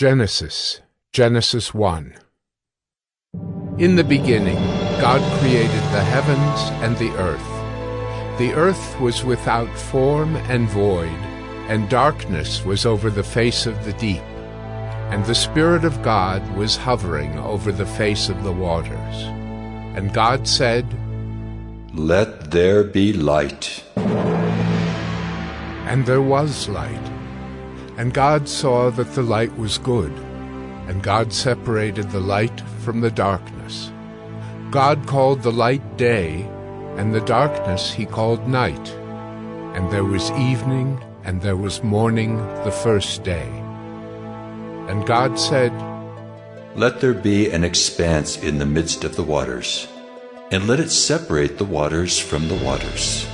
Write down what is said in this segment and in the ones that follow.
Genesis 1. In the beginning, God created the heavens and the earth. The earth was without form and void, and darkness was over the face of the deep. And the Spirit of God was hovering over the face of the waters. And God said, "Let there be light." And there was light. And God saw that the light was good. And God separated the light from the darkness. God called the light day, and the darkness he called night. And there was evening, and there was morning the first day. And God said, "Let there be an expanse in the midst of the waters, and let it separate the waters from the waters."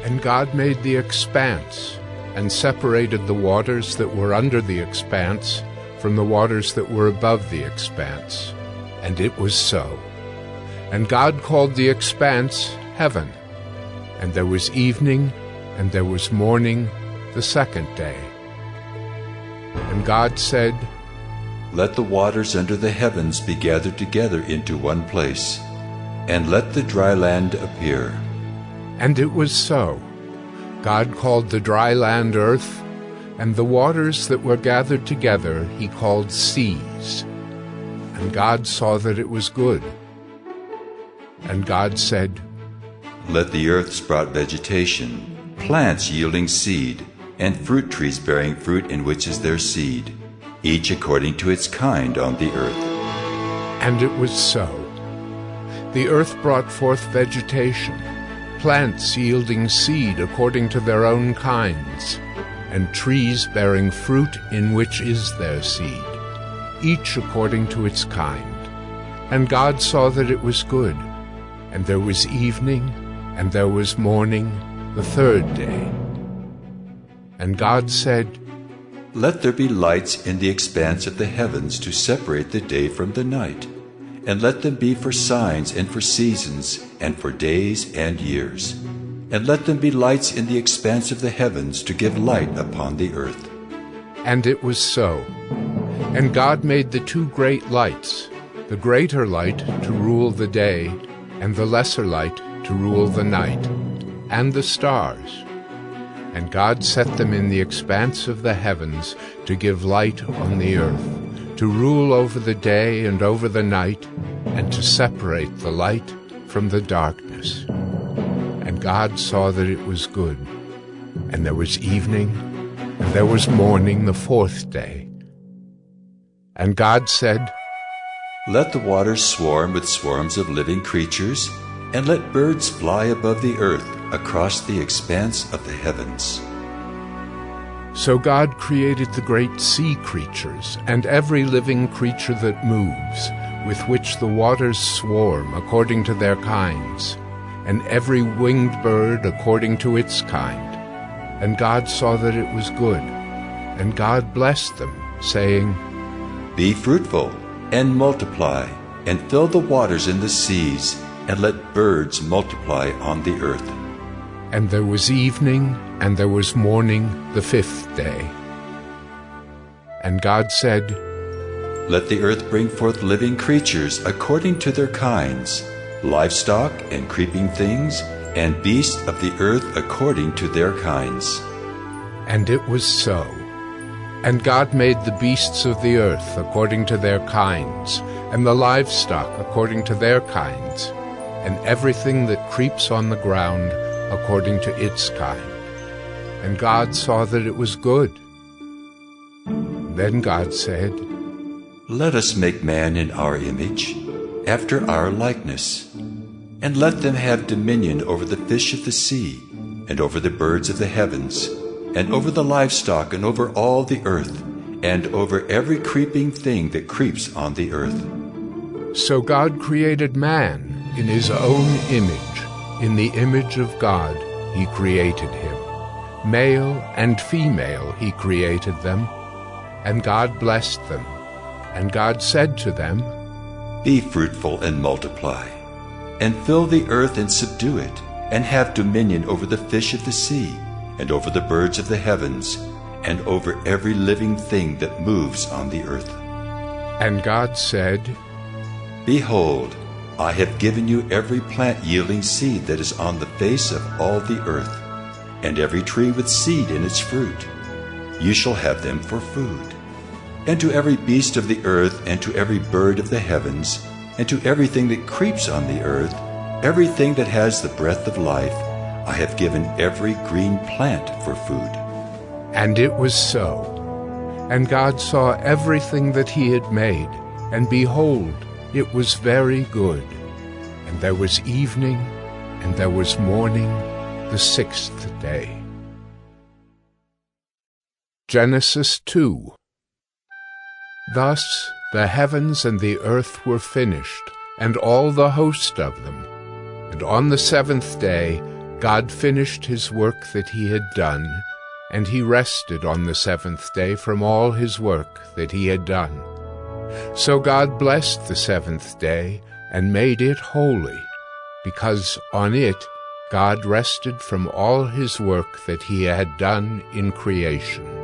And God made the expanse, and separated the waters that were under the expanse from the waters that were above the expanse. And it was so. And God called the expanse heaven. And there was evening, and there was morning the second day. And God said, "Let the waters under the heavens be gathered together into one place, and let the dry land appear." And it was so. God called the dry land earth, and the waters that were gathered together he called seas. And God saw that it was good. And God said, "Let the earth sprout vegetation, plants yielding seed, and fruit trees bearing fruit in which is their seed, each according to its kind on the earth." And it was so. The earth brought forth vegetation, plants yielding seed according to their own kinds, and trees bearing fruit in which is their seed, each according to its kind. And God saw that it was good. And there was evening, and there was morning the third day. And God said, "Let there be lights in the expanse of the heavens to separate the day from the night, and let them be for signs and for seasons and for days and years. And let them be lights in the expanse of the heavens to give light upon the earth." And it was so. And God made the two great lights, the greater light to rule the day, and the lesser light to rule the night, and the stars. And God set them in the expanse of the heavens to give light on the earth, to rule over the day and over the night, and to separate the light from the darkness. And God saw that it was good. And there was evening, and there was morning the fourth day. And God said, "Let the waters swarm with swarms of living creatures, and let birds fly above the earth across the expanse of the heavens." So God created the great sea creatures, and every living creature that moves, with which the waters swarm according to their kinds, and every winged bird according to its kind. And God saw that it was good. And God blessed them, saying, "Be fruitful, and multiply, and fill the waters in the seas, and let birds multiply on the earth." And there was evening, and there was morning the fifth day. And God said, "Let the earth bring forth living creatures according to their kinds, livestock and creeping things, and beasts of the earth according to their kinds." And it was so. And God made the beasts of the earth according to their kinds, and the livestock according to their kinds, and everything that creeps on the ground according to its kind. And God saw that it was good. Then God said, "Let us make man in our image, after our likeness, and let them have dominion over the fish of the sea, and over the birds of the heavens, and over the livestock, and over all the earth, and over every creeping thing that creeps on the earth." So God created man in his own image. In the image of God he created him. Male and female he created them. And God blessed them. And God said to them, "Be fruitful and multiply, and fill the earth and subdue it, and have dominion over the fish of the sea, and over the birds of the heavens, and over every living thing that moves on the earth. And God said, Behold, I have given you every plant yielding seed that is on the face of all the earth, and every tree with seed in its fruit. You shall have them for food. And to every beast of the earth, and to every bird of the heavens, and to everything that creeps on the earth, everything that has the breath of life, I have given every green plant for food. And it was so. And God saw everything that he had made, and behold, it was very good. And there was evening, and there was morning, the sixth day. Genesis 2. Thus the heavens and the earth were finished, and all the host of them. And on the seventh day God finished his work that he had done, and he rested on the seventh day from all his work that he had done. So God blessed the seventh day, and made it holy, because on it God rested from all his work that he had done in creation.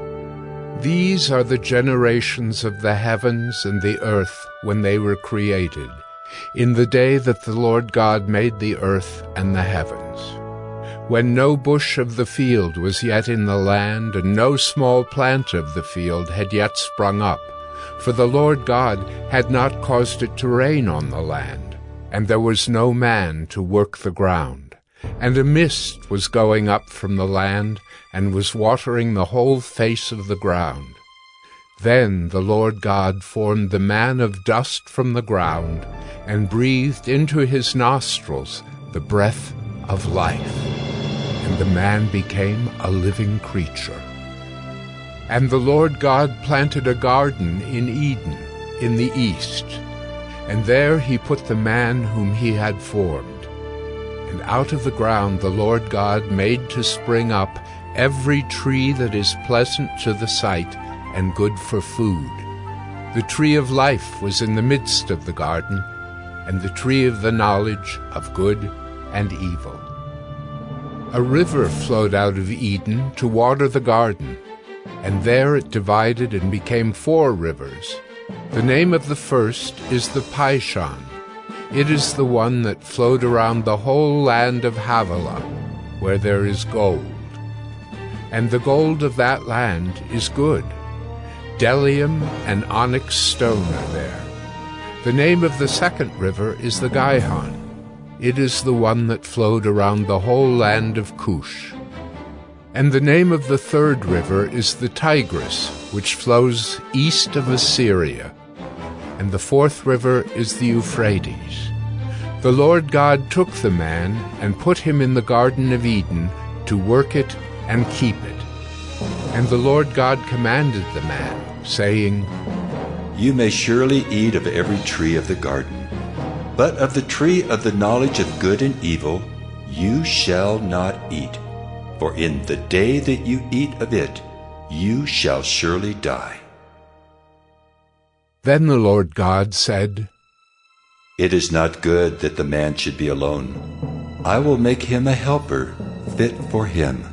These are the generations of the heavens and the earth when they were created, in the day that the Lord God made the earth and the heavens. When no bush of the field was yet in the land, and no small plant of the field had yet sprung up, for the Lord God had not caused it to rain on the land, and there was no man to work the ground. And a mist was going up from the land, and was watering the whole face of the ground. Then the Lord God formed the man of dust from the ground, and breathed into his nostrils the breath of life. And the man became a living creature. And the Lord God planted a garden in Eden, in the east, and there he put the man whom he had formed. And out of the ground the Lord God made to spring up every tree that is pleasant to the sight and good for food. The tree of life was in the midst of the garden, and the tree of the knowledge of good and evil. A river flowed out of Eden to water the garden, and there it divided and became 4 rivers. The name of the first is the Pishon. It is the one that flowed around the whole land of Havilah, where there is gold. And the gold of that land is good. Bdellium and onyx stone are there. The name of the second river is the Gihon. It is the one that flowed around the whole land of Cush. And the name of the third river is the Tigris, which flows east of Assyria. And the fourth river is the Euphrates. The Lord God took the man and put him in the Garden of Eden to work it and keep it. And the Lord God commanded the man, saying, You may surely eat of every tree of the garden, but of the tree of the knowledge of good and evil you shall not eat, for in the day that you eat of it you shall surely die. Then the Lord God said, It is not good that the man should be alone. I will make him a helper fit for him.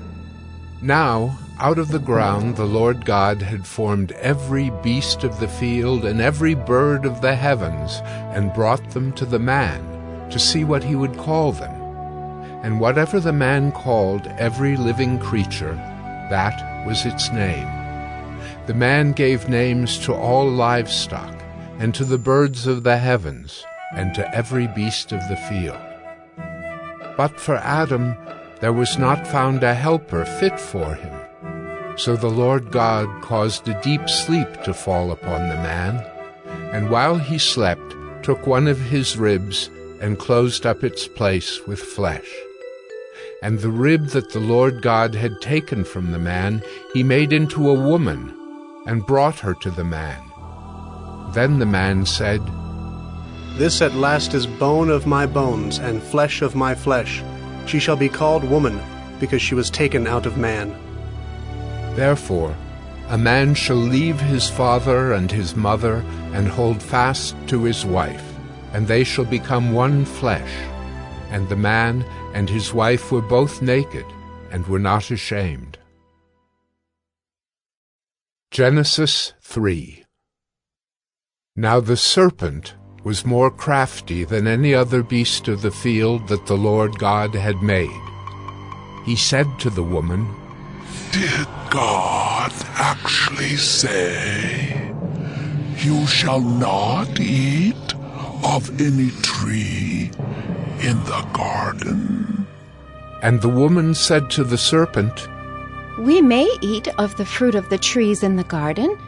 Now out of the ground the Lord God had formed every beast of the field and every bird of the heavens, and brought them to the man, to see what he would call them. And whatever the man called every living creature, that was its name. The man gave names to all livestock, and to the birds of the heavens, and to every beast of the field. But for Adam there was not found a helper fit for him. So the Lord God caused a deep sleep to fall upon the man, and while he slept took one of his ribs and closed up its place with flesh. And the rib that the Lord God had taken from the man he made into a woman, and brought her to the man. Then the man said, This at last is bone of my bones, and flesh of my flesh. She shall be called woman, because she was taken out of man. Therefore a man shall leave his father and his mother, and hold fast to his wife, and they shall become one flesh. And the man and his wife were both naked, and were not ashamed. Genesis 3. Now the serpent was more crafty than any other beast of the field that the Lord God had made. He said to the woman, Did God actually say, "You shall not eat of any tree in the garden"? And the woman said to the serpent, We may eat of the fruit of the trees in the garden,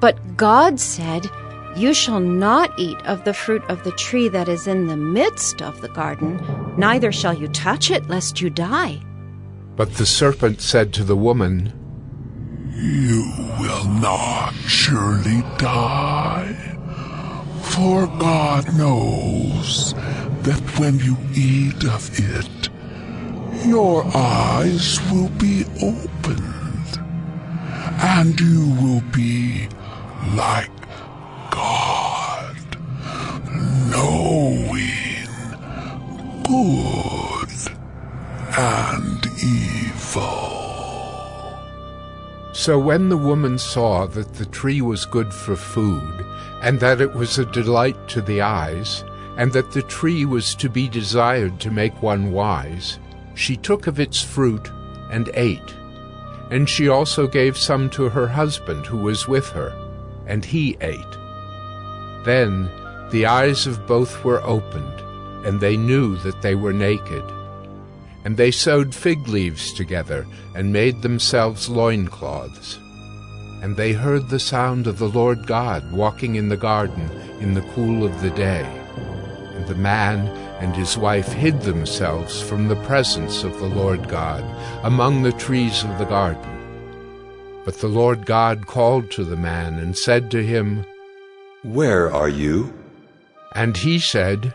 but God said, You shall not eat of the fruit of the tree that is in the midst of the garden, neither shall you touch it, lest you die. But the serpent said to the woman, You will not surely die, for God knows that when you eat of it, your eyes will be opened, and you will be like God, knowing good and evil. So when the woman saw that the tree was good for food, and that it was a delight to the eyes, and that the tree was to be desired to make one wise, she took of its fruit and ate. And she also gave some to her husband who was with her, and he ate. Then the eyes of both were opened, and they knew that they were naked. And they sewed fig leaves together, and made themselves loincloths. And they heard the sound of the Lord God walking in the garden in the cool of the day. And the man and his wife hid themselves from the presence of the Lord God among the trees of the garden. But the Lord God called to the man and said to him, Where are you? And he said,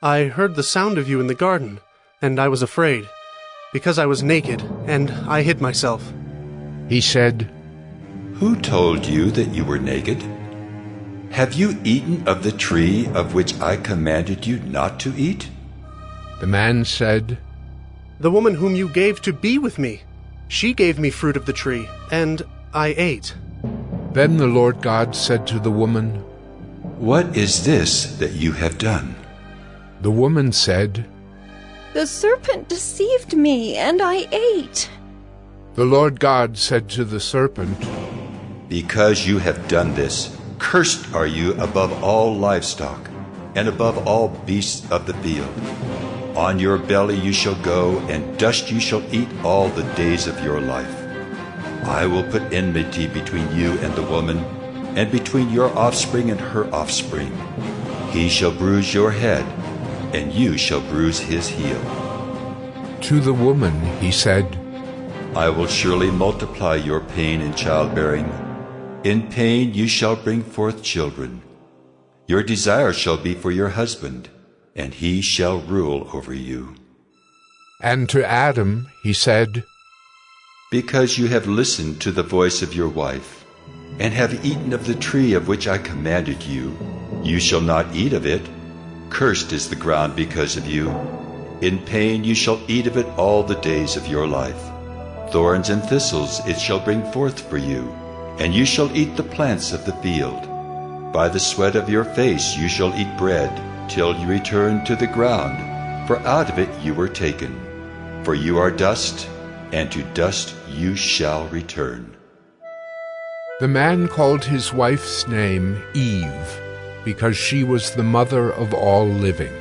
I heard the sound of you in the garden, and I was afraid, because I was naked, and I hid myself. He said, Who told you that you were naked? Have you eaten of the tree of which I commanded you not to eat? The man said, The woman whom you gave to be with me, she gave me fruit of the tree, and I ate. Then the Lord God said to the woman, What is this that you have done? The woman said, The serpent deceived me, and I ate. The Lord God said to the serpent, Because you have done this, cursed are you above all livestock, and above all beasts of the field. On your belly you shall go, and dust you shall eat all the days of your life. I will put enmity between you and the woman, and between your offspring and her offspring. He shall bruise your head, and you shall bruise his heel. To the woman he said, I will surely multiply your pain in childbearing. In pain you shall bring forth children. Your desire shall be for your husband, and he shall rule over you. And to Adam he said, Because you have listened to the voice of your wife, and have eaten of the tree of which I commanded you, you shall not eat of it. Cursed is the ground because of you. In pain you shall eat of it all the days of your life. Thorns and thistles it shall bring forth for you, and you shall eat the plants of the field. By the sweat of your face you shall eat bread, till you return to the ground, for out of it you were taken. For you are dust, and to dust you shall return. The man called his wife's name Eve, because she was the mother of all living.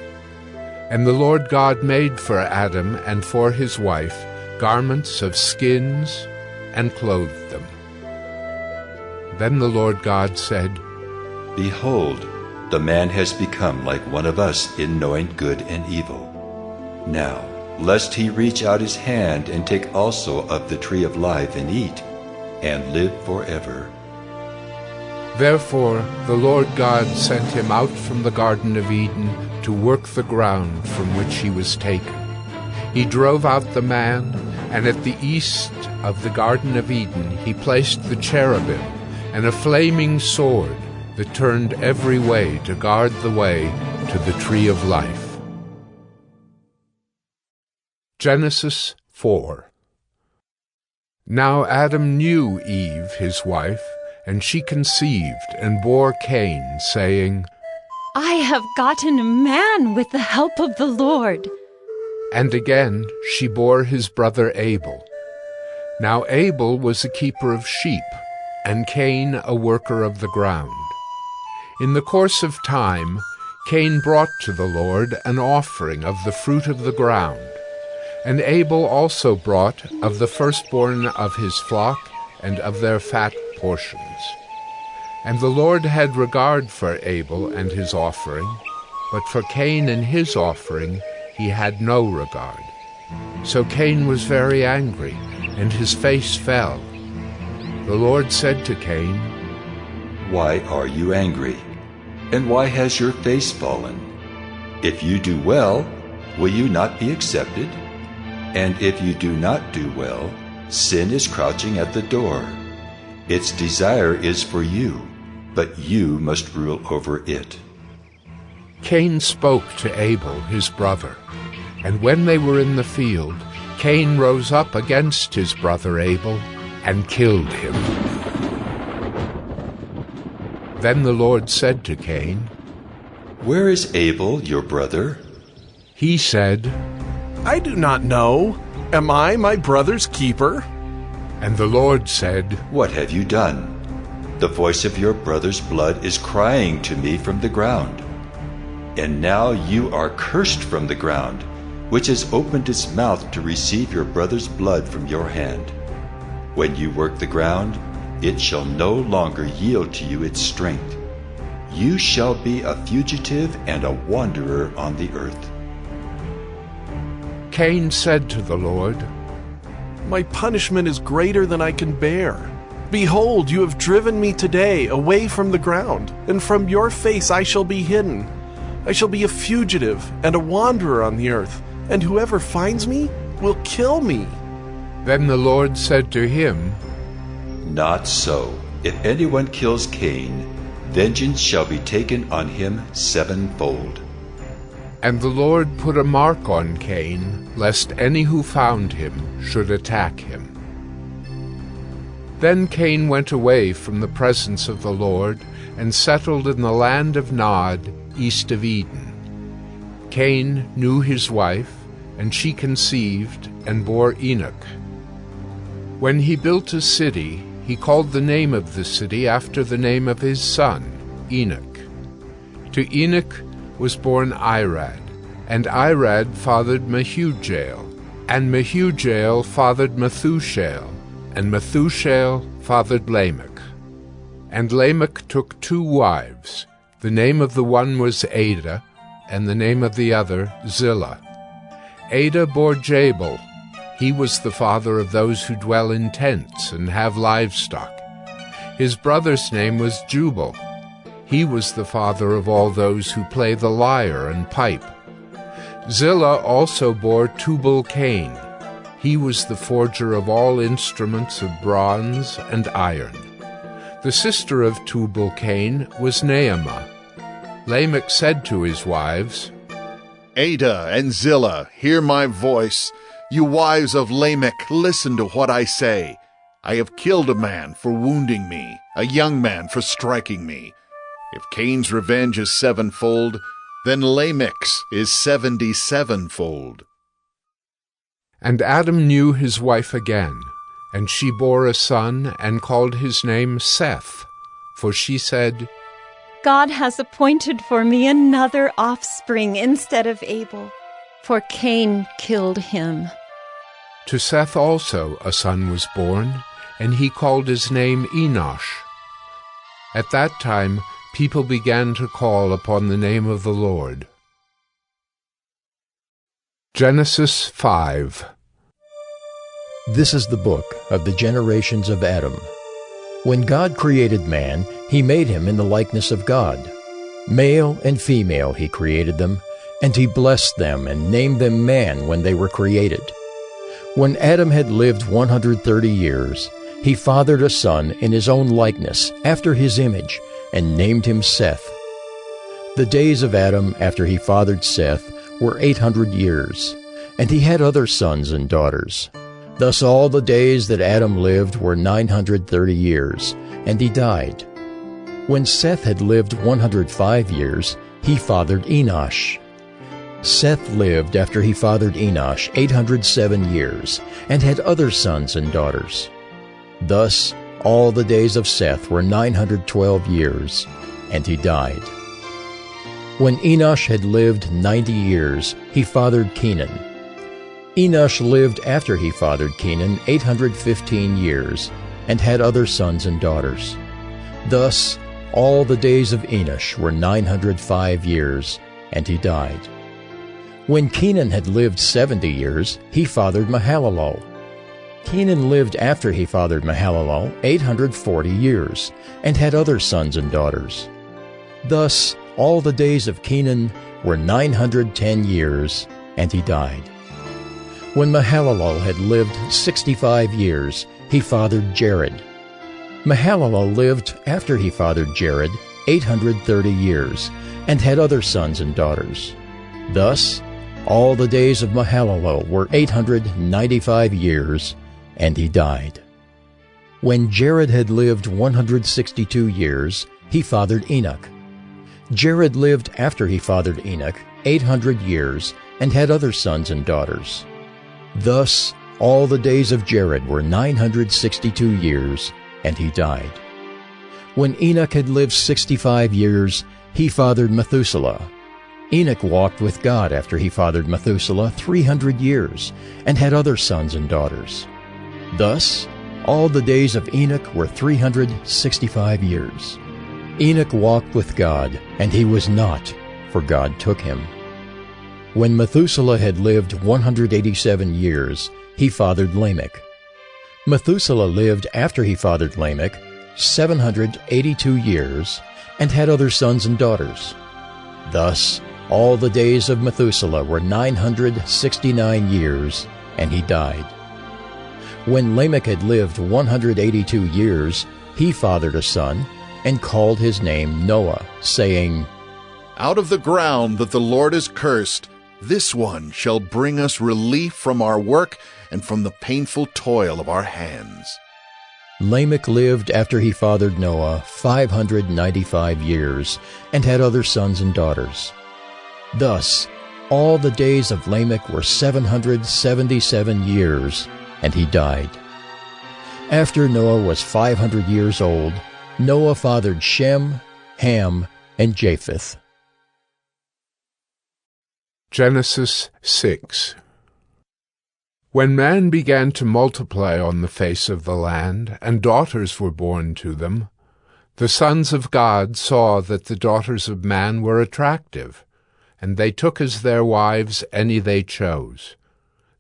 And the Lord God made for Adam and for his wife garments of skins and clothed them. Then the Lord God said, Behold, the man has become like one of us in knowing good and evil. Now, lest he reach out his hand and take also of the tree of life and eat, and live forever. Therefore the Lord God sent him out from the Garden of Eden to work the ground from which he was taken. He drove out the man, and at the east of the Garden of Eden he placed the cherubim and a flaming sword that turned every way to guard the way to the tree of life. Genesis 4. Now Adam knew Eve, his wife, and she conceived and bore Cain, saying, I have gotten a man with the help of the Lord. And again she bore his brother Abel. Now Abel was a keeper of sheep, and Cain a worker of the ground. In the course of time, Cain brought to the Lord an offering of the fruit of the ground, and Abel also brought of the firstborn of his flock and of their fat portions. And the Lord had regard for Abel and his offering, but for Cain and his offering he had no regard. So Cain was very angry, and his face fell. The Lord said to Cain, Why are you angry? And why has your face fallen? If you do well, will you not be accepted? And if you do not do well, sin is crouching at the door. Its desire is for you, but you must rule over it. Cain spoke to Abel, his brother, and when they were in the field, Cain rose up against his brother Abel and killed him. Then the Lord said to Cain, Where is Abel, your brother? He said, I do not know. Am I my brother's keeper? And the Lord said, What have you done? The voice of your brother's blood is crying to me from the ground. And now you are cursed from the ground, which has opened its mouth to receive your brother's blood from your hand. When you work the ground, it shall no longer yield to you its strength. You shall be a fugitive and a wanderer on the earth. Cain said to the Lord, My punishment is greater than I can bear. Behold, you have driven me today away from the ground, and from your face I shall be hidden. I shall be a fugitive and a wanderer on the earth, and whoever finds me will kill me. Then the Lord said to him, Not so. If anyone kills Cain, vengeance shall be taken on him sevenfold. And the Lord put a mark on Cain, lest any who found him should attack him. Then Cain went away from the presence of the Lord and settled in the land of Nod, east of Eden. Cain knew his wife, and she conceived and bore Enoch. When he built a city, he called the name of the city after the name of his son, Enoch. To Enoch was born Irad, and Irad fathered Mehujael, and Mehujael fathered Methushael, and Methushael fathered Lamech. And Lamech took 2 wives. The name of the one was Ada, and the name of the other Zillah. Ada bore Jabal. He was the father of those who dwell in tents and have livestock. His brother's name was Jubal. He was the father of all those who play the lyre and pipe. Zillah also bore Tubal-Cain. He was the forger of all instruments of bronze and iron. The sister of Tubal-Cain was Naamah. Lamech said to his wives, Ada and Zillah, hear my voice. You wives of Lamech, listen to what I say. I have killed a man for wounding me, a young man for striking me. If Cain's revenge is sevenfold, then Lamech's is 77-fold. And Adam knew his wife again, and she bore a son and called his name Seth, for she said, God has appointed for me another offspring instead of Abel, for Cain killed him. To Seth also a son was born, and he called his name Enosh. At that time people began to call upon the name of the Lord. Genesis 5. This is the book of the generations of Adam. When God created man, he made him in the likeness of God. Male and female he created them, and he blessed them and named them man when they were created. When Adam had lived 130 years, he fathered a son in his own likeness, after his image, and named him Seth. The days of Adam after he fathered Seth were 800 years, and he had other sons and daughters. Thus all the days that Adam lived were 930 years, and he died. When Seth had lived 105 years, he fathered Enosh. Seth lived after he fathered Enosh 807 years, and had other sons and daughters. Thus all the days of Seth were 912 years, and he died. When Enosh had lived 90 years, he fathered Kenan. Enosh lived after he fathered Kenan 815 years, and had other sons and daughters. Thus all the days of Enosh were 905 years, and he died. When Kenan had lived 70 years, he fathered Mahalalel. Kenan lived after he fathered Mahalalel 840 years, and had other sons and daughters. Thus all the days of Kenan were 910 years, and he died. When Mahalalel had lived 65 years, he fathered Jared. Mahalalel lived after he fathered Jared 830 years, and had other sons and daughters. Thus all the days of Mahalalel were 895 years, and he died. When Jared had lived 162 years, he fathered Enoch. Jared lived after he fathered Enoch 800 years, and had other sons and daughters. Thus all the days of Jared were 962 years, and he died. When Enoch had lived 65 years, he fathered Methuselah. Enoch walked with God after he fathered Methuselah 300 years, and had other sons and daughters. Thus all the days of Enoch were 365 years. Enoch walked with God, and he was not, for God took him. When Methuselah had lived 187 years, he fathered Lamech. Methuselah lived after he fathered Lamech 782 years, and had other sons and daughters. Thus all the days of Methuselah were 969 years, and he died. When Lamech had lived 182 years, he fathered a son, and called his name Noah, saying, Out of the ground that the Lord has cursed, this one shall bring us relief from our work and from the painful toil of our hands. Lamech lived after he fathered Noah 595 years, and had other sons and daughters. Thus all the days of Lamech were 777 years, and he died. After Noah was 500 years old, Noah fathered Shem, Ham, and Japheth. Genesis 6. When man began to multiply on the face of the land, and daughters were born to them, the sons of God saw that the daughters of man were attractive, and they took as their wives any they chose.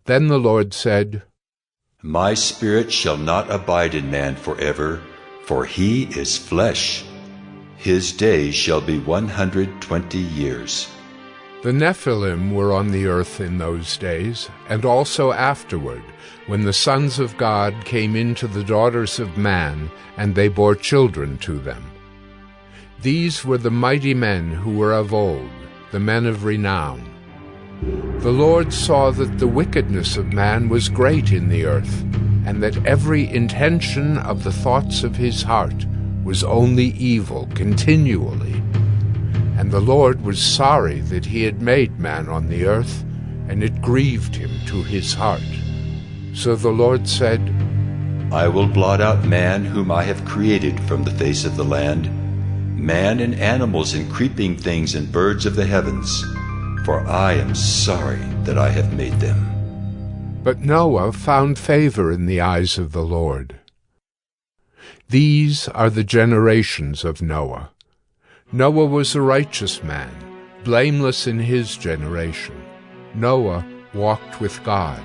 Then the Lord said, My spirit shall not abide in man forever, for he is flesh. His days shall be 120 years. The Nephilim were on the earth in those days, and also afterward, when the sons of God came into the daughters of man, and they bore children to them. These were the mighty men who were of old, the men of renown. The Lord saw that the wickedness of man was great in the earth, and that every intention of the thoughts of his heart was only evil continually. And the Lord was sorry that he had made man on the earth, and it grieved him to his heart. So the Lord said, I will blot out man whom I have created from the face of the land, man and animals and creeping things and birds of the heavens, for I am sorry that I have made them. But Noah found favor in the eyes of the Lord. These are the generations of Noah. Noah was a righteous man, blameless in his generation. Noah walked with God.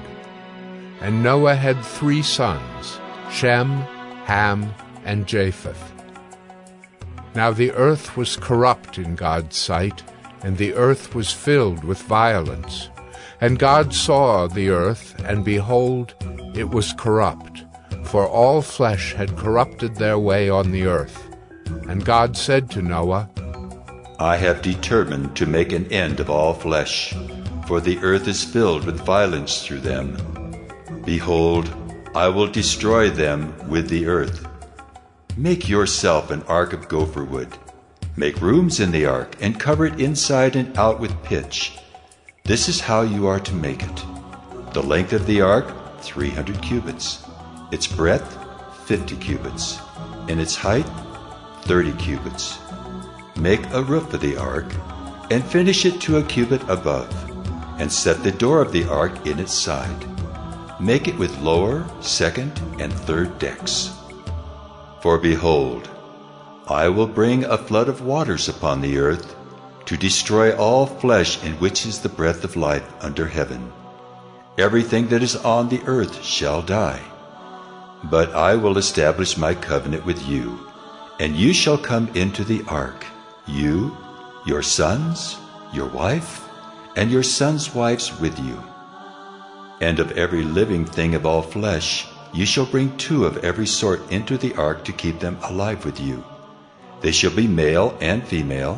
And Noah had 3 sons, Shem, Ham, and Japheth. Now the earth was corrupt in God's sight, and the earth was filled with violence. And God saw the earth, and behold, it was corrupt, for all flesh had corrupted their way on the earth. And God said to Noah, I have determined to make an end of all flesh, for the earth is filled with violence through them. behold, I will destroy them with the earth. Make yourself an ark of gopher wood. Make rooms in the ark, and cover it inside and out with pitch. This is how you are to make it. The length of the ark, 300 cubits. Its breadth, 50 cubits. And its height, 30 cubits. Make a roof of the ark, and finish it to a cubit above, and set the door of the ark in its side. Make it with lower, second, and third decks. For behold, I will bring a flood of waters upon the earth, to destroy all flesh in which is the breath of life under heaven. Everything that is on the earth shall die. But I will establish my covenant with you, and you shall come into the ark, you, your sons, your wife, and your sons' wives with you. And of every living thing of all flesh, you shall bring 2 of every sort into the ark to keep them alive with you. They shall be male and female,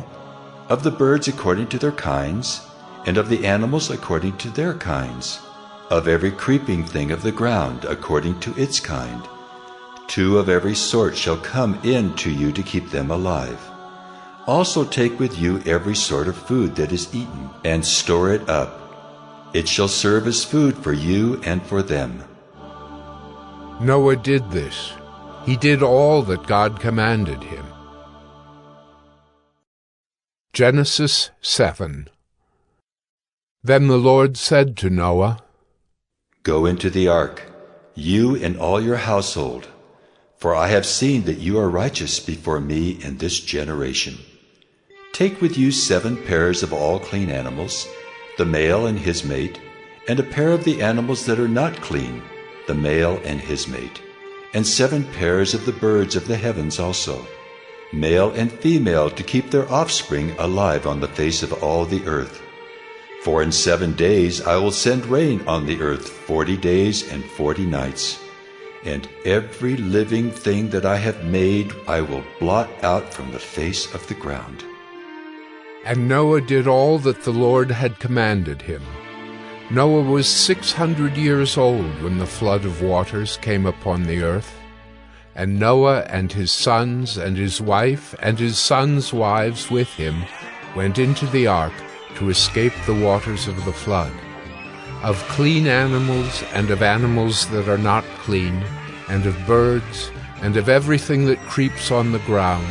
of the birds according to their kinds, and of the animals according to their kinds, of every creeping thing of the ground according to its kind. 2 of every sort shall come in to you to keep them alive. Also take with you every sort of food that is eaten, and store it up. It shall serve as food for you and for them. Noah did this. He did all that God commanded him. Genesis 7. Then the Lord said to Noah, Go into the ark, you and all your household, for I have seen that you are righteous before me in this generation. Take with you 7 pairs of all clean animals, the male and his mate, and a pair of the animals that are not clean, the male and his mate, and 7 pairs of the birds of the heavens also, male and female, to keep their offspring alive on the face of all the earth. For in 7 days I will send rain on the earth 40 days and 40 nights, and every living thing that I have made I will blot out from the face of the ground. And Noah did all that the Lord had commanded him. Noah was 600 years old when the flood of waters came upon the earth. And Noah and his sons and his wife and his sons' wives with him went into the ark to escape the waters of the flood. Of clean animals and of animals that are not clean, and of birds, and of everything that creeps on the ground,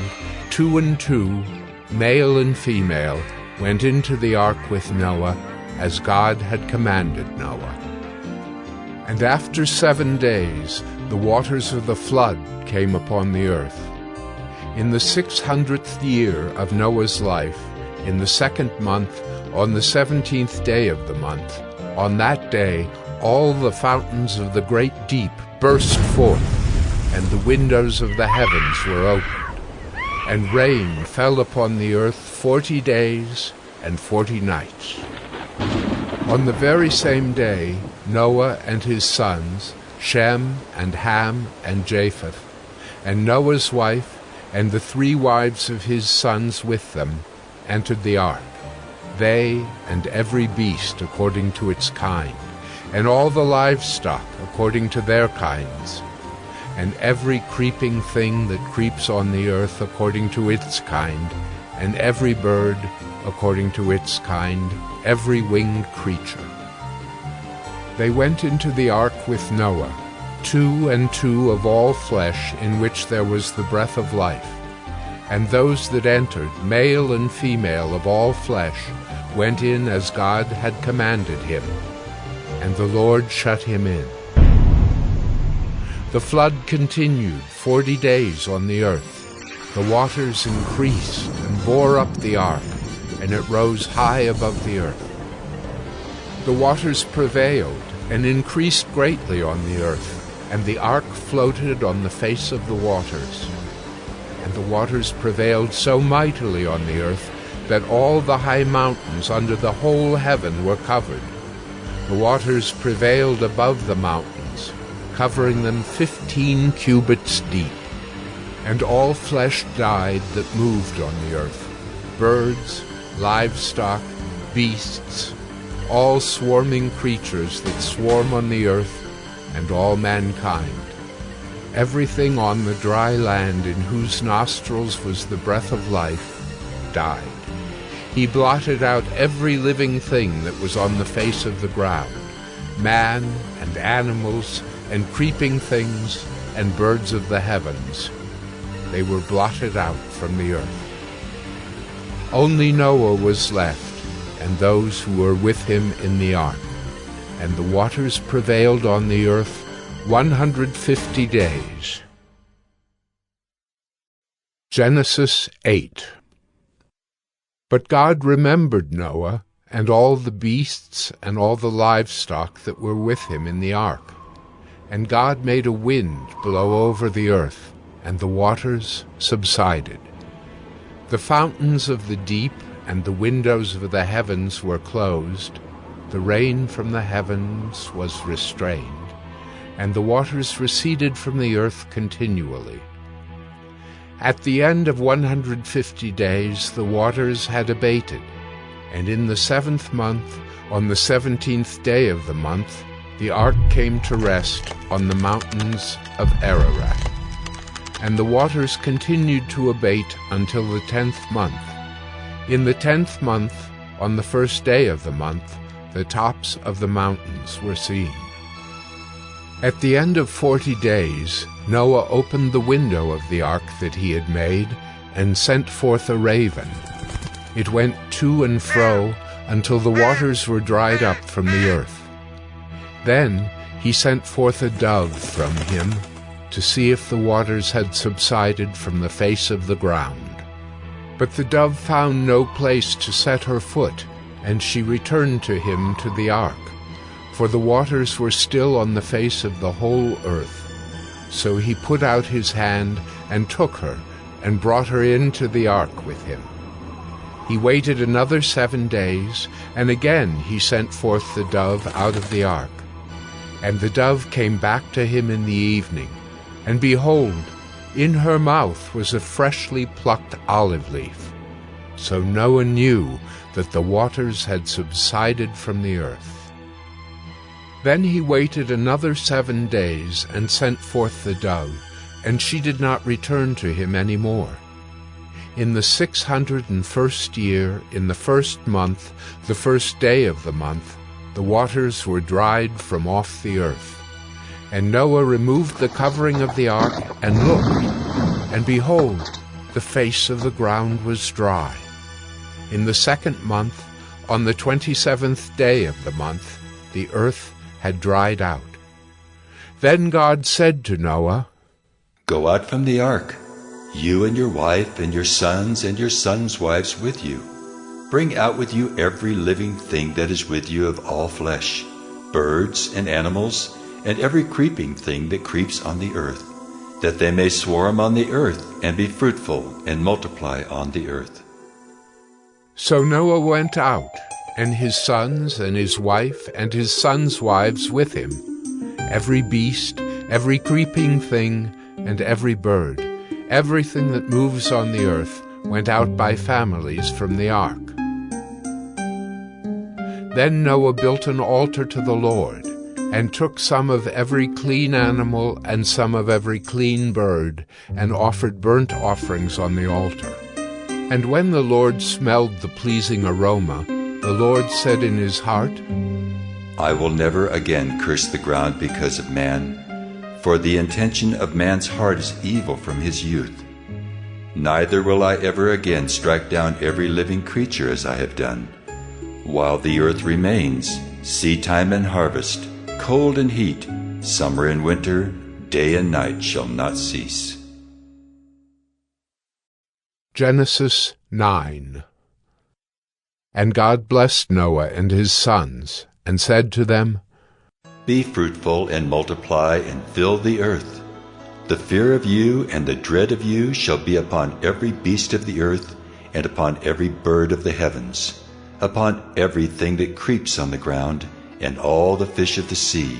2 and 2, male and female, went into the ark with Noah, as God had commanded Noah. And after 7 days, the waters of the flood came upon the earth. In the 600th year of Noah's life, in the 2nd month, on the 17th day of the month, on that day all the fountains of the great deep burst forth, and the windows of the heavens were opened, and rain fell upon the earth 40 days and 40 nights. On the very same day, Noah and his sons, Shem and Ham and Japheth, and Noah's wife and the 3 wives of his sons with them, entered the ark, they and every beast according to its kind, and all the livestock according to their kinds, and every creeping thing that creeps on the earth according to its kind, and every bird according to its kind, every winged creature. They went into the ark with Noah, 2 and 2 of all flesh in which there was the breath of life. And those that entered, male and female of all flesh, went in as God had commanded him. And the Lord shut him in. The flood continued 40 days on the earth. The waters increased and bore up the ark, and it rose high above the earth. The waters prevailed and increased greatly on the earth, and the ark floated on the face of the waters. And the waters prevailed so mightily on the earth that all the high mountains under the whole heaven were covered. The waters prevailed above the mountains, covering them 15 cubits deep. And all flesh died that moved on the earth, birds, livestock, beasts, all swarming creatures that swarm on the earth, and all mankind. Everything on the dry land in whose nostrils was the breath of life died. He blotted out every living thing that was on the face of the ground, man and animals and creeping things and birds of the heavens. They were blotted out from the earth. Only Noah was left, and those who were with him in the ark. And the waters prevailed on the earth 150 days. Genesis 8. But God remembered Noah, and all the beasts and all the livestock that were with him in the ark. And God made a wind blow over the earth, and the waters subsided. The fountains of the deep and the windows of the heavens were closed, the rain from the heavens was restrained, and the waters receded from the earth continually. At the end of 150 days the waters had abated, and in the 7th month, on the 17th day of the month, the ark came to rest on the mountains of Ararat. And the waters continued to abate until the 10th month. In the 10th month, on the 1st day of the month, the tops of the mountains were seen. At the end of 40 days, Noah opened the window of the ark that he had made, and sent forth a raven. It went to and fro until the waters were dried up from the earth. Then he sent forth a dove from him, to see if the waters had subsided from the face of the ground. But the dove found no place to set her foot, and she returned to him to the ark, for the waters were still on the face of the whole earth. So he put out his hand and took her, and brought her into the ark with him. He waited another 7 days, and again he sent forth the dove out of the ark. And the dove came back to him in the evening, and behold, in her mouth was a freshly plucked olive leaf. So Noah knew that the waters had subsided from the earth. Then he waited another 7 days and sent forth the dove, and she did not return to him any more. In the 601st year, in the 1st month, the 1st day of the month, the waters were dried from off the earth. And Noah removed the covering of the ark, and looked, and behold, the face of the ground was dry. In the 2nd month, on the 27th day of the month, the earth had dried out. Then God said to Noah, Go out from the ark, you and your wife and your sons and your sons' wives with you. Bring out with you every living thing that is with you of all flesh, birds and animals, and every creeping thing that creeps on the earth, that they may swarm on the earth, and be fruitful, and multiply on the earth. So Noah went out, and his sons and his wife and his sons' wives with him, every beast, every creeping thing, and every bird, everything that moves on the earth, went out by families from the ark. Then Noah built an altar to the Lord, and took some of every clean animal and some of every clean bird, and offered burnt offerings on the altar. And when the Lord smelled the pleasing aroma, the Lord said in his heart, I will never again curse the ground because of man, for the intention of man's heart is evil from his youth. Neither will I ever again strike down every living creature as I have done. While the earth remains, seedtime and harvest, cold and heat, summer and winter, day and night shall not cease. Genesis 9. And God blessed Noah and his sons, and said to them, Be fruitful and multiply and fill the earth. The fear of you and the dread of you shall be upon every beast of the earth, and upon every bird of the heavens, upon everything that creeps on the ground, and all the fish of the sea.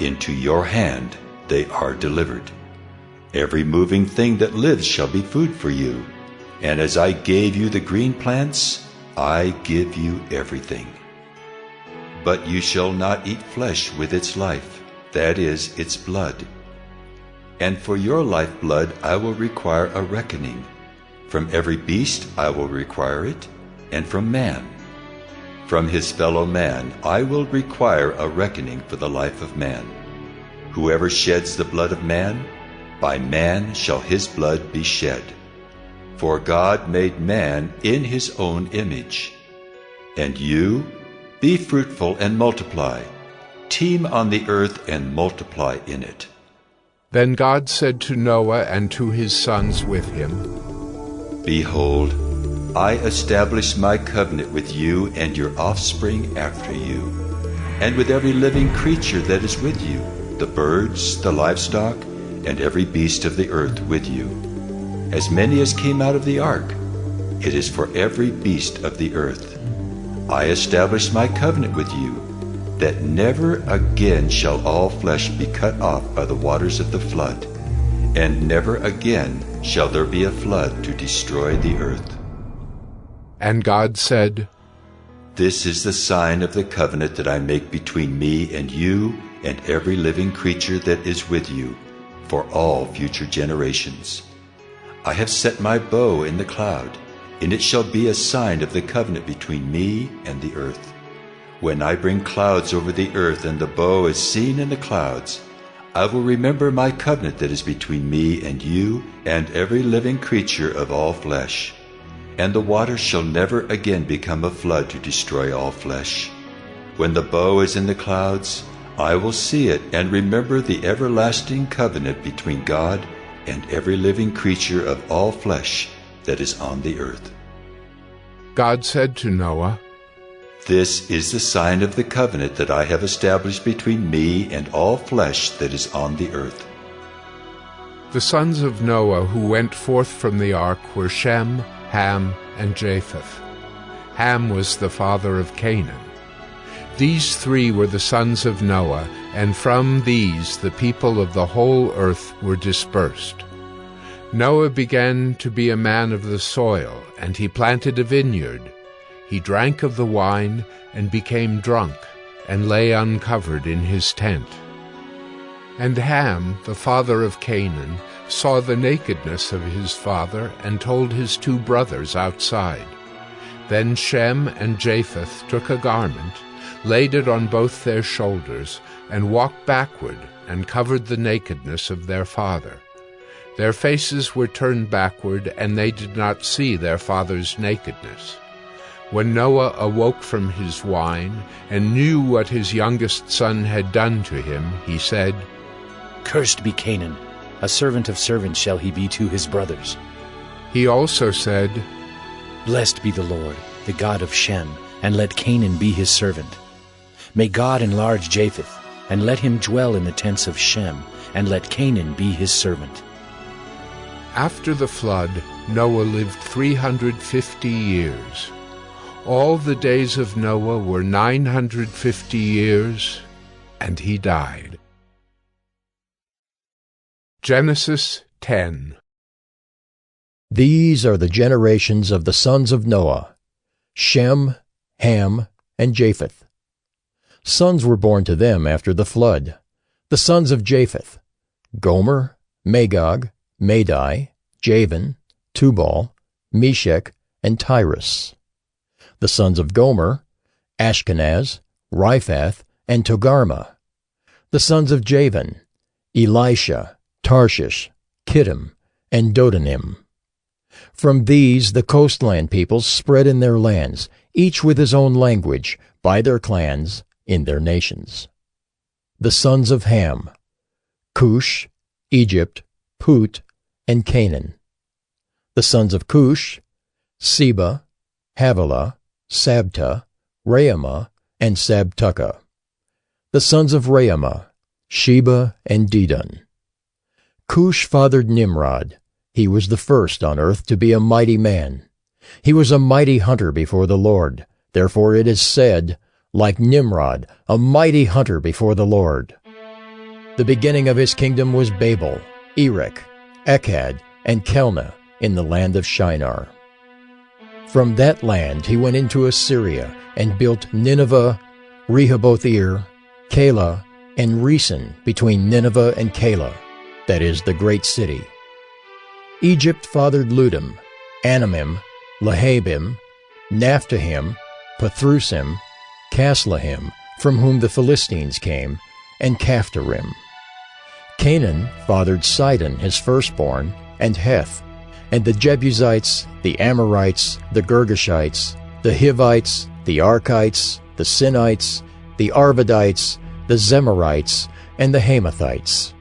Into your hand they are delivered. Every moving thing that lives shall be food for you. And as I gave you the green plants, I give you everything. But you shall not eat flesh with its life, that is, its blood. And for your lifeblood I will require a reckoning. From every beast I will require it, and from man. From his fellow man I will require a reckoning for the life of man. Whoever sheds the blood of man, by man shall his blood be shed. For God made man in his own image. And you, be fruitful and multiply. Teem on the earth and multiply in it. Then God said to Noah and to his sons with him, Behold, I establish my covenant with you and your offspring after you, and with every living creature that is with you, the birds, the livestock, and every beast of the earth with you. As many as came out of the ark, it is for every beast of the earth. I establish my covenant with you, that never again shall all flesh be cut off by the waters of the flood, and never again shall there be a flood to destroy the earth. And God said, This is the sign of the covenant that I make between me and you and every living creature that is with you, for all future generations. I have set my bow in the cloud, and it shall be a sign of the covenant between me and the earth. When I bring clouds over the earth and the bow is seen in the clouds, I will remember my covenant that is between me and you and every living creature of all flesh. And the water shall never again become a flood to destroy all flesh. When the bow is in the clouds, I will see it and remember the everlasting covenant between God and every living creature of all flesh that is on the earth. God said to Noah, This is the sign of the covenant that I have established between me and all flesh that is on the earth. The sons of Noah who went forth from the ark were Shem, Ham, and Japheth. Ham was the father of Canaan. These three were the sons of Noah, and from these the people of the whole earth were dispersed. Noah began to be a man of the soil, and he planted a vineyard. He drank of the wine, and became drunk, and lay uncovered in his tent. And Ham, the father of Canaan, saw the nakedness of his father, and told his two brothers outside. Then Shem and Japheth took a garment, laid it on both their shoulders, and walked backward, and covered the nakedness of their father. Their faces were turned backward, and they did not see their father's nakedness. When Noah awoke from his wine, and knew what his youngest son had done to him, he said, Cursed be Canaan, a servant of servants shall he be to his brothers. He also said, Blessed be the Lord, the God of Shem, and let Canaan be his servant. May God enlarge Japheth, and let him dwell in the tents of Shem, and let Canaan be his servant. After the flood, Noah lived 350 years. All the days of Noah were 950 years, and he died. Genesis 10. These are the generations of the sons of Noah: Shem, Ham, and Japheth. Sons were born to them after the flood. The sons of Japheth: Gomer, Magog, Madai, Javan, Tubal, Meshech, and Tyrus. The sons of Gomer: Ashkenaz, Riphath, and Togarmah. The sons of Javan: Elisha, Tarshish, Kittim, and Dodanim. From these the coastland peoples spread in their lands, each with his own language, by their clans, in their nations. The sons of Ham: Cush, Egypt, Put, and Canaan. The sons of Cush: Seba, Havilah, Sabta, Raamah, and Sabtucca. The sons of Raamah: Sheba and Dedan. Cush fathered Nimrod. He was the first on earth to be a mighty man. He was a mighty hunter before the Lord. Therefore it is said, like Nimrod, a mighty hunter before the Lord. The beginning of his kingdom was Babel, Erech, Ekkad, and Kelnah in the land of Shinar. From that land he went into Assyria and built Nineveh, Rehoboth-ir, Calah, and Resen between Nineveh and Calah, that is, the great city. Egypt fathered Ludim, Anamim, Lehabim, Naphtahim, Pathrusim, Caslahim, from whom the Philistines came, and Caphtorim. Canaan fathered Sidon his firstborn, and Heth, and the Jebusites, the Amorites, the Girgashites, the Hivites, the Archites, the Sinites, the Arvadites, the Zemarites, and the Hamathites.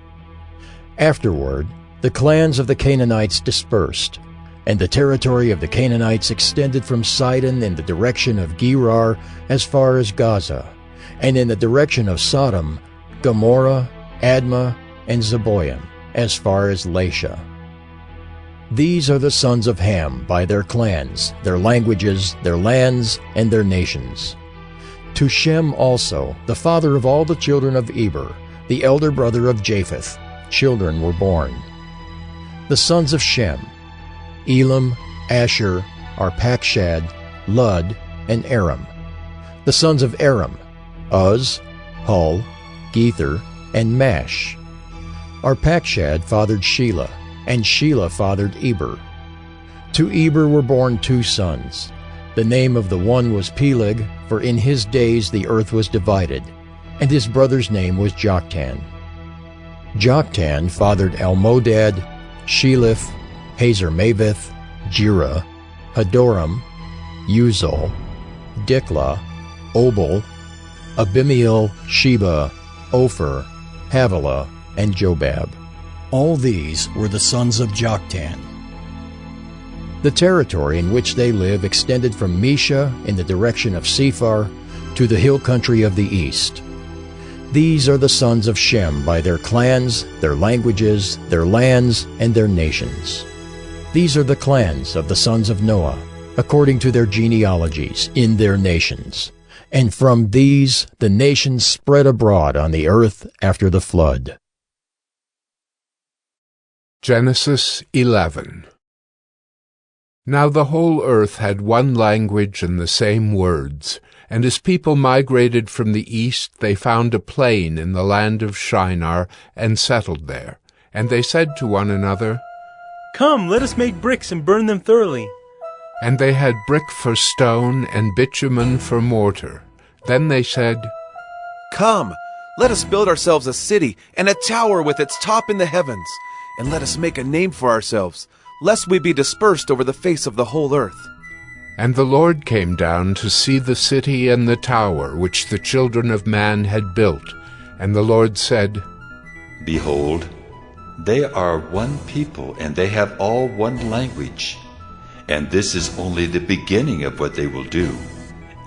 Afterward, the clans of the Canaanites dispersed, and the territory of the Canaanites extended from Sidon in the direction of Gerar as far as Gaza, and in the direction of Sodom, Gomorrah, Admah, and Zeboiim, as far as Lasha. These are the sons of Ham by their clans, their languages, their lands, and their nations. To Shem also, the father of all the children of Eber, the elder brother of Japheth, children were born. The sons of Shem: Elam, Asher, Arpachshad, Lud, and Aram. The sons of Aram: Uz, Hul, Gether, and Mash. Arpachshad fathered Shelah, and Shelah fathered Eber. To Eber were born 2 sons. The name of the one was Peleg, for in his days the earth was divided, and his brother's name was Joktan. Joktan fathered Almodad, Sheleph, Hazarmaveth, Jirah, Hadoram, Uzal, Diklah, Obal, Abimiel, Sheba, Ophir, Havilah, and Jobab. All these were the sons of Joktan. The territory in which they live extended from Mesha in the direction of Sephar to the hill country of the east. These are the sons of Shem by their clans, their languages, their lands, and their nations. These are the clans of the sons of Noah, according to their genealogies, in their nations. And from these the nations spread abroad on the earth after the flood. Genesis 11. Now the whole earth had one language and the same words, and as people migrated from the east, they found a plain in the land of Shinar and settled there. And they said to one another, "Come, let us make bricks and burn them thoroughly." And they had brick for stone and bitumen for mortar. Then they said, "Come, let us build ourselves a city and a tower with its top in the heavens, and let us make a name for ourselves, lest we be dispersed over the face of the whole earth." And the Lord came down to see the city and the tower which the children of man had built. And the Lord said, Behold, they are one people, and they have all one language. And this is only the beginning of what they will do.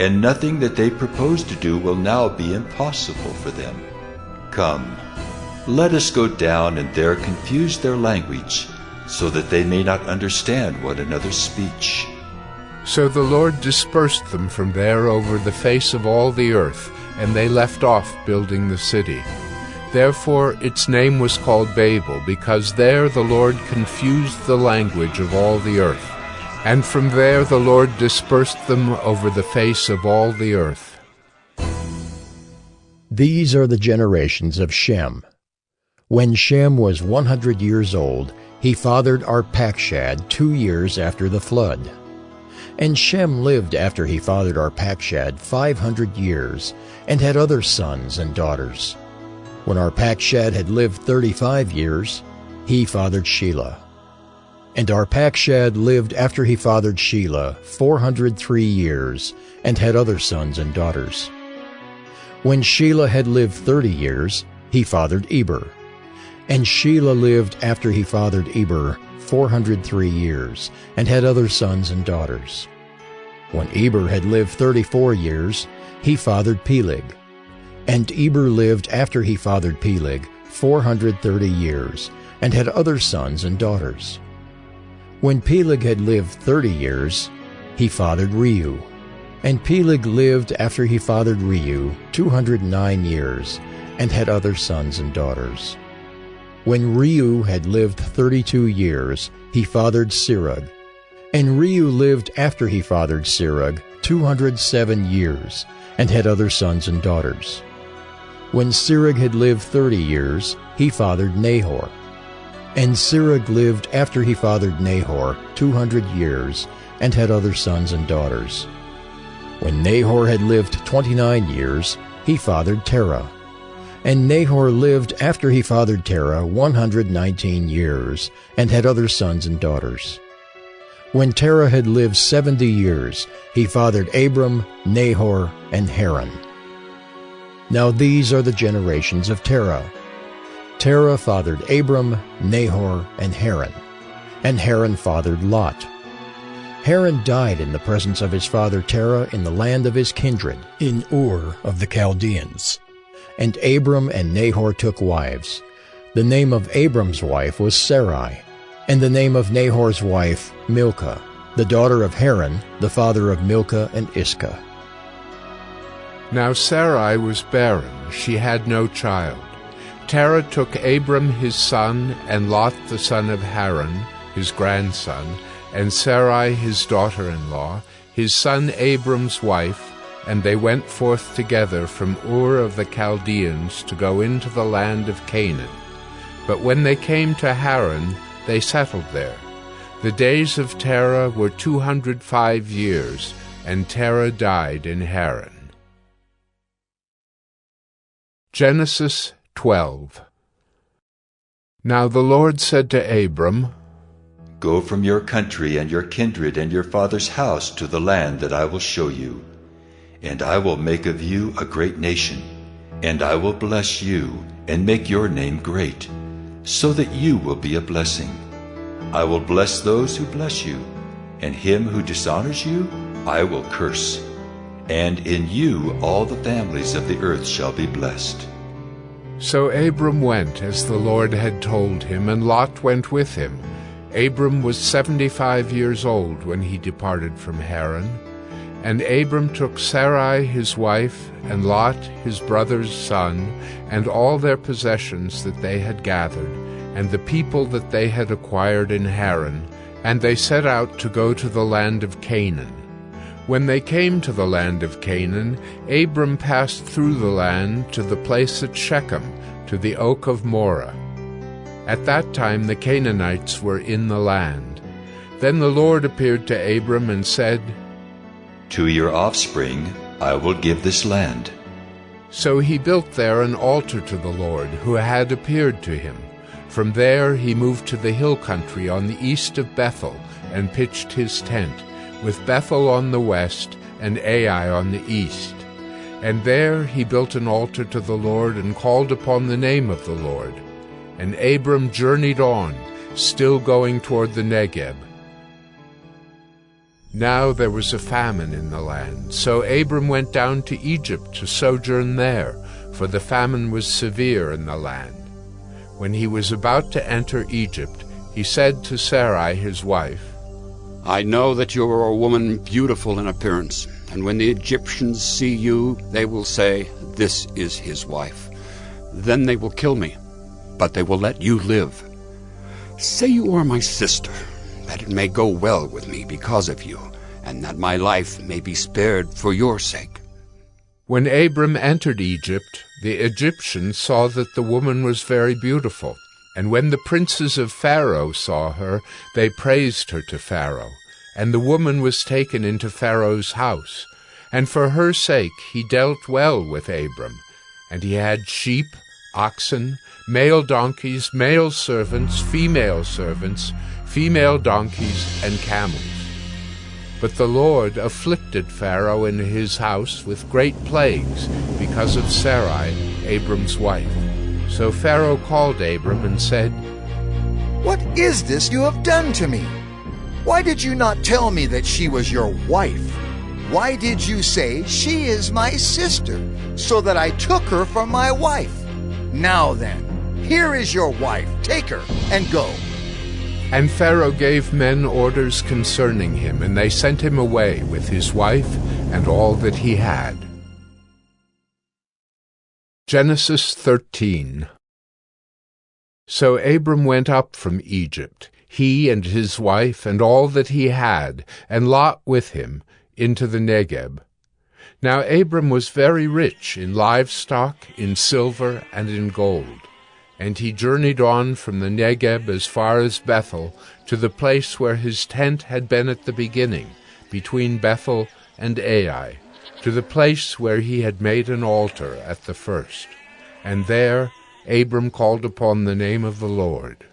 And nothing that they propose to do will now be impossible for them. Come, let us go down and there confuse their language, so that they may not understand one another's speech. So the Lord dispersed them from there over the face of all the earth, and they left off building the city. Therefore its name was called Babel, because there the Lord confused the language of all the earth. And from there the Lord dispersed them over the face of all the earth. These are the generations of Shem. When Shem was 100 years old, he fathered Arpachshad 2 years after the flood. And Shem lived after he fathered Arpachshad 500 years, and had other sons and daughters. When Arpachshad had lived 35 years, he fathered Shelah. And Arpachshad lived after he fathered Shelah 403 years, and had other sons and daughters. When Shelah had lived 30 years, he fathered Eber. And Shelah lived after he fathered Eber 403 years, and had other sons and daughters. When Eber had lived 34 years, he fathered Peleg. And Eber lived after he fathered Peleg 430 years, and had other sons and daughters. When Peleg had lived 30 years, he fathered Reu. And Peleg lived after he fathered Reu 209 years, and had other sons and daughters. When Reu had lived 32 years, he fathered Serug. And Reu lived after he fathered Serug 207 years, and had other sons and daughters. When Serug had lived 30 years, he fathered Nahor. And Serug lived after he fathered Nahor 200 years, and had other sons and daughters. When Nahor had lived 29 years, he fathered Terah. And Nahor lived after he fathered Terah 119 years, and had other sons and daughters. When Terah had lived 70 years, he fathered Abram, Nahor, and Haran. Now these are the generations of Terah. Terah fathered Abram, Nahor, and Haran. And Haran fathered Lot. Haran died in the presence of his father Terah in the land of his kindred, in Ur of the Chaldeans. And Abram and Nahor took wives. The name of Abram's wife was Sarai, and the name of Nahor's wife Milcah, the daughter of Haran, the father of Milcah and Iscah. Now Sarai was barren, she had no child. Terah took Abram his son, and Lot the son of Haran, his grandson, and Sarai his daughter-in-law, his son Abram's wife, and they went forth together from Ur of the Chaldeans to go into the land of Canaan. But when they came to Haran, they settled there. The days of Terah were 205 years, and Terah died in Haran. Genesis 12. Now the Lord said to Abram, Go from your country and your kindred and your father's house to the land that I will show you. And I will make of you a great nation, and I will bless you and make your name great, so that you will be a blessing. I will bless those who bless you, and him who dishonors you I will curse. And in you all the families of the earth shall be blessed. So Abram went as the Lord had told him, and Lot went with him. Abram was 75 years old when he departed from Haran. And Abram took Sarai his wife, and Lot his brother's son, and all their possessions that they had gathered, and the people that they had acquired in Haran, and they set out to go to the land of Canaan. When they came to the land of Canaan, Abram passed through the land to the place at Shechem, to the oak of Moreh. At that time the Canaanites were in the land. Then the Lord appeared to Abram and said, To your offspring I will give this land. So he built there an altar to the Lord, who had appeared to him. From there he moved to the hill country on the east of Bethel, and pitched his tent, with Bethel on the west and Ai on the east. And there he built an altar to the Lord, and called upon the name of the Lord. And Abram journeyed on, still going toward the Negeb. Now there was a famine in the land, so Abram went down to Egypt to sojourn there, for the famine was severe in the land. When he was about to enter Egypt, he said to Sarai his wife, I know that you are a woman beautiful in appearance, and when the Egyptians see you, they will say, This is his wife. Then they will kill me, but they will let you live. Say you are my sister, that it may go well with me because of you, and that my life may be spared for your sake. When Abram entered Egypt, the Egyptians saw that the woman was very beautiful. And when the princes of Pharaoh saw her, they praised her to Pharaoh. And the woman was taken into Pharaoh's house. And for her sake he dealt well with Abram. And he had sheep, oxen, male donkeys, male servants, female donkeys, and camels. But the Lord afflicted Pharaoh and his house with great plagues because of Sarai, Abram's wife. So Pharaoh called Abram and said, What is this you have done to me? Why did you not tell me that she was your wife? Why did you say, She is my sister, so that I took her for my wife? Now then, here is your wife. Take her and go. And Pharaoh gave men orders concerning him, and they sent him away with his wife and all that he had. Genesis 13. So Abram went up from Egypt, he and his wife and all that he had, and Lot with him, into the Negeb. Now Abram was very rich in livestock, in silver, and in gold. And he journeyed on from the Negeb as far as Bethel, to the place where his tent had been at the beginning, between Bethel and Ai, to the place where he had made an altar at the first. And there Abram called upon the name of the Lord.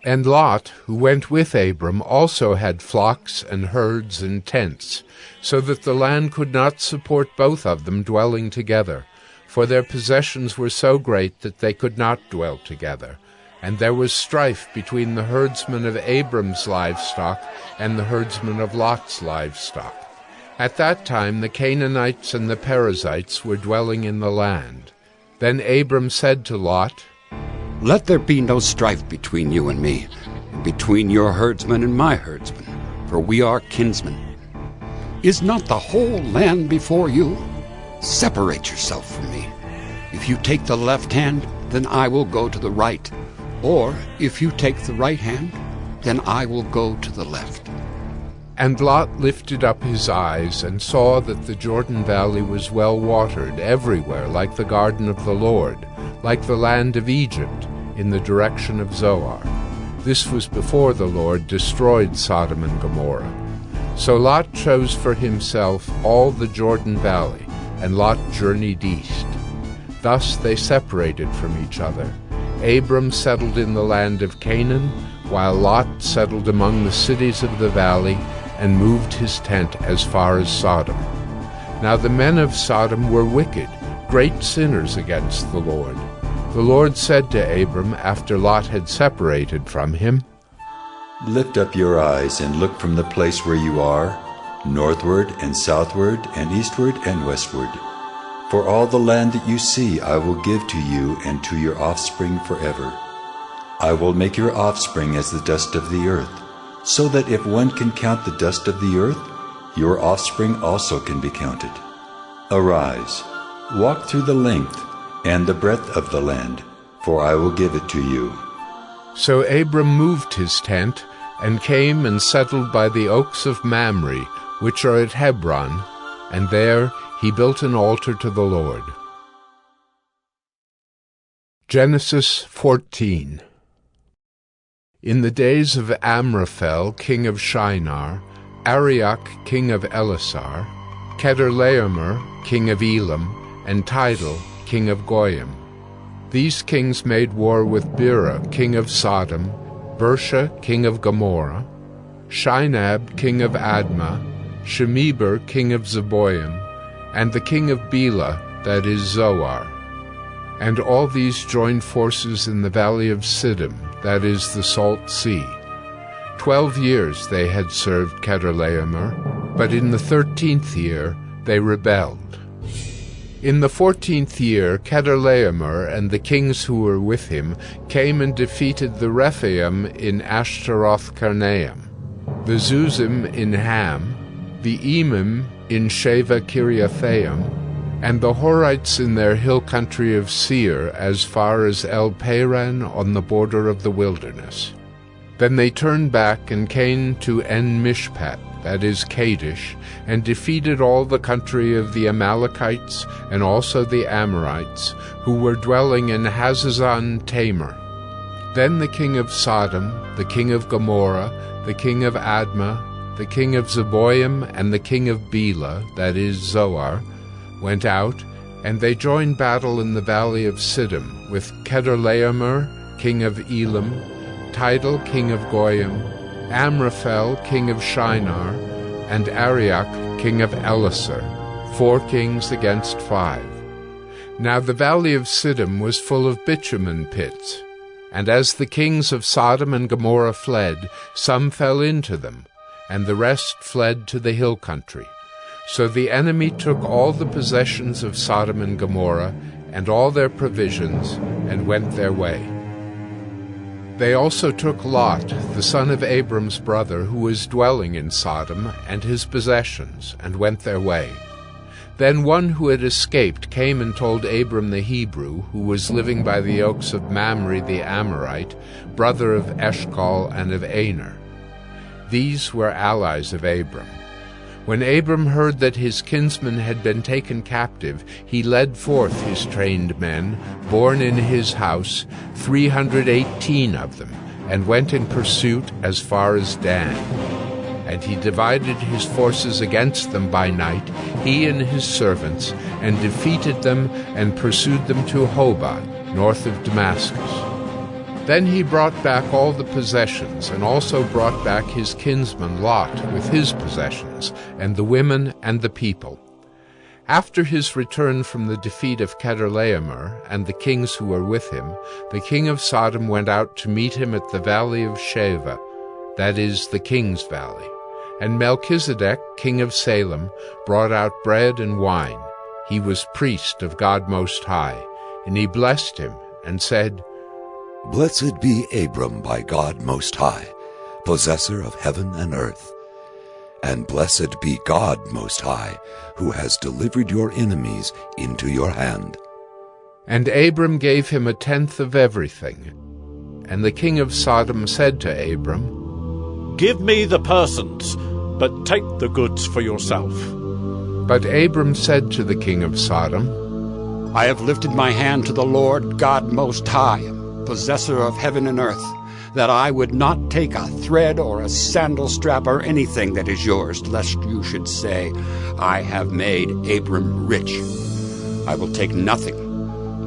And Lot, who went with Abram, also had flocks and herds and tents, so that the land could not support both of them dwelling together, for their possessions were so great that they could not dwell together. And there was strife between the herdsmen of Abram's livestock and the herdsmen of Lot's livestock. At that time the Canaanites and the Perizzites were dwelling in the land. Then Abram said to Lot, Let there be no strife between you and me, and between your herdsmen and my herdsmen, for we are kinsmen. Is not the whole land before you? Separate yourself from me. If you take the left hand, then I will go to the right. Or if you take the right hand, then I will go to the left. And Lot lifted up his eyes and saw that the Jordan Valley was well watered everywhere, like the garden of the Lord, like the land of Egypt, in the direction of Zoar. This was before the Lord destroyed Sodom and Gomorrah. So Lot chose for himself all the Jordan Valley, and Lot journeyed east. Thus they separated from each other. Abram settled in the land of Canaan, while Lot settled among the cities of the valley, and moved his tent as far as Sodom. Now the men of Sodom were wicked, great sinners against the Lord. The Lord said to Abram, after Lot had separated from him, Lift up your eyes and look from the place where you are, northward and southward and eastward and westward. For all the land that you see I will give to you and to your offspring forever. I will make your offspring as the dust of the earth, so that if one can count the dust of the earth, your offspring also can be counted. Arise, walk through the length and the breadth of the land, for I will give it to you. So Abram moved his tent, and came and settled by the oaks of Mamre, which are at Hebron, and there he built an altar to the Lord. Genesis 14. In the days of Amraphel, king of Shinar, Arioch, king of Elasar, Chedorlaomer, king of Elam, and Tidal, king of Goyim. These kings made war with Bera, king of Sodom, Bersha, king of Gomorrah, Shinab, king of Admah, Shemeber, king of Zeboim, and the king of Bela, that is Zoar. And all these joined forces in the valley of Siddim, that is the Salt Sea. 12 years they had served Chedorlaomer, but in the 13th year they rebelled. In the 14th year Chedorlaomer and the kings who were with him came and defeated the Rephaim in Ashtaroth-Karnaim, the Zuzim in Ham, the Emim in Sheva Kiriathaim, and the Horites in their hill country of Seir as far as El-Paran on the border of the wilderness. Then they turned back and came to En-Mishpat, that is Kadesh, and defeated all the country of the Amalekites and also the Amorites, who were dwelling in Hazazon Tamar. Then the king of Sodom, the king of Gomorrah, the king of Admah, the king of Zeboim, and the king of Bela, that is Zoar, went out, and they joined battle in the valley of Siddim with Chedorlaomer, king of Elam, Tidal, king of Goyim, Amraphel, king of Shinar, and Arioch, king of Elasar, 4 kings against 5. Now the valley of Siddim was full of bitumen pits, and as the kings of Sodom and Gomorrah fled, some fell into them, and the rest fled to the hill country. So the enemy took all the possessions of Sodom and Gomorrah, and all their provisions, and went their way. They also took Lot, the son of Abram's brother, who was dwelling in Sodom, and his possessions, and went their way. Then one who had escaped came and told Abram the Hebrew, who was living by the oaks of Mamre the Amorite, brother of Eshcol and of Aner. These were allies of Abram. When Abram heard that his kinsman had been taken captive, he led forth his trained men, born in his house, 318 of them, and went in pursuit as far as Dan. And he divided his forces against them by night, he and his servants, and defeated them and pursued them to Hobah, north of Damascus. Then he brought back all the possessions, and also brought back his kinsman Lot with his possessions, and the women and the people. After his return from the defeat of Kedorlaomer and the kings who were with him, the king of Sodom went out to meet him at the valley of Sheva, that is, the king's valley. And Melchizedek, king of Salem, brought out bread and wine. He was priest of God Most High, and he blessed him and said, Blessed be Abram by God Most High, possessor of heaven and earth. And blessed be God Most High, who has delivered your enemies into your hand. And Abram gave him 1/10 of everything. And the king of Sodom said to Abram, Give me the persons, but take the goods for yourself. But Abram said to the king of Sodom, I have lifted my hand to the Lord God Most High, possessor of heaven and earth, that I would not take a thread or a sandal strap or anything that is yours, lest you should say, I have made Abram rich. I will take nothing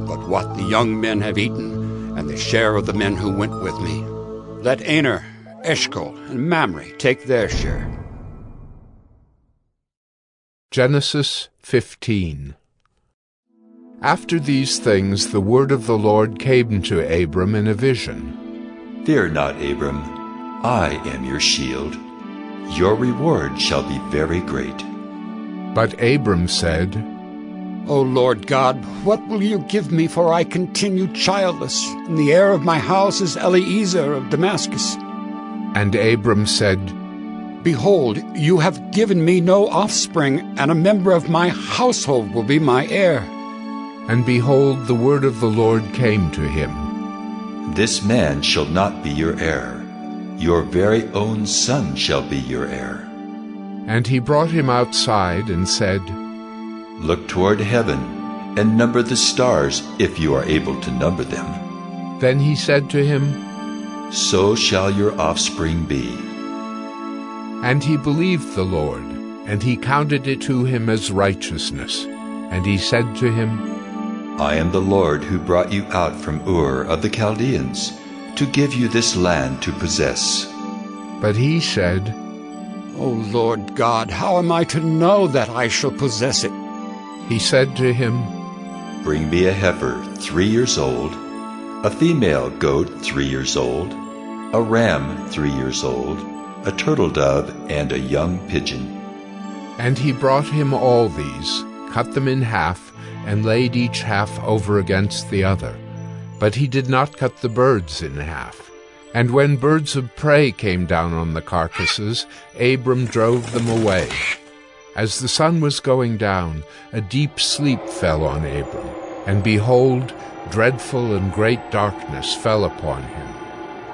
but what the young men have eaten, and the share of the men who went with me. Let Aner, Eshcol, and Mamre take their share. Genesis 15. After these things the word of the Lord came to Abram in a vision. Fear not, Abram, I am your shield. Your reward shall be very great. But Abram said, O Lord God, what will you give me, for I continue childless, and the heir of my house is Eliezer of Damascus? And Abram said, Behold, you have given me no offspring, and a member of my household will be my heir. And behold, the word of the Lord came to him. This man shall not be your heir. Your very own son shall be your heir. And he brought him outside and said, Look toward heaven, and number the stars, if you are able to number them. Then he said to him, So shall your offspring be. And he believed the Lord, and he counted it to him as righteousness. And he said to him, I am the Lord who brought you out from Ur of the Chaldeans, to give you this land to possess. But he said, O Lord God, how am I to know that I shall possess it? He said to him, Bring me a heifer 3 years old, a female goat 3 years old, a ram 3 years old, a turtle dove, and a young pigeon. And he brought him all these, cut them in half, and laid each half over against the other. But he did not cut the birds in half. And when birds of prey came down on the carcasses, Abram drove them away. As the sun was going down, a deep sleep fell on Abram, and behold, dreadful and great darkness fell upon him.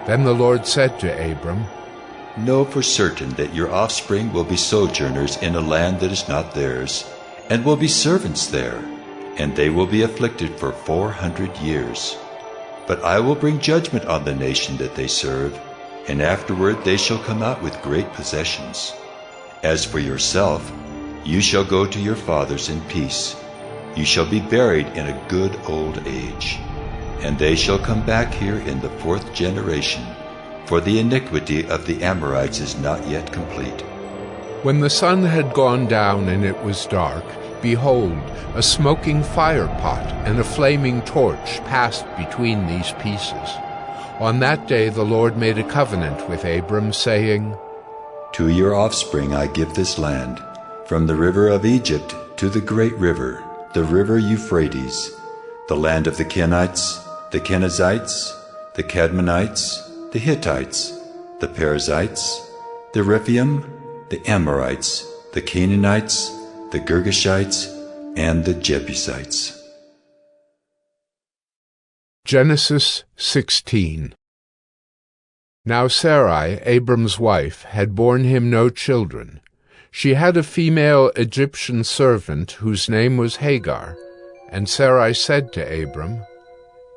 Then the Lord said to Abram, Know for certain that your offspring will be sojourners in a land that is not theirs, and will be servants there, and they will be afflicted for 400 years. But I will bring judgment on the nation that they serve, and afterward they shall come out with great possessions. As for yourself, you shall go to your fathers in peace. You shall be buried in a good old age. And they shall come back here in the 4th generation, for the iniquity of the Amorites is not yet complete. When the sun had gone down and it was dark, behold, a smoking fire pot and a flaming torch passed between these pieces. On that day the Lord made a covenant with Abram, saying, To your offspring I give this land, from the river of Egypt to the great river, the river Euphrates, the land of the Kenites, the Kenizzites, the Cadmonites, the Hittites, the Perizzites, the Rephaim, the Amorites, the Canaanites, the Girgashites, and the Jebusites. Genesis 16. Now Sarai, Abram's wife, had borne him no children. She had a female Egyptian servant whose name was Hagar. And Sarai said to Abram,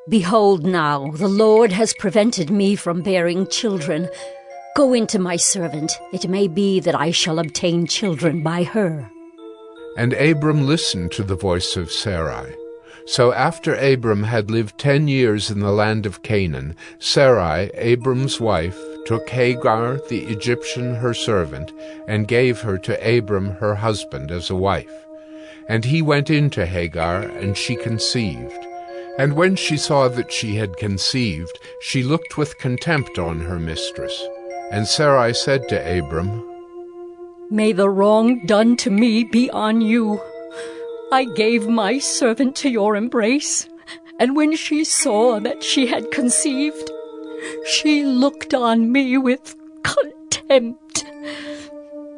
Behold now, the Lord has prevented me from bearing children. Go into my servant. It may be that I shall obtain children by her. And Abram listened to the voice of Sarai. So after Abram had lived 10 years in the land of Canaan, Sarai, Abram's wife, took Hagar the Egyptian her servant, and gave her to Abram her husband as a wife. And he went in to Hagar, and she conceived. And when she saw that she had conceived, she looked with contempt on her mistress. And Sarai said to Abram, May the wrong done to me be on you. I gave my servant to your embrace, and when she saw that she had conceived, she looked on me with contempt.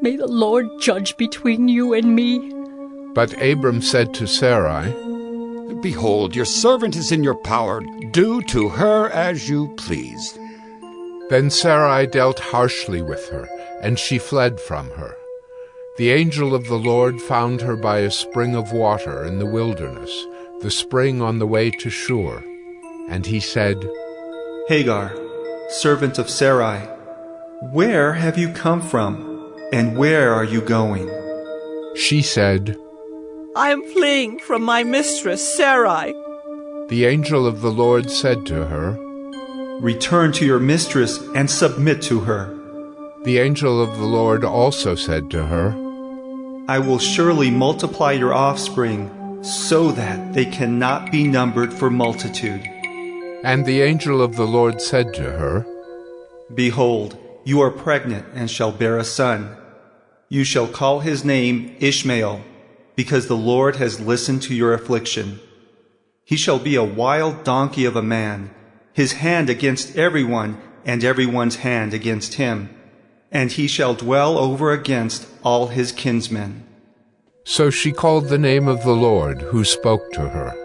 May the Lord judge between you and me. But Abram said to Sarai, Behold, your servant is in your power. Do to her as you please. Then Sarai dealt harshly with her, and she fled from her. The angel of the Lord found her by a spring of water in the wilderness, the spring on the way to Shur. And he said, Hagar, servant of Sarai, where have you come from, and where are you going? She said, I am fleeing from my mistress Sarai. The angel of the Lord said to her, Return to your mistress and submit to her. The angel of the Lord also said to her, I will surely multiply your offspring, so that they cannot be numbered for multitude. And the angel of the Lord said to her, Behold, you are pregnant and shall bear a son. You shall call his name Ishmael, because the Lord has listened to your affliction. He shall be a wild donkey of a man, his hand against everyone, and everyone's hand against him. And he shall dwell over against all his kinsmen. So she called the name of the Lord who spoke to her.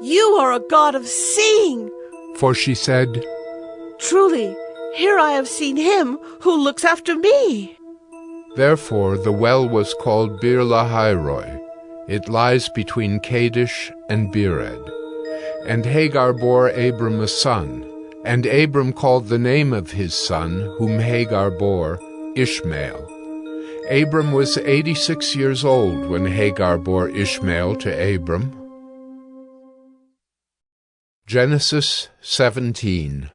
You are a God of seeing. For she said, Truly, here I have seen him who looks after me. Therefore the well was called Bir Lahairoi. It lies between Kadesh and Bered. And Hagar bore Abram a son. And Abram called the name of his son, whom Hagar bore, Ishmael. Abram was 86 years old when Hagar bore Ishmael to Abram. Genesis 17.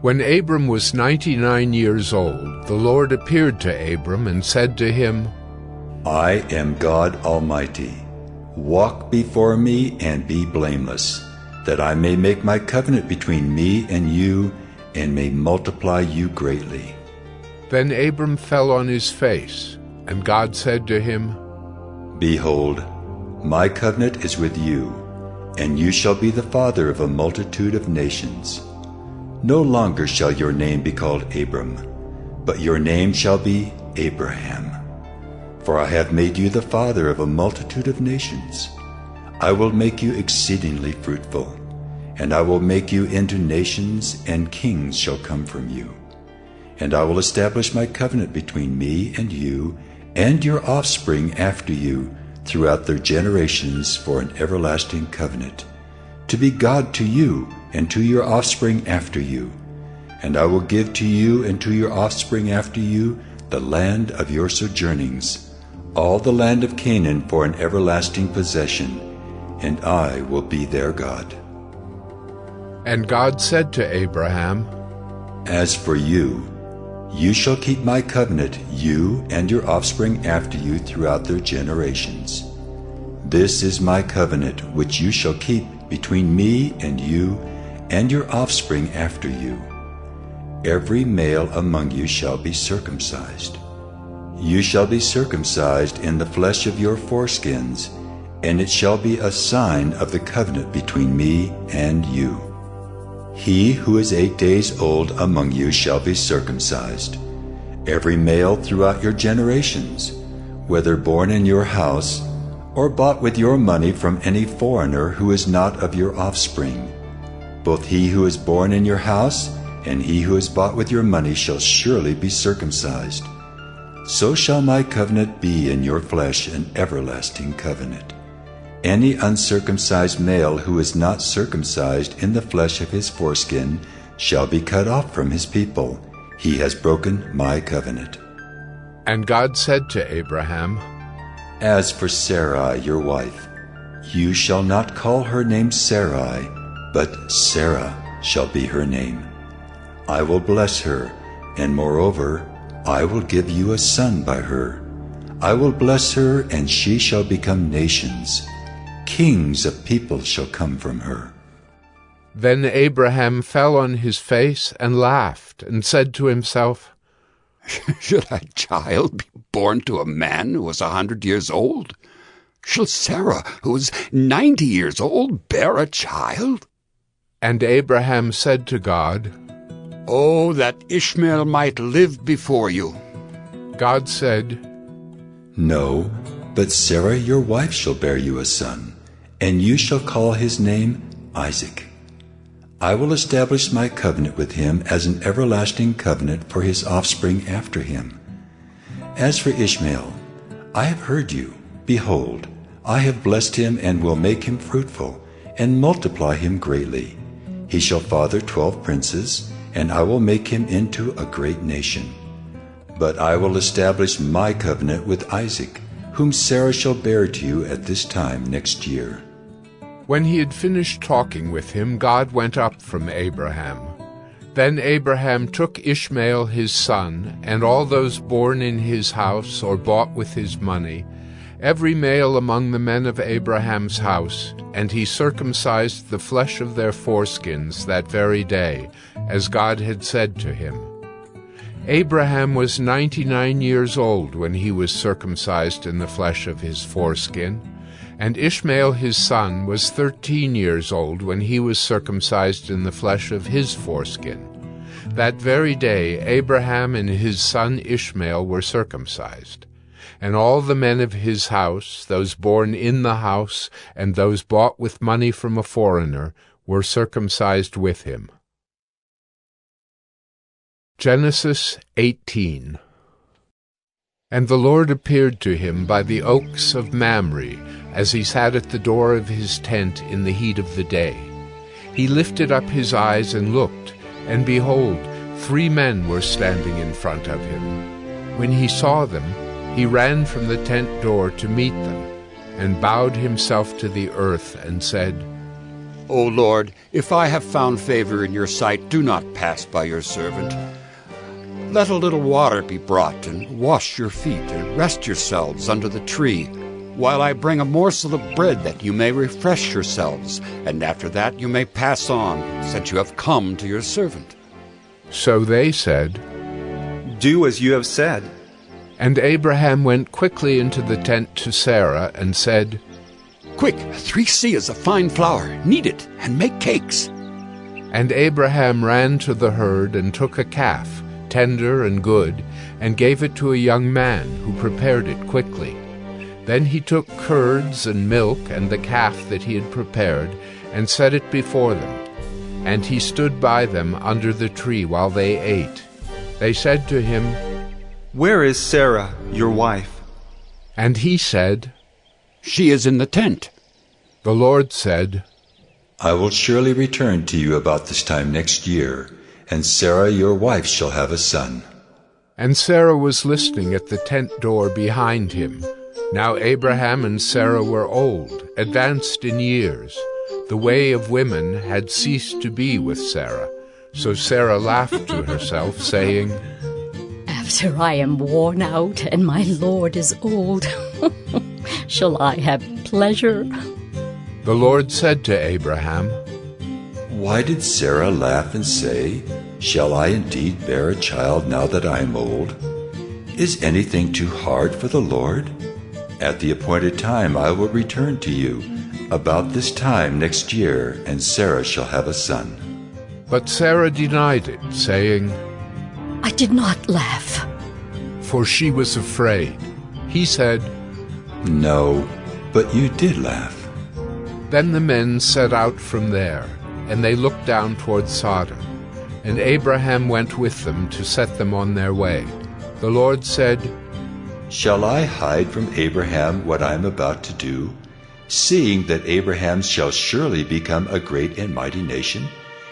When Abram was 99 years old, the Lord appeared to Abram and said to him, I am God Almighty. Walk before me and be blameless, that I may make my covenant between me and you, and may multiply you greatly. Then Abram fell on his face, and God said to him, Behold, my covenant is with you, and you shall be the father of a multitude of nations. No longer shall your name be called Abram, but your name shall be Abraham. For I have made you the father of a multitude of nations. I will make you exceedingly fruitful, and I will make you into nations, and kings shall come from you. And I will establish my covenant between me and you, and your offspring after you, throughout their generations for an everlasting covenant, to be God to you, and to your offspring after you. And I will give to you and to your offspring after you the land of your sojournings, all the land of Canaan for an everlasting possession, and I will be their God. And God said to Abraham, As for you, you shall keep my covenant, you and your offspring after you throughout their generations. This is my covenant which you shall keep between me and you and your offspring after you. Every male among you shall be circumcised. You shall be circumcised in the flesh of your foreskins, and it shall be a sign of the covenant between me and you. He who is 8 days old among you shall be circumcised, every male throughout your generations, whether born in your house or bought with your money from any foreigner who is not of your offspring. Both he who is born in your house and he who is bought with your money shall surely be circumcised. so shall my covenant be in your flesh, an everlasting covenant. Any uncircumcised male who is not circumcised in the flesh of his foreskin shall be cut off from his people. He has broken my covenant. And God said to Abraham, As for Sarai, your wife, you shall not call her name Sarai, but Sarah shall be her name. I will bless her, and moreover, I will give you a son by her. I will bless her, and she shall become nations. Kings of people shall come from her. Then Abraham fell on his face and laughed, and said to himself, Should a child be born to a man who was 100 years old? Shall Sarah, who is 90 years old, bear a child? And Abraham said to God, Oh, that Ishmael might live before you. God said, No, but Sarah your wife shall bear you a son, and you shall call his name Isaac. I will establish my covenant with him as an everlasting covenant for his offspring after him. As for Ishmael, I have heard you. Behold, I have blessed him and will make him fruitful, and multiply him greatly. He shall father 12 princes, and I will make him into a great nation. But I will establish my covenant with Isaac, whom Sarah shall bear to you at this time next year. When he had finished talking with him, God went up from Abraham. Then Abraham took Ishmael his son, and all those born in his house or bought with his money, every male among the men of Abraham's house, and he circumcised the flesh of their foreskins that very day, as God had said to him. Abraham was 99 years old when he was circumcised in the flesh of his foreskin, and Ishmael his son was 13 years old when he was circumcised in the flesh of his foreskin. That very day Abraham and his son Ishmael were circumcised. And all the men of his house, those born in the house, and those bought with money from a foreigner, were circumcised with him. Genesis 18. And the Lord appeared to him by the oaks of Mamre, as he sat at the door of his tent in the heat of the day. He lifted up his eyes and looked, and behold, 3 men were standing in front of him. When he saw them, he ran from the tent door to meet them, and bowed himself to the earth, and said, O Lord, if I have found favor in your sight, do not pass by your servant. Let a little water be brought, and wash your feet, and rest yourselves under the tree, while I bring a morsel of bread that you may refresh yourselves, and after that you may pass on, since you have come to your servant. So they said, Do as you have said. And Abraham went quickly into the tent to Sarah and said, Quick, 3 seahs of fine flour, knead it, and make cakes. And Abraham ran to the herd and took a calf, tender and good, and gave it to a young man, who prepared it quickly. Then he took curds and milk and the calf that he had prepared, and set it before them. And he stood by them under the tree while they ate. They said to him, Where is Sarah, your wife? And he said, She is in the tent. The Lord said, I will surely return to you about this time next year, and Sarah your wife shall have a son. And Sarah was listening at the tent door behind him. Now Abraham and Sarah were old, advanced in years. The way of women had ceased to be with Sarah. So Sarah laughed to herself, saying, After I am worn out and my Lord is old, shall I have pleasure? The Lord said to Abraham, Why did Sarah laugh and say, Shall I indeed bear a child now that I am old? Is anything too hard for the Lord? At the appointed time I will return to you, about this time next year, and Sarah shall have a son. But Sarah denied it, saying, I did not laugh. For she was afraid. He said, No, but you did laugh. Then the men set out from there, and they looked down toward Sodom. And Abraham went with them to set them on their way. The Lord said, Shall I hide from Abraham what I am about to do, seeing that Abraham shall surely become a great and mighty nation,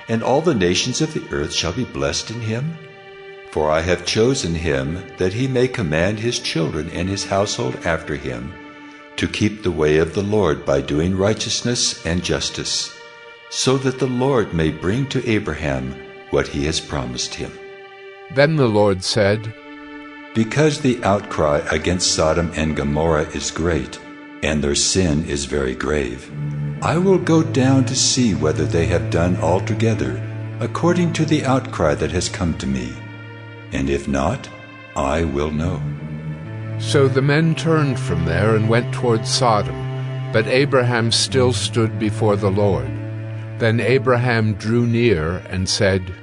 and all the nations of the earth shall be blessed in him? For I have chosen him that he may command his children and his household after him to keep the way of the Lord by doing righteousness and justice, so that the Lord may bring to Abraham what he has promised him. Then the Lord said, Because the outcry against Sodom and Gomorrah is great, and their sin is very grave, I will go down to see whether they have done altogether according to the outcry that has come to me. And if not, I will know. So the men turned from there and went toward Sodom, but Abraham still stood before the Lord. Then Abraham drew near and said,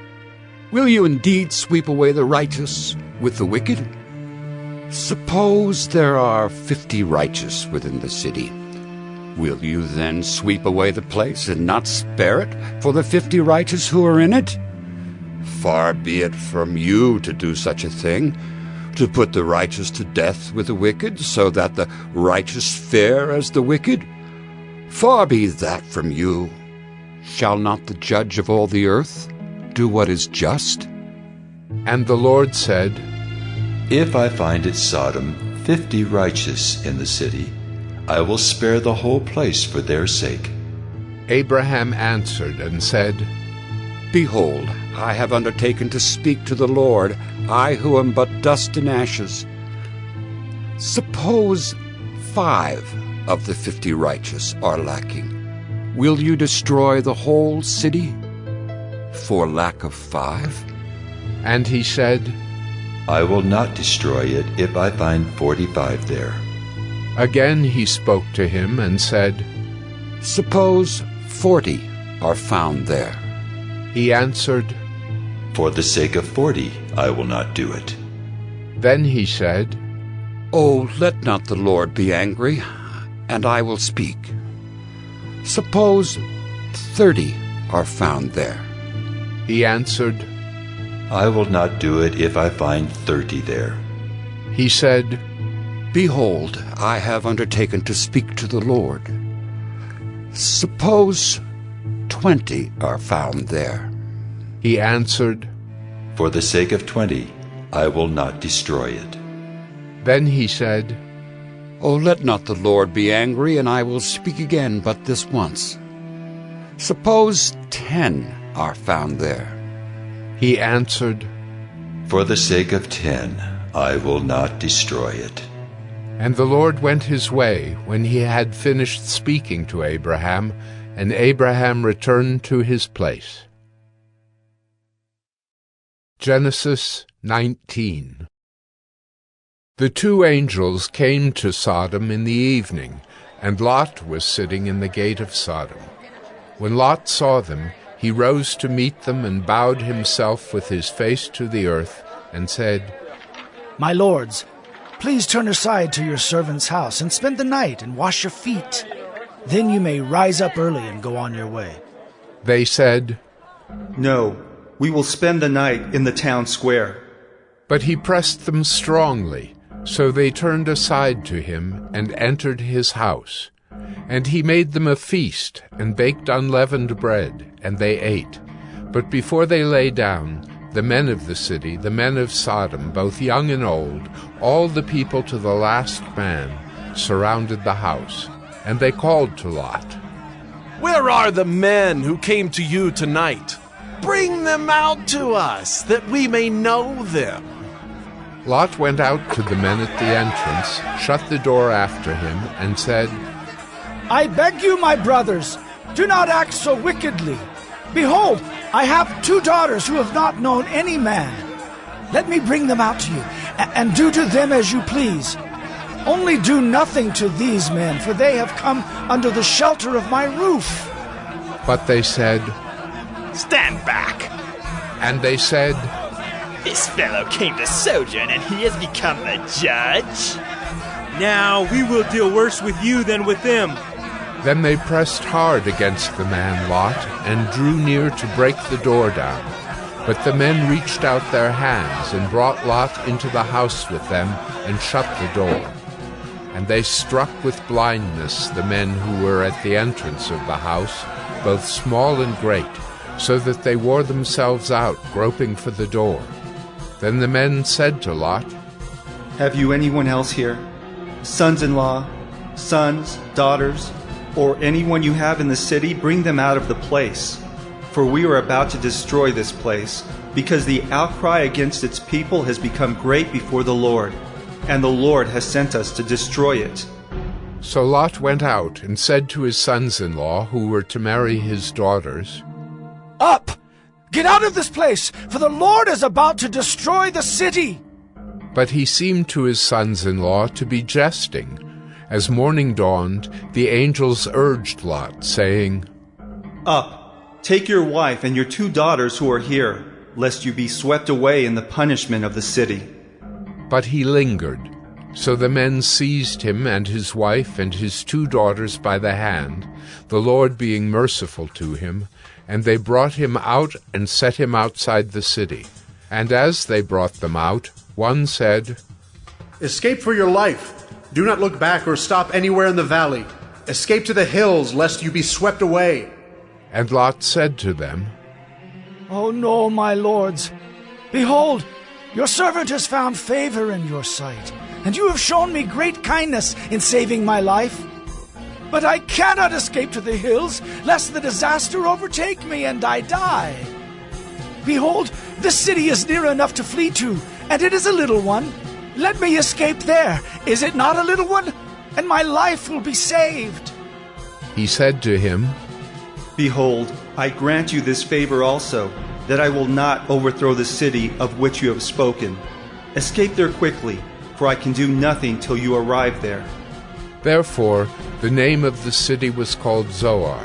Will you indeed sweep away the righteous with the wicked? Suppose there are 50 righteous within the city. Will you then sweep away the place and not spare it for the 50 righteous who are in it? Far be it from you to do such a thing, to put the righteous to death with the wicked, so that the righteous fare as the wicked. Far be that from you. Shall not the judge of all the earth do what is just? And the Lord said, If I find at Sodom 50 righteous in the city, I will spare the whole place for their sake. Abraham answered and said, Behold, I have undertaken to speak to the Lord, I who am but dust and ashes. Suppose 5 of the 50 righteous are lacking. Will you destroy the whole city for lack of 5? And he said, I will not destroy it if I find 45 there. Again he spoke to him and said, Suppose 40 are found there. He answered, For the sake of 40 I will not do it. Then he said, Oh, let not the Lord be angry, and I will speak. Suppose 30 are found there. He answered, I will not do it if I find 30 there. He said, Behold, I have undertaken to speak to the Lord. Suppose 20 are found there. He answered, For the sake of 20, I will not destroy it. Then he said, Oh, let not the Lord be angry, and I will speak again but this once. Suppose 10 are found there. He answered, For the sake of 10, I will not destroy it. And the Lord went his way when he had finished speaking to Abraham, and Abraham returned to his place. Genesis 19. The 2 angels came to Sodom in the evening, and Lot was sitting in the gate of Sodom. When Lot saw them, he rose to meet them and bowed himself with his face to the earth, and said, My lords, please turn aside to your servant's house and spend the night and wash your feet. Then you may rise up early and go on your way. They said, No, we will spend the night in the town square. But he pressed them strongly, so they turned aside to him and entered his house. And he made them a feast and baked unleavened bread, and they ate. But before they lay down, the men of the city, the men of Sodom, both young and old, all the people to the last man, surrounded the house. And they called to Lot, Where are the men who came to you tonight? Bring them out to us, that we may know them. Lot went out to the men at the entrance, shut the door after him, and said, I beg you, my brothers, do not act so wickedly. Behold, I have 2 daughters who have not known any man. Let me bring them out to you, and do to them as you please. Only do nothing to these men, for they have come under the shelter of my roof. But they said, Stand back! And they said, This fellow came to sojourn, and he has become the judge? Now we will deal worse with you than with them. Then they pressed hard against the man Lot, and drew near to break the door down. But the men reached out their hands and brought Lot into the house with them and shut the door. And they struck with blindness the men who were at the entrance of the house, both small and great, so that they wore themselves out, groping for the door. Then the men said to Lot, "Have you anyone else here? Sons-in-law, sons, daughters, or anyone you have in the city, bring them out of the place. For we are about to destroy this place, because the outcry against its people has become great before the Lord, and the Lord has sent us to destroy it." So Lot went out and said to his sons-in-law, who were to marry his daughters, "Up! Get out of this place, for the Lord is about to destroy the city." But he seemed to his sons-in-law to be jesting. As morning dawned, the angels urged Lot, saying, "Up, take your wife and your 2 daughters who are here, lest you be swept away in the punishment of the city." But he lingered. So the men seized him and his wife and his 2 daughters by the hand, the Lord being merciful to him, and they brought him out and set him outside the city. And as they brought them out, one said, "Escape for your life. Do not look back or stop anywhere in the valley. Escape to the hills, lest you be swept away." And Lot said to them, "Oh no, my lords. Behold, your servant has found favor in your sight, and you have shown me great kindness in saving my life. But I cannot escape to the hills, lest the disaster overtake me and I die. Behold, this city is near enough to flee to, and it is a little one. Let me escape there. Is it not a little one? And my life will be saved." He said to him, "Behold, I grant you this favor also, that I will not overthrow the city of which you have spoken. Escape there quickly, for I can do nothing till you arrive there." Therefore the name of the city was called Zoar.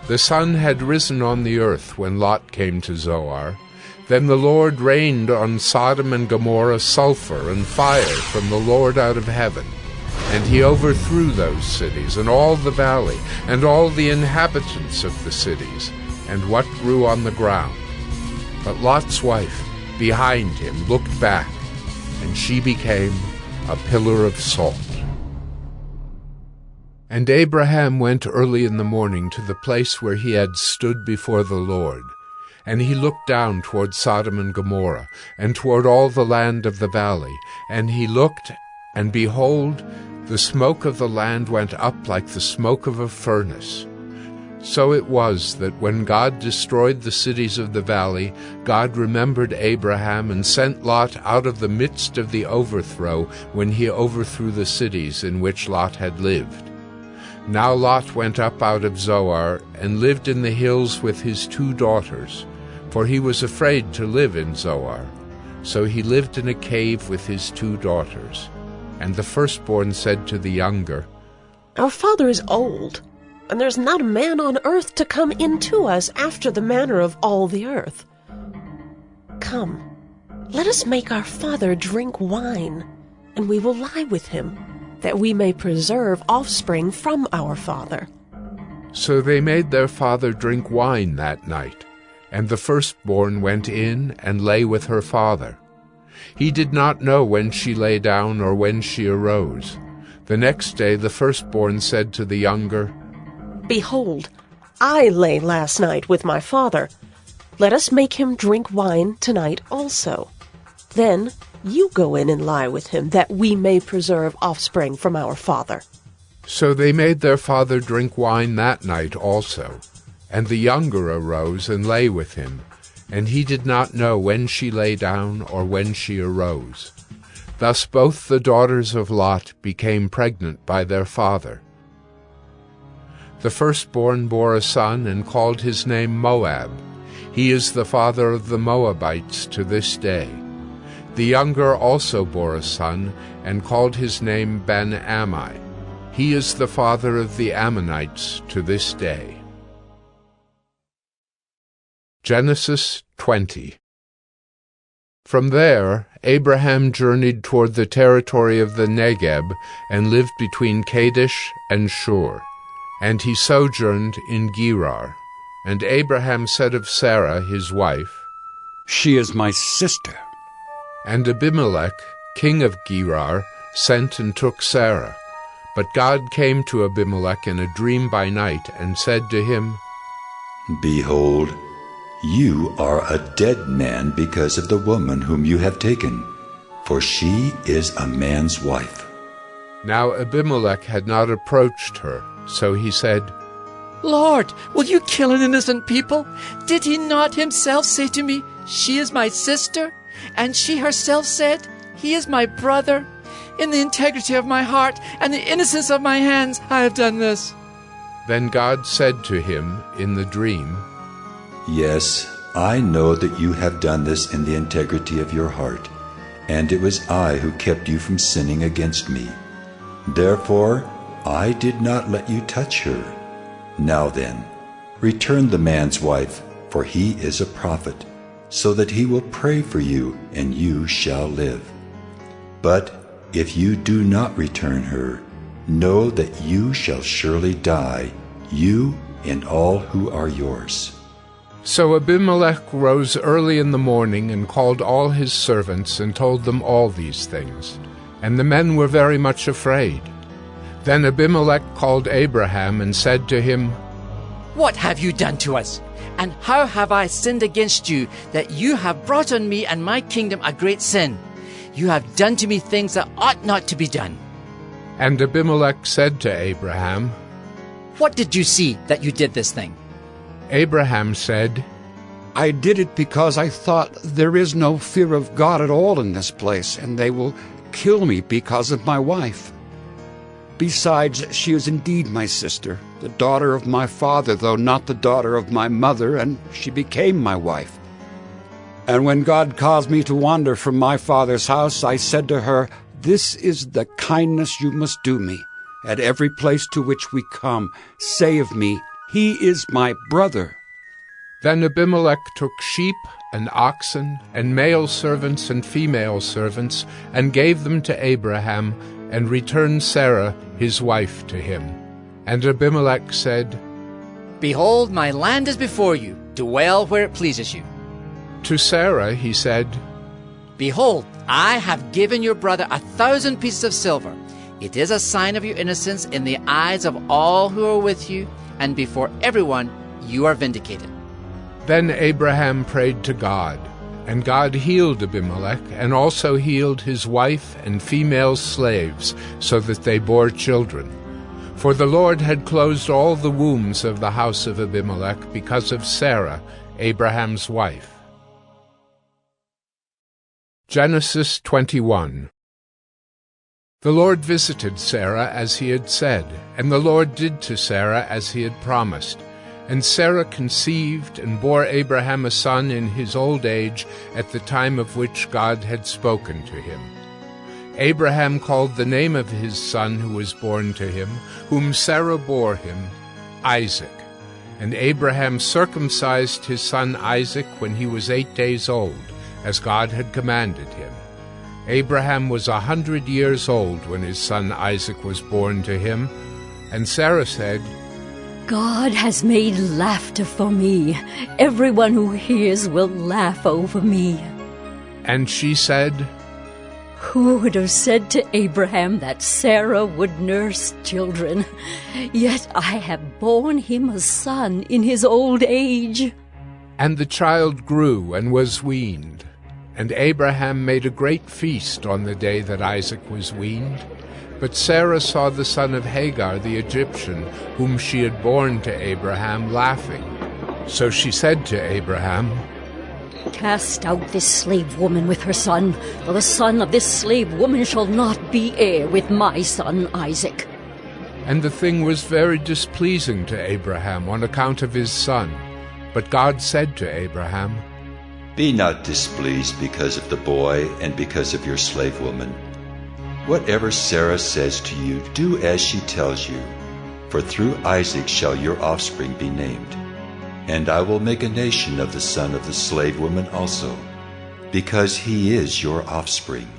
The sun had risen on the earth when Lot came to Zoar. Then the Lord rained on Sodom and Gomorrah sulfur and fire from the Lord out of heaven. And he overthrew those cities, and all the valley, and all the inhabitants of the cities, and what grew on the ground. But Lot's wife, behind him, looked back, and she became a pillar of salt. And Abraham went early in the morning to the place where he had stood before the Lord. And he looked down toward Sodom and Gomorrah, and toward all the land of the valley. And he looked, and behold, the smoke of the land went up like the smoke of a furnace. So it was that when God destroyed the cities of the valley, God remembered Abraham and sent Lot out of the midst of the overthrow when he overthrew the cities in which Lot had lived. Now Lot went up out of Zoar and lived in the hills with his 2 daughters, for he was afraid to live in Zoar. So he lived in a cave with his 2 daughters. And the firstborn said to the younger, "Our father is old, and there's not a man on earth to come into us after the manner of all the earth. Come, let us make our father drink wine, and we will lie with him, that we may preserve offspring from our father." So they made their father drink wine that night, and the firstborn went in and lay with her father. He did not know when she lay down or when she arose. The next day the firstborn said to the younger, "Behold, I lay last night with my father. Let us make him drink wine tonight also. Then you go in and lie with him, that we may preserve offspring from our father." So they made their father drink wine that night also. And the younger arose and lay with him, and he did not know when she lay down or when she arose. Thus both the daughters of Lot became pregnant by their father. The firstborn bore a son and called his name Moab. He is the father of the Moabites to this day. The younger also bore a son and called his name Ben-Ammi. He is the father of the Ammonites to this day. Genesis 20. From there, Abraham journeyed toward the territory of the Negeb and lived between Kadesh and Shur. And he sojourned in Gerar. And Abraham said of Sarah his wife, She is my sister. And Abimelech, king of Gerar, sent and took Sarah. But God came to Abimelech in a dream by night and said to him, Behold, you are a dead man because of the woman whom you have taken, for she is a man's wife. Now Abimelech had not approached her, so he said, Lord, will you kill an innocent people? Did he not himself say to me, She is my sister? And she herself said, He is my brother. In the integrity of my heart and the innocence of my hands I have done this. Then God said to him in the dream, Yes, I know that you have done this in the integrity of your heart, and it was I who kept you from sinning against me. Therefore, I did not let you touch her. Now then, return the man's wife, for he is a prophet, so that he will pray for you, and you shall live. But if you do not return her, know that you shall surely die, you and all who are yours. So Abimelech rose early in the morning and called all his servants and told them all these things. And the men were very much afraid. Then Abimelech called Abraham and said to him, What have you done to us? And how have I sinned against you, that you have brought on me and my kingdom a great sin? You have done to me things that ought not to be done. And Abimelech said to Abraham, What did you see that you did this thing? Abraham said, I did it because I thought there is no fear of God at all in this place, and they will kill me because of my wife. Besides, she is indeed my sister, the daughter of my father, though not the daughter of my mother, and she became my wife. And when God caused me to wander from my father's house, I said to her, This is the kindness you must do me. At every place to which we come, say of me, He is my brother. Then Abimelech took sheep and oxen and male servants and female servants and gave them to Abraham and returned Sarah his wife to him. And Abimelech said, Behold, my land is before you. Dwell where it pleases you. To Sarah he said, Behold, I have given your brother 1,000 pieces of silver. It is a sign of your innocence in the eyes of all who are with you, and before everyone you are vindicated. Then Abraham prayed to God, and God healed Abimelech, and also healed his wife and female slaves, so that they bore children. For the Lord had closed all the wombs of the house of Abimelech because of Sarah, Abraham's wife. Genesis 21. The Lord visited Sarah as he had said, and the Lord did to Sarah as he had promised. And Sarah conceived and bore Abraham a son in his old age at the time of which God had spoken to him. Abraham called the name of his son who was born to him, whom Sarah bore him, Isaac. And Abraham circumcised his son Isaac when he was 8 days old, as God had commanded him. Abraham was 100 years old when his son Isaac was born to him. And Sarah said, God has made laughter for me. Everyone who hears will laugh over me. And she said, Who would have said to Abraham that Sarah would nurse children? Yet I have borne him a son in his old age. And the child grew and was weaned. And Abraham made a great feast on the day that Isaac was weaned. But Sarah saw the son of Hagar the Egyptian, whom she had borne to Abraham, laughing. So she said to Abraham, Cast out this slave woman with her son, for the son of this slave woman shall not be heir with my son Isaac. And the thing was very displeasing to Abraham on account of his son. But God said to Abraham, Be not displeased because of the boy and because of your slave woman. Whatever Sarah says to you, do as she tells you, for through Isaac shall your offspring be named. And I will make a nation of the son of the slave woman also, because he is your offspring.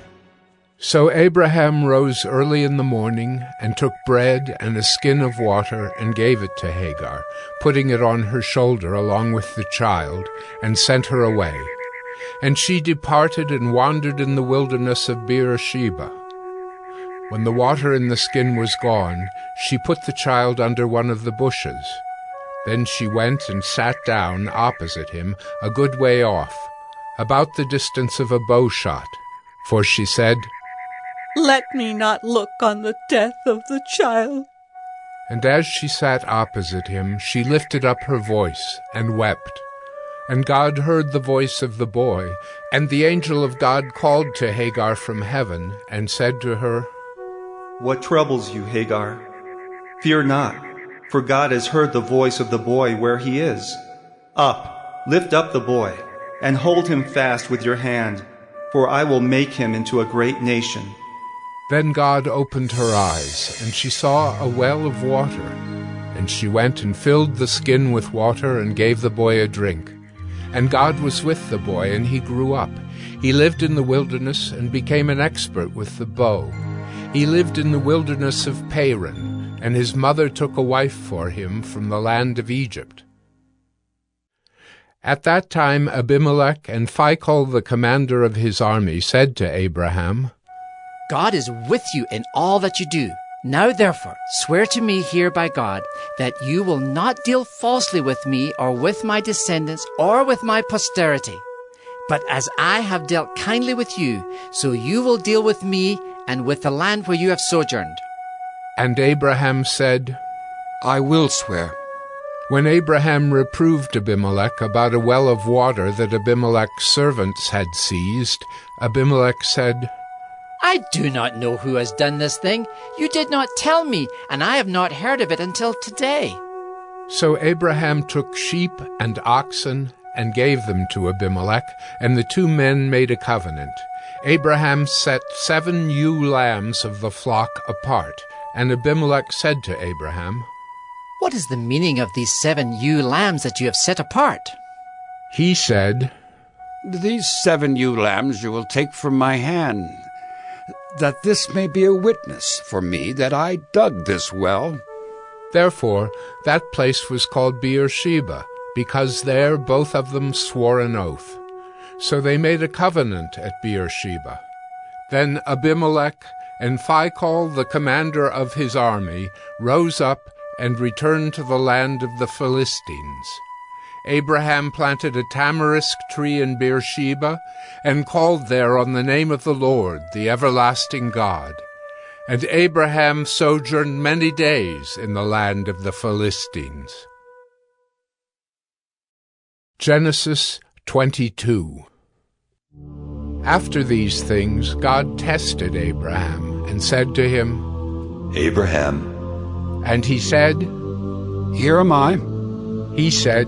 So Abraham rose early in the morning and took bread and a skin of water and gave it to Hagar, putting it on her shoulder along with the child, and sent her away. And she departed and wandered in the wilderness of Beersheba. When the water in the skin was gone, she put the child under one of the bushes. Then she went and sat down opposite him, a good way off, about the distance of a bow shot. For she said, "Let me not look on the death of the child." And as she sat opposite him, she lifted up her voice and wept. And God heard the voice of the boy, and the angel of God called to Hagar from heaven, and said to her, "What troubles you, Hagar? Fear not, for God has heard the voice of the boy where he is. Up, lift up the boy, and hold him fast with your hand, for I will make him into a great nation." Then God opened her eyes, and she saw a well of water. And she went and filled the skin with water and gave the boy a drink. And God was with the boy, and he grew up. He lived in the wilderness and became an expert with the bow. He lived in the wilderness of Paran, and his mother took a wife for him from the land of Egypt. At that time Abimelech and Phicol the commander of his army said to Abraham, God is with you in all that you do. Now therefore, swear to me here by God that you will not deal falsely with me or with my descendants or with my posterity. But as I have dealt kindly with you, so you will deal with me and with the land where you have sojourned. And Abraham said, I will swear. When Abraham reproved Abimelech about a well of water that Abimelech's servants had seized, Abimelech said, I do not know who has done this thing. You did not tell me, and I have not heard of it until today. So Abraham took sheep and oxen and gave them to Abimelech, and the two men made a covenant. Abraham set 7 ewe lambs of the flock apart, and Abimelech said to Abraham, What is the meaning of these 7 ewe lambs that you have set apart? He said, These 7 ewe lambs you will take from my hand, that this may be a witness for me that I dug this well. Therefore that place was called Beersheba, because there both of them swore an oath. So they made a covenant at Beersheba. Then Abimelech and Phicol the commander of his army rose up and returned to the land of the Philistines. Abraham planted a tamarisk tree in Beersheba, and called there on the name of the Lord, the everlasting God. And Abraham sojourned many days in the land of the Philistines. Genesis 22. After these things, God tested Abraham and said to him, Abraham. And he said, Here am I. He said,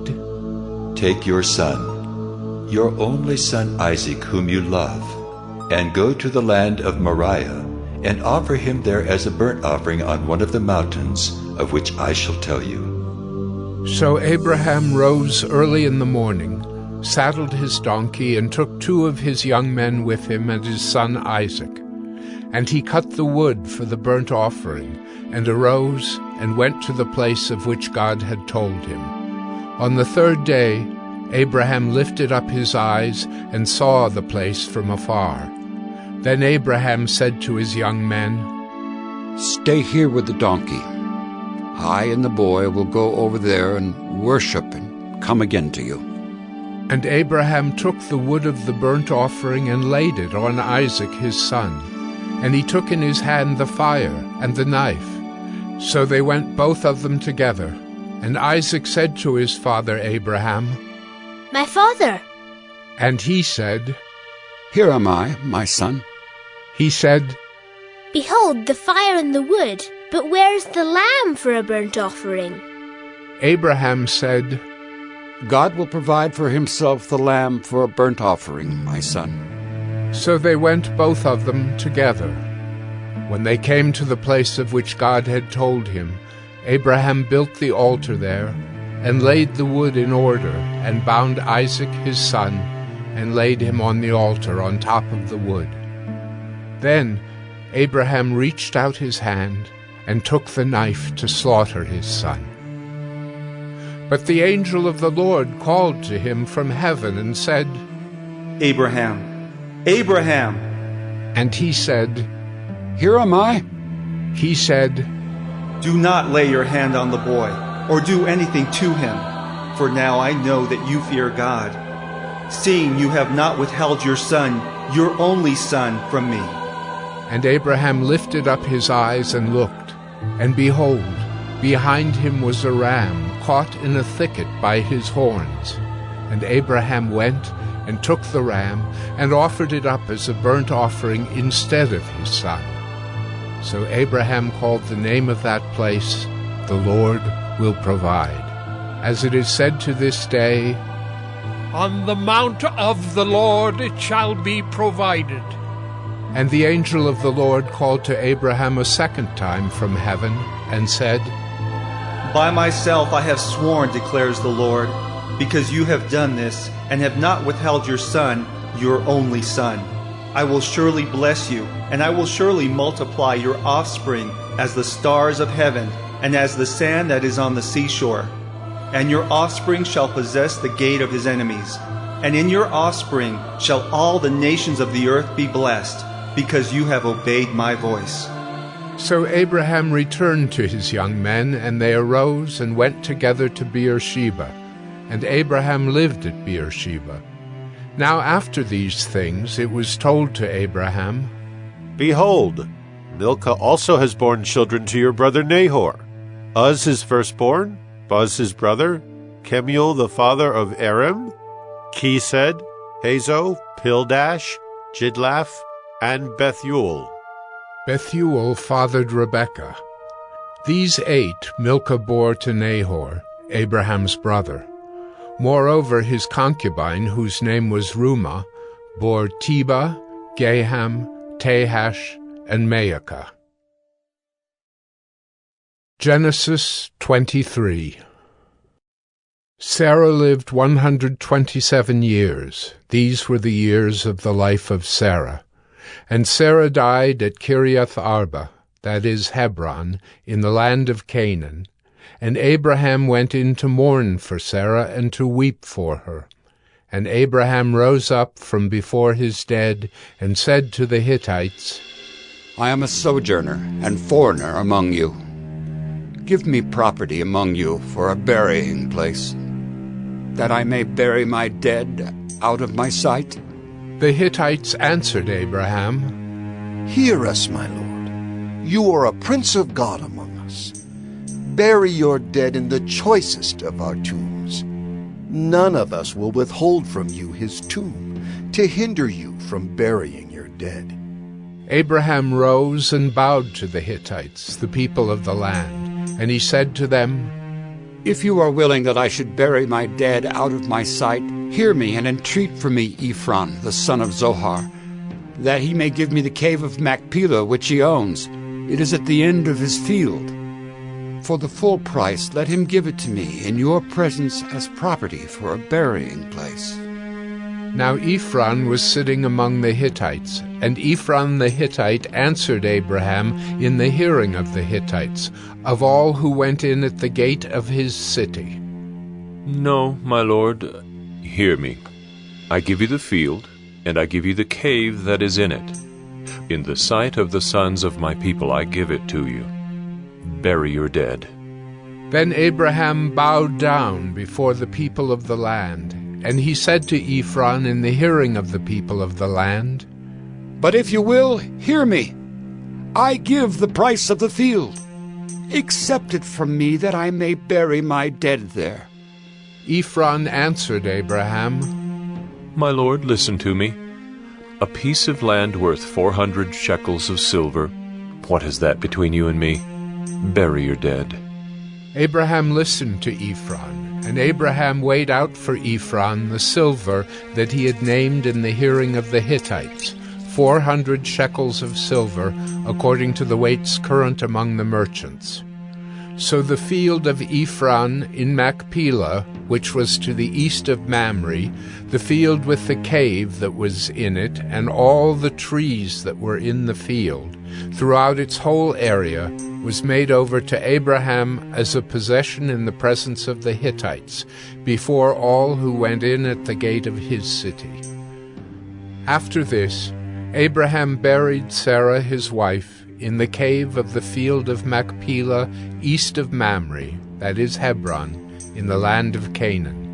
Take your son, your only son Isaac, whom you love, and go to the land of Moriah, and offer him there as a burnt offering on one of the mountains, of which I shall tell you. So Abraham rose early in the morning, saddled his donkey, and took 2 of his young men with him and his son Isaac. And he cut the wood for the burnt offering, and arose and went to the place of which God had told him. On the 3rd day, Abraham lifted up his eyes and saw the place from afar. Then Abraham said to his young men, Stay here with the donkey. I and the boy will go over there and worship and come again to you. And Abraham took the wood of the burnt offering and laid it on Isaac his son. And he took in his hand the fire and the knife. So they went both of them together. And Isaac said to his father Abraham, My father. And he said, Here am I, my son. He said, Behold the fire and the wood, but where is the lamb for a burnt offering? Abraham said, God will provide for himself the lamb for a burnt offering, my son. So they went both of them together. When they came to the place of which God had told him, Abraham built the altar there, and laid the wood in order, and bound Isaac his son, and laid him on the altar on top of the wood. Then Abraham reached out his hand, and took the knife to slaughter his son. But the angel of the Lord called to him from heaven and said, Abraham, Abraham!" And he said, "Here am I." He said, "Do not lay your hand on the boy, or do anything to him, for now I know that you fear God, seeing you have not withheld your son, your only son, from me." And Abraham lifted up his eyes and looked, and behold, behind him was a ram caught in a thicket by his horns. And Abraham went and took the ram and offered it up as a burnt offering instead of his son. So Abraham called the name of that place, "The Lord will provide." As it is said to this day, "On the mount of the Lord it shall be provided." And the angel of the Lord called to Abraham a second time from heaven and said, "By myself I have sworn, declares the Lord, because you have done this and have not withheld your son, your only son. I will surely bless you, and I will surely multiply your offspring as the stars of heaven and as the sand that is on the seashore. And your offspring shall possess the gate of his enemies. And in your offspring shall all the nations of the earth be blessed, because you have obeyed my voice." So Abraham returned to his young men, and they arose and went together to Beersheba. And Abraham lived at Beersheba. Now after these things it was told to Abraham, "Behold, Milcah also has borne children to your brother Nahor, Uz his firstborn, Buz his brother, Kemuel the father of Aram, Kesed, Hazo, Pildash, Jidlaph, and Bethuel." Bethuel fathered Rebekah. These 8 Milcah bore to Nahor, Abraham's brother. Moreover, his concubine, whose name was Reumah, bore Tebah, Gaham, Tahash, and Maacah. Genesis 23. Sarah lived 127 years. These were the years of the life of Sarah. And Sarah died at Kiriath Arba, that is Hebron, in the land of Canaan. And Abraham went in to mourn for Sarah and to weep for her. And Abraham rose up from before his dead and said to the Hittites, "I am a sojourner and foreigner among you. Give me property among you for a burying place, that I may bury my dead out of my sight." The Hittites answered Abraham, "Hear us, my lord. You are a prince of God among us. Bury your dead in the choicest of our tombs. None of us will withhold from you his tomb, to hinder you from burying your dead." Abraham rose and bowed to the Hittites, the people of the land, and he said to them, "If you are willing that I should bury my dead out of my sight, hear me and entreat for me Ephron, the son of Zohar, that he may give me the cave of Machpelah which he owns. It is at the end of his field. For the full price let him give it to me in your presence as property for a burying place." Now Ephron was sitting among the Hittites, and Ephron the Hittite answered Abraham in the hearing of the Hittites, of all who went in at the gate of his city. "No, my lord, hear me. I give you the field, and I give you the cave that is in it. In the sight of the sons of my people I give it to you. Bury your dead." Then Abraham bowed down before the people of the land, and he said to Ephron in the hearing of the people of the land, "But if you will, hear me. I give the price of the field. Accept it from me that I may bury my dead there." Ephron answered Abraham, "My lord, listen to me. A piece of land worth 400 shekels of silver. What is that between you and me? Bury your dead." Abraham listened to Ephron, and Abraham weighed out for Ephron the silver that he had named in the hearing of the Hittites, 400 shekels of silver, according to the weights current among the merchants. So the field of Ephron in Machpelah, which was to the east of Mamre, the field with the cave that was in it, and all the trees that were in the field, throughout its whole area, was made over to Abraham as a possession in the presence of the Hittites, before all who went in at the gate of his city. After this, Abraham buried Sarah his wife in the cave of the field of Machpelah east of Mamre, that is Hebron, in the land of Canaan.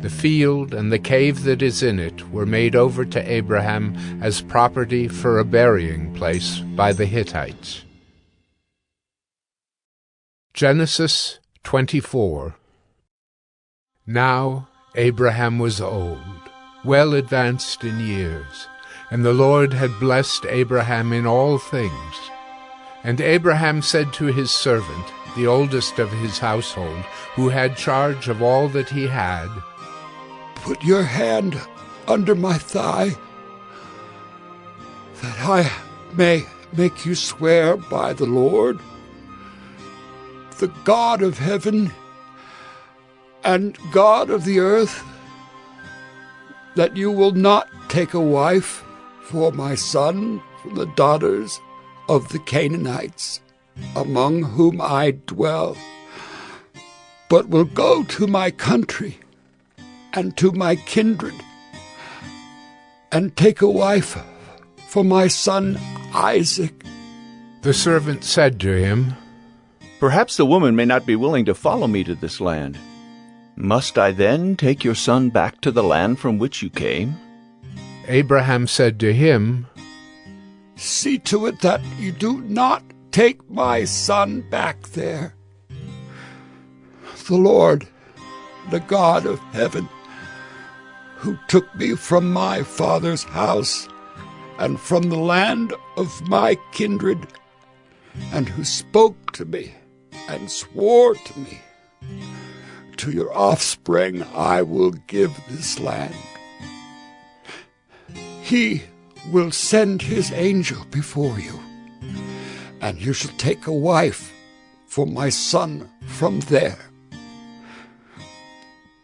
The field and the cave that is in it were made over to Abraham as property for a burying place by the Hittites. Genesis 24. Now Abraham was old, well advanced in years, and the Lord had blessed Abraham in all things. And Abraham said to his servant, the oldest of his household, who had charge of all that he had, "Put your hand under my thigh, that I may make you swear by the Lord, the God of heaven and God of the earth, that you will not take a wife for my son from the daughters of the Canaanites, among whom I dwell, but will go to my country and to my kindred, and take a wife for my son Isaac." The servant said to him, "Perhaps the woman may not be willing to follow me to this land. Must I then take your son back to the land from which you came?" Abraham said to him, "See to it that you do not take my son back there. The Lord, the God of heaven, who took me from my father's house and from the land of my kindred, and who spoke to me and swore to me, to your offspring I will give this land. He will send his angel before you, and you shall take a wife for my son from there.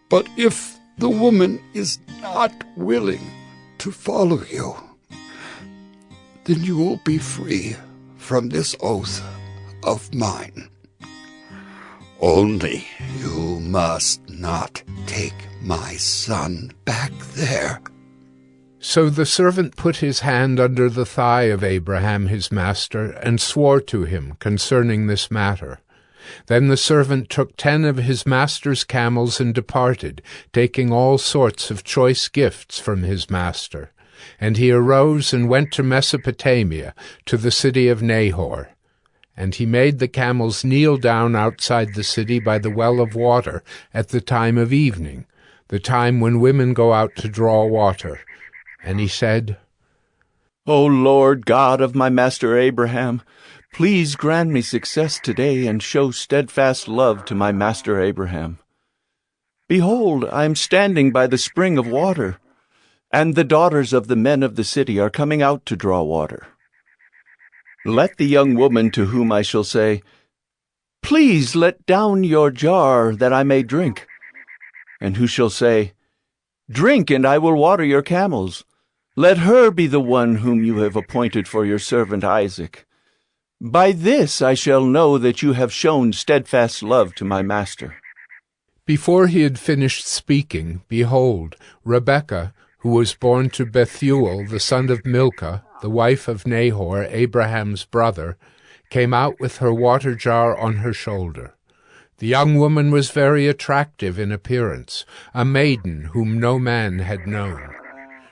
But if the woman is not willing to follow you, then you will be free from this oath of mine. Only you must not take my son back there." So the servant put his hand under the thigh of Abraham his master, and swore to him concerning this matter. Then the servant took 10 of his master's camels and departed, taking all sorts of choice gifts from his master. And he arose and went to Mesopotamia, to the city of Nahor. And he made the camels kneel down outside the city by the well of water at the time of evening, the time when women go out to draw water. And he said, "O Lord God of my master Abraham, please grant me success today and show steadfast love to my master Abraham. Behold, I am standing by the spring of water, and the daughters of the men of the city are coming out to draw water. Let the young woman to whom I shall say, 'Please let down your jar that I may drink,' and who shall say, 'Drink, and I will water your camels,' let her be the one whom you have appointed for your servant Isaac. By this I shall know that you have shown steadfast love to my master." Before he had finished speaking, behold, Rebekah, who was born to Bethuel, the son of Milcah, the wife of Nahor, Abraham's brother, came out with her water jar on her shoulder. The young woman was very attractive in appearance, a maiden whom no man had known.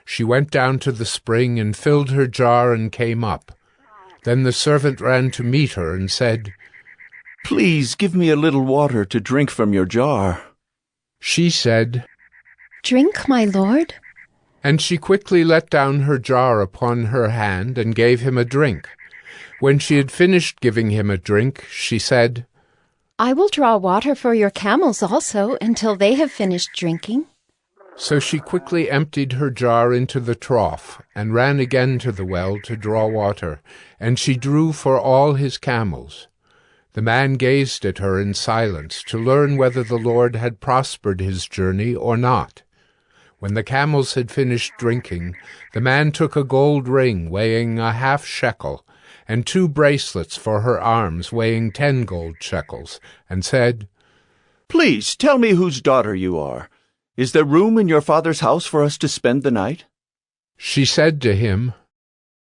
She went down to the spring and filled her jar and came up. Then the servant ran to meet her and said, "Please give me a little water to drink from your jar." She said, "Drink, my lord." And she quickly let down her jar upon her hand and gave him a drink. When she had finished giving him a drink, she said, "I will draw water for your camels also until they have finished drinking." So she quickly emptied her jar into the trough and ran again to the well to draw water, and she drew for all his camels. The man gazed at her in silence to learn whether the Lord had prospered his journey or not. When the camels had finished drinking, the man took a gold ring weighing a half shekel, and 2 bracelets for her arms weighing 10 gold shekels, and said, "Please tell me whose daughter you are. Is there room in your father's house for us to spend the night?" She said to him,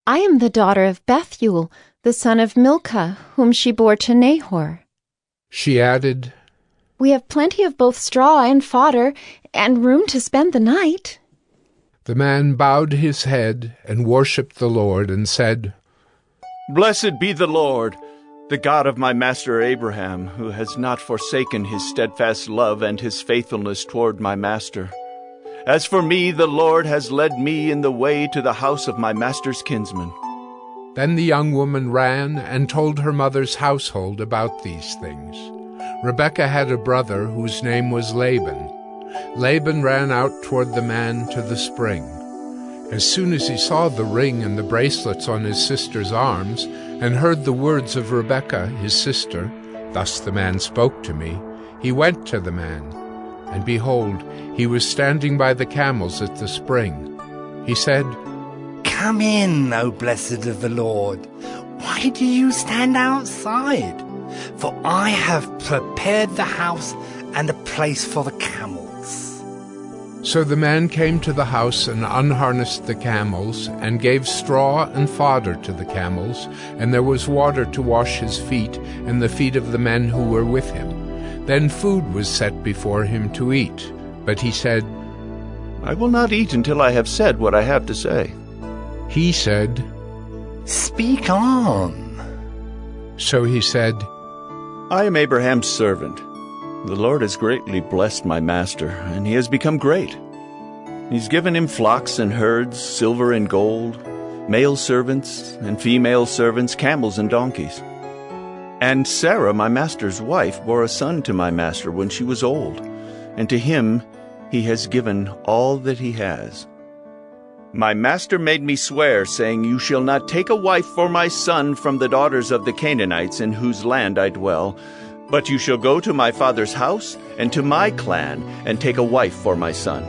I am the daughter of Bethuel, the son of Milcah, whom she bore to Nahor. She added, We have plenty of both straw and fodder, and room to spend the night. The man bowed his head and worshipped the Lord and said, Blessed be the Lord, the God of my master Abraham, who has not forsaken his steadfast love and his faithfulness toward my master. As for me, the Lord has led me in the way to the house of my master's kinsman. Then the young woman ran and told her mother's household about these things. Rebekah had a brother whose name was Laban. Laban ran out toward the man to the spring. As soon as he saw the ring and the bracelets on his sister's arms, and heard the words of Rebekah, his sister, "Thus the man spoke to me," he went to the man. And behold, he was standing by the camels at the spring. He said, Come in, O blessed of the Lord. Why do you stand outside? For I have prepared the house and a place for the camels. So the man came to the house and unharnessed the camels, and gave straw and fodder to the camels, and there was water to wash his feet and the feet of the men who were with him. Then food was set before him to eat. But he said, I will not eat until I have said what I have to say. He said, Speak on. So he said, I am Abraham's servant. The Lord has greatly blessed my master, and he has become great. He's given him flocks and herds, silver and gold, male servants and female servants, camels and donkeys. And Sarah, my master's wife, bore a son to my master when she was old, and to him he has given all that he has. My master made me swear, saying, You shall not take a wife for my son from the daughters of the Canaanites in whose land I dwell, but you shall go to my father's house and to my clan and take a wife for my son.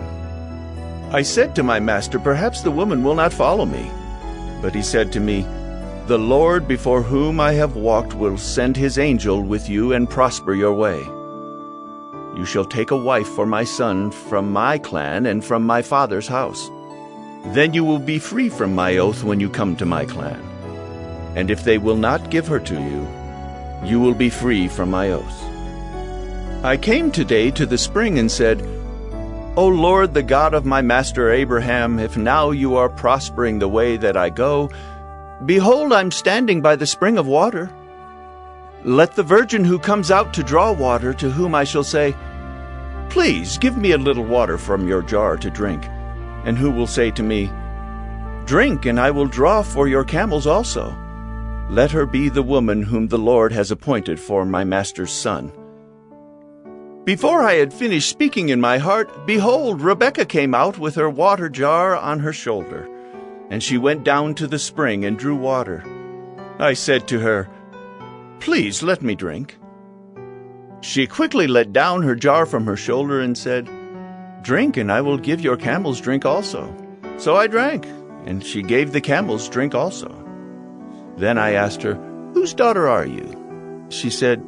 I said to my master, Perhaps the woman will not follow me. But he said to me, The Lord before whom I have walked will send his angel with you and prosper your way. You shall take a wife for my son from my clan and from my father's house. Then you will be free from my oath when you come to my clan. And if they will not give her to you, you will be free from my oath. I came today to the spring and said, O Lord, the God of my master Abraham, if now you are prospering the way that I go, behold, I'm standing by the spring of water. Let the virgin who comes out to draw water, to whom I shall say, Please give me a little water from your jar to drink, and who will say to me, Drink, and I will draw for your camels also. Let her be the woman whom the Lord has appointed for my master's son. Before I had finished speaking in my heart, behold, Rebekah came out with her water jar on her shoulder, and she went down to the spring and drew water. I said to her, Please let me drink. She quickly let down her jar from her shoulder and said, Drink, and I will give your camels drink also. So I drank, and she gave the camels drink also. Then I asked her, Whose daughter are you? She said,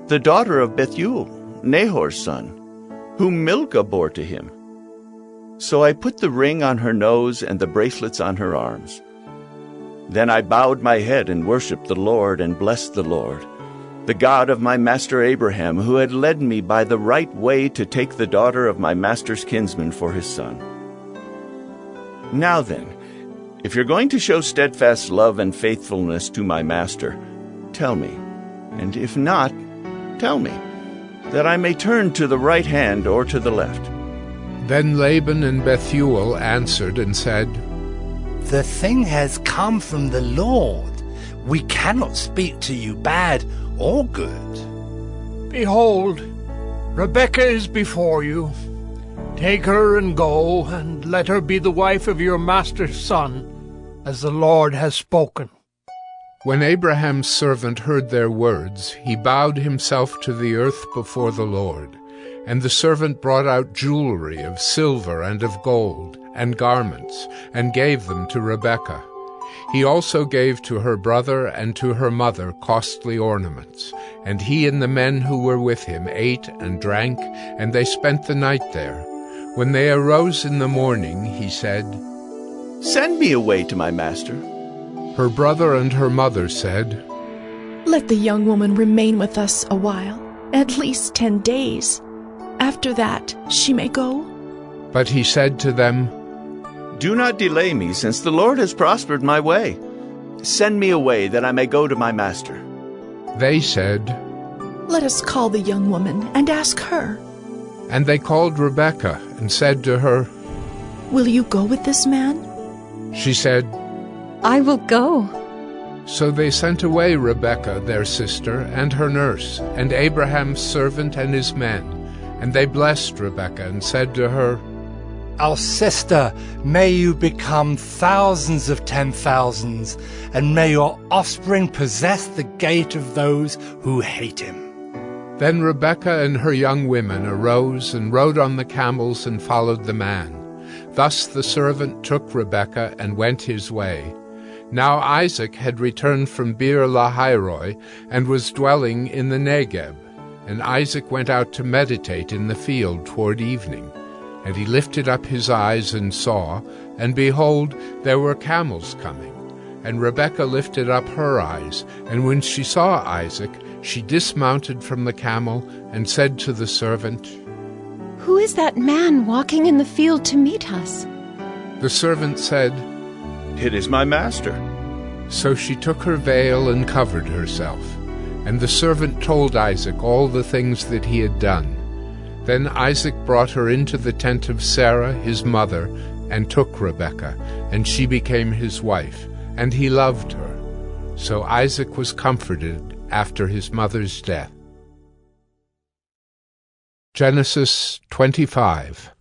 The daughter of Bethuel, Nahor's son, whom Milcah bore to him. So I put the ring on her nose and the bracelets on her arms. Then I bowed my head and worshipped the Lord and blessed the Lord, the God of my master Abraham, who had led me by the right way to take the daughter of my master's kinsman for his son. Now then, if you're going to show steadfast love and faithfulness to my master, tell me, and if not, tell me, that I may turn to the right hand or to the left. Then Laban and Bethuel answered and said, The thing has come from the Lord. We cannot speak to you bad or good. Behold, Rebekah is before you. Take her and go, and let her be the wife of your master's son, as the Lord has spoken. When Abraham's servant heard their words, he bowed himself to the earth before the Lord. And the servant brought out jewelry of silver and of gold, and garments, and gave them to Rebekah. He also gave to her brother and to her mother costly ornaments. And he and the men who were with him ate and drank, and they spent the night there. When they arose in the morning, he said, Send me away to my master. Her brother and her mother said, Let the young woman remain with us a while, at least 10 days. After that, she may go. But he said to them, Do not delay me, since the Lord has prospered my way. Send me away, that I may go to my master. They said, Let us call the young woman and ask her. And they called Rebekah and said to her, Will you go with this man? She said, I will go. So they sent away Rebekah their sister and her nurse, and Abraham's servant and his men. And they blessed Rebekah and said to her, Our sister, may you become thousands of 10,000s, and may your offspring possess the gate of those who hate him. Then Rebekah and her young women arose and rode on the camels and followed the man. Thus the servant took Rebekah and went his way. Now Isaac had returned from Beer-lahai-roi and was dwelling in the Negeb. And Isaac went out to meditate in the field toward evening. And he lifted up his eyes and saw, and behold, there were camels coming. And Rebekah lifted up her eyes, and when she saw Isaac, she dismounted from the camel and said to the servant, Who is that man walking in the field to meet us? The servant said, It is my master. So she took her veil and covered herself. And the servant told Isaac all the things that he had done. Then Isaac brought her into the tent of Sarah, his mother, and took Rebekah, and she became his wife, and he loved her. So Isaac was comforted after his mother's death. Genesis 25.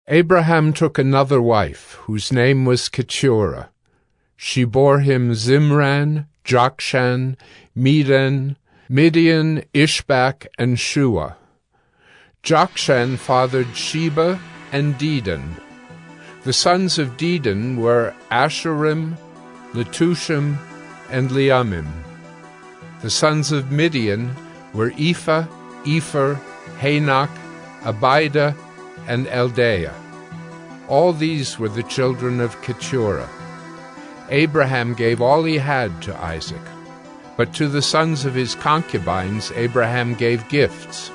Abraham took another wife, whose name was Keturah. She bore him Zimran, Jokshan, Medan, Midian, Ishbak, and Shua. Jokshan fathered Sheba and Dedan. The sons of Dedan were Asherim, Letushim, and Leamim. The sons of Midian were Ephah, Epher, Hanok, Abida, and Eldaah. All these were the children of Keturah. Abraham gave all he had to Isaac. But to the sons of his concubines Abraham gave gifts.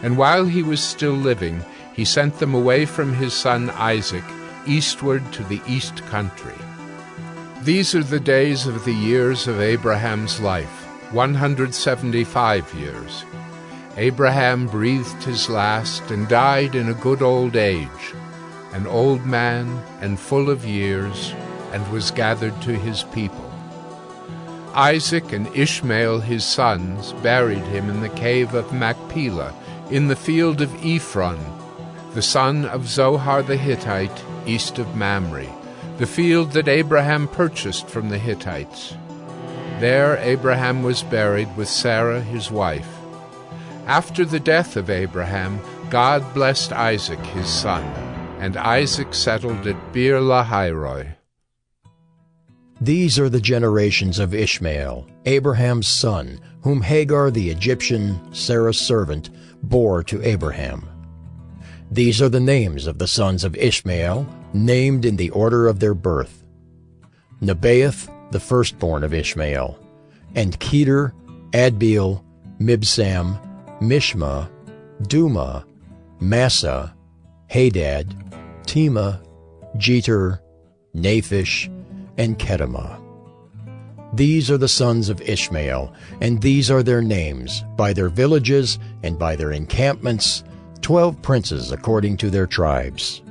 And while he was still living, he sent them away from his son Isaac, eastward to the east country. These are the days of the years of Abraham's life, 175 years. Abraham breathed his last and died in a good old age, an old man and full of years, and was gathered to his people. Isaac and Ishmael his sons buried him in the cave of Machpelah, in the field of Ephron, the son of Zohar the Hittite, east of Mamre, the field that Abraham purchased from the Hittites. There Abraham was buried with Sarah his wife. After the death of Abraham, God blessed Isaac his son, and Isaac settled at Beer-lahai-roi. These are the generations of Ishmael, Abraham's son, whom Hagar the Egyptian, Sarah's servant, bore to Abraham. These are the names of the sons of Ishmael, named in the order of their birth: Nebaioth, the firstborn of Ishmael, and Kedar, Adbeel, Mibsam, Mishma, Duma, Massa, Hadad, Tema, Jeter, Naphish, and Kedemah. These are the sons of Ishmael, and these are their names, by their villages and by their encampments, 12 princes according to their tribes.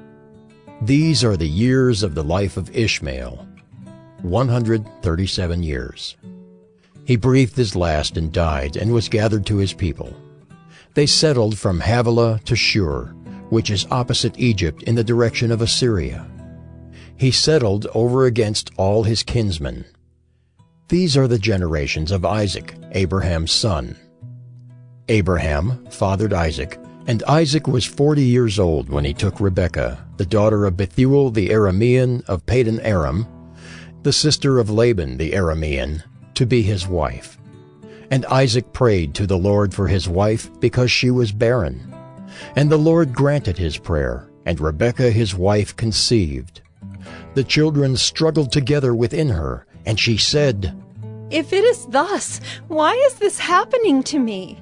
These are the years of the life of Ishmael, 137 years. He breathed his last and died, and was gathered to his people. They settled from Havilah to Shur, which is opposite Egypt in the direction of Assyria. He settled over against all his kinsmen. These are the generations of Isaac, Abraham's son. Abraham fathered Isaac, and Isaac was 40 years old when he took Rebekah, the daughter of Bethuel the Aramean of Padan Aram, the sister of Laban the Aramean, to be his wife. And Isaac prayed to the Lord for his wife because she was barren. And the Lord granted his prayer, and Rebekah his wife conceived. The children struggled together within her, and she said, "If it is thus, why is this happening to me?"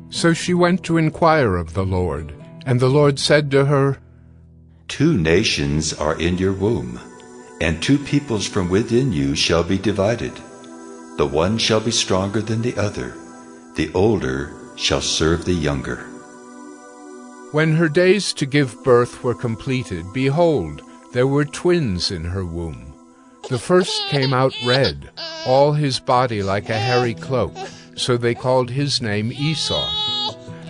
So she went to inquire of the Lord, and the Lord said to her, 2 nations are in your womb, and 2 peoples from within you shall be divided. The one shall be stronger than the other. The older shall serve the younger. When her days to give birth were completed, behold, there were twins in her womb. The first came out red, all his body like a hairy cloak, so they called his name Esau.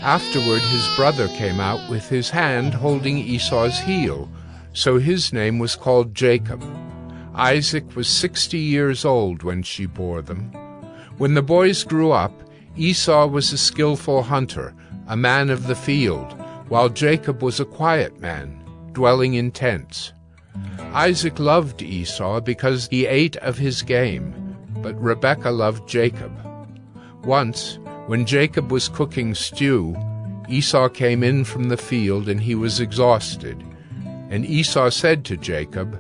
Afterward his brother came out with his hand holding Esau's heel, so his name was called Jacob. Isaac was 60 years old when she bore them. When the boys grew up, Esau was a skillful hunter, a man of the field, while Jacob was a quiet man, dwelling in tents. Isaac loved Esau because he ate of his game, but Rebekah loved Jacob. Once, when Jacob was cooking stew, Esau came in from the field, and he was exhausted. And Esau said to Jacob,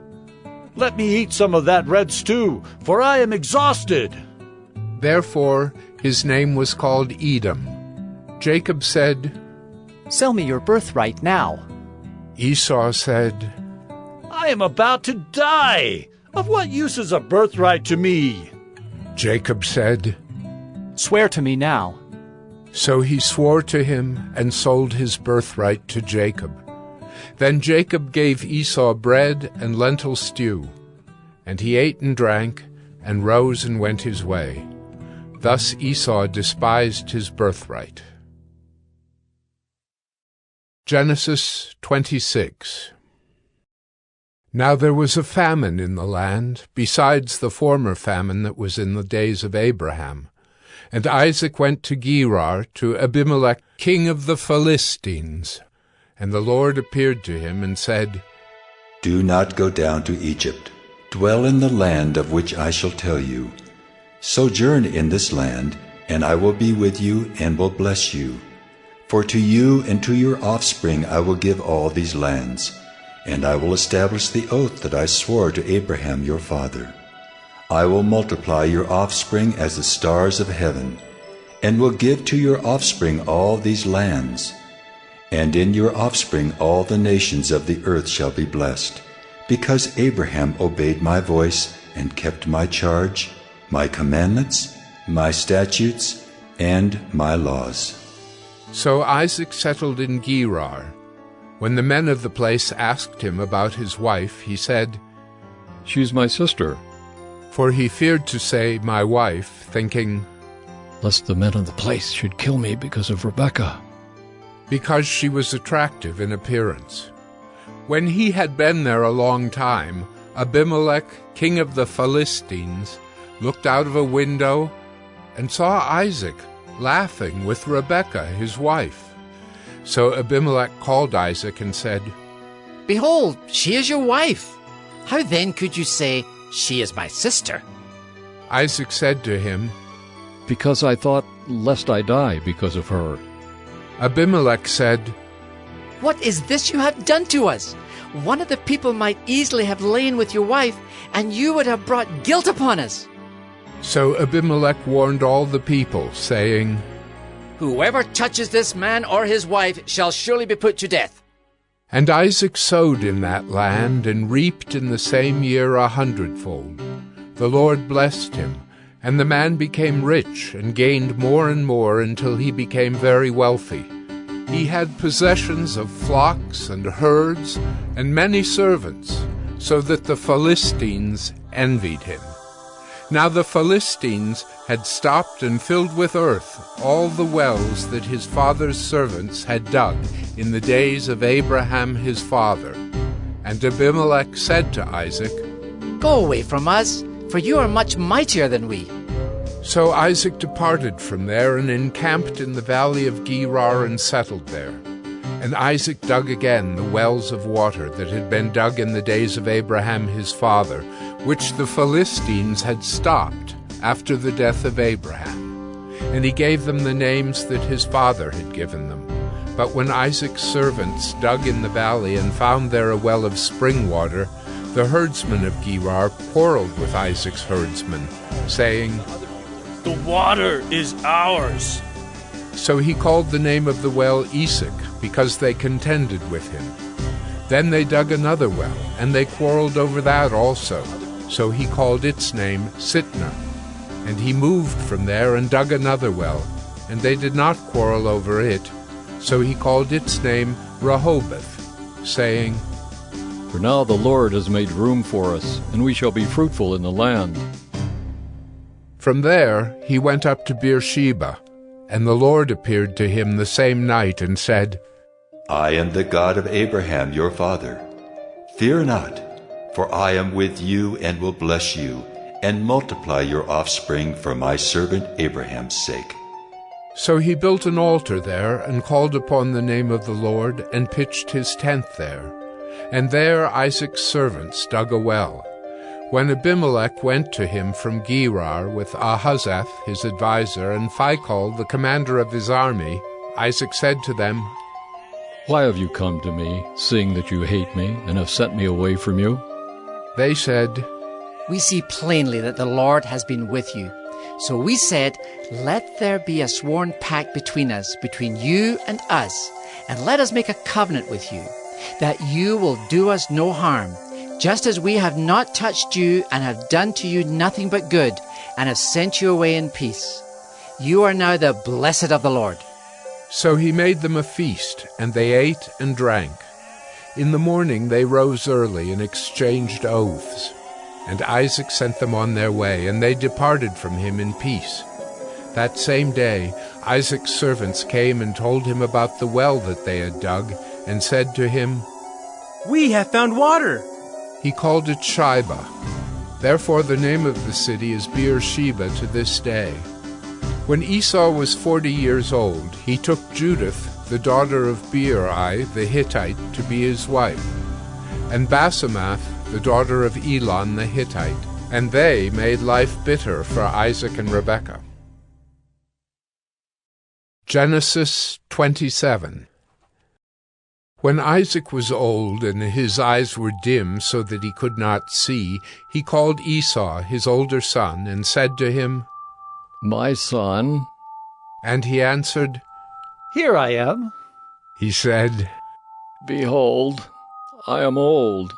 "Let me eat some of that red stew, for I am exhausted." Therefore his name was called Edom. Jacob said, "Sell me your birthright now." Esau said, "I am about to die. Of what use is a birthright to me?" Jacob said, "Swear to me now." So he swore to him and sold his birthright to Jacob. Then Jacob gave Esau bread and lentil stew, and he ate and drank, and rose and went his way. Thus Esau despised his birthright. Genesis 26. Now there was a famine in the land, besides the former famine that was in the days of Abraham. And Isaac went to Gerar, to Abimelech, king of the Philistines. And the Lord appeared to him and said, Do not go down to Egypt. Dwell in the land of which I shall tell you. Sojourn in this land, and I will be with you and will bless you. For to you and to your offspring I will give all these lands, and I will establish the oath that I swore to Abraham your father. I will multiply your offspring as the stars of heaven, and will give to your offspring all these lands. And in your offspring all the nations of the earth shall be blessed, because Abraham obeyed my voice and kept my charge, my commandments, my statutes, and my laws. So Isaac settled in Gerar. When the men of the place asked him about his wife, he said, She's my sister. For he feared to say, my wife, thinking, lest the men of the place should kill me because of Rebekah. Because she was attractive in appearance. When he had been there a long time, Abimelech, king of the Philistines, looked out of a window and saw Isaac laughing with Rebekah, his wife. So Abimelech called Isaac and said, Behold, she is your wife. How then could you say, she is my sister? Isaac said to him, Because I thought, lest I die because of her. Abimelech said, What is this you have done to us? One of the people might easily have lain with your wife, and you would have brought guilt upon us. So Abimelech warned all the people, saying, Whoever touches this man or his wife shall surely be put to death. And Isaac sowed in that land, and reaped in the same year 100-fold. The Lord blessed him, and the man became rich, and gained more and more until he became very wealthy. He had possessions of flocks and herds, and many servants, so that the Philistines envied him. Now the Philistines had stopped and filled with earth all the wells that his father's servants had dug in the days of Abraham his father. And Abimelech said to Isaac, Go away from us, for you are much mightier than we. So Isaac departed from there and encamped in the valley of Gerar and settled there. And Isaac dug again the wells of water that had been dug in the days of Abraham his father, which the Philistines had stopped after the death of Abraham. And he gave them the names that his father had given them. But when Isaac's servants dug in the valley and found there a well of spring water, The herdsmen of Gerar quarreled with Isaac's herdsmen, saying, "The water is ours." So he called the name of the well Esek, because they contended with him. Then they dug another well, and they quarreled over that also. So he called its name Sitnah. And he moved from there and dug another well, and they did not quarrel over it. So he called its name Rehoboth, saying, For now the Lord has made room for us, and we shall be fruitful in the land. From there he went up to Beersheba, and the Lord appeared to him the same night and said, I am the God of Abraham your father. Fear not, for I am with you and will bless you, and multiply your offspring for my servant Abraham's sake. So he built an altar there, and called upon the name of the Lord, and pitched his tent there. And there Isaac's servants dug a well. When Abimelech went to him from Gerar with Ahuzzath his adviser, and Phicol the commander of his army, Isaac said to them, Why have you come to me, seeing that you hate me, and have sent me away from you? They said, We see plainly that the Lord has been with you. So we said, Let there be a sworn pact between us, between you and us, and let us make a covenant with you, that you will do us no harm, just as we have not touched you and have done to you nothing but good, and have sent you away in peace. You are now the blessed of the Lord. So he made them a feast, and they ate and drank. In the morning they rose early and exchanged oaths. And Isaac sent them on their way, and they departed from him in peace. That same day Isaac's servants came and told him about the well that they had dug, and said to him, We have found water. He called it Shibah. Therefore the name of the city is Beersheba to this day. When Esau was 40 years old, he took Judith, the daughter of Beeri the Hittite, to be his wife, and Basemath, the daughter of Elon the Hittite, and they made life bitter for Isaac and Rebekah. Genesis 27. When Isaac was old and his eyes were dim so that he could not see, he called Esau, his older son, and said to him, My son. And he answered, Here I am. He said, Behold, I am old.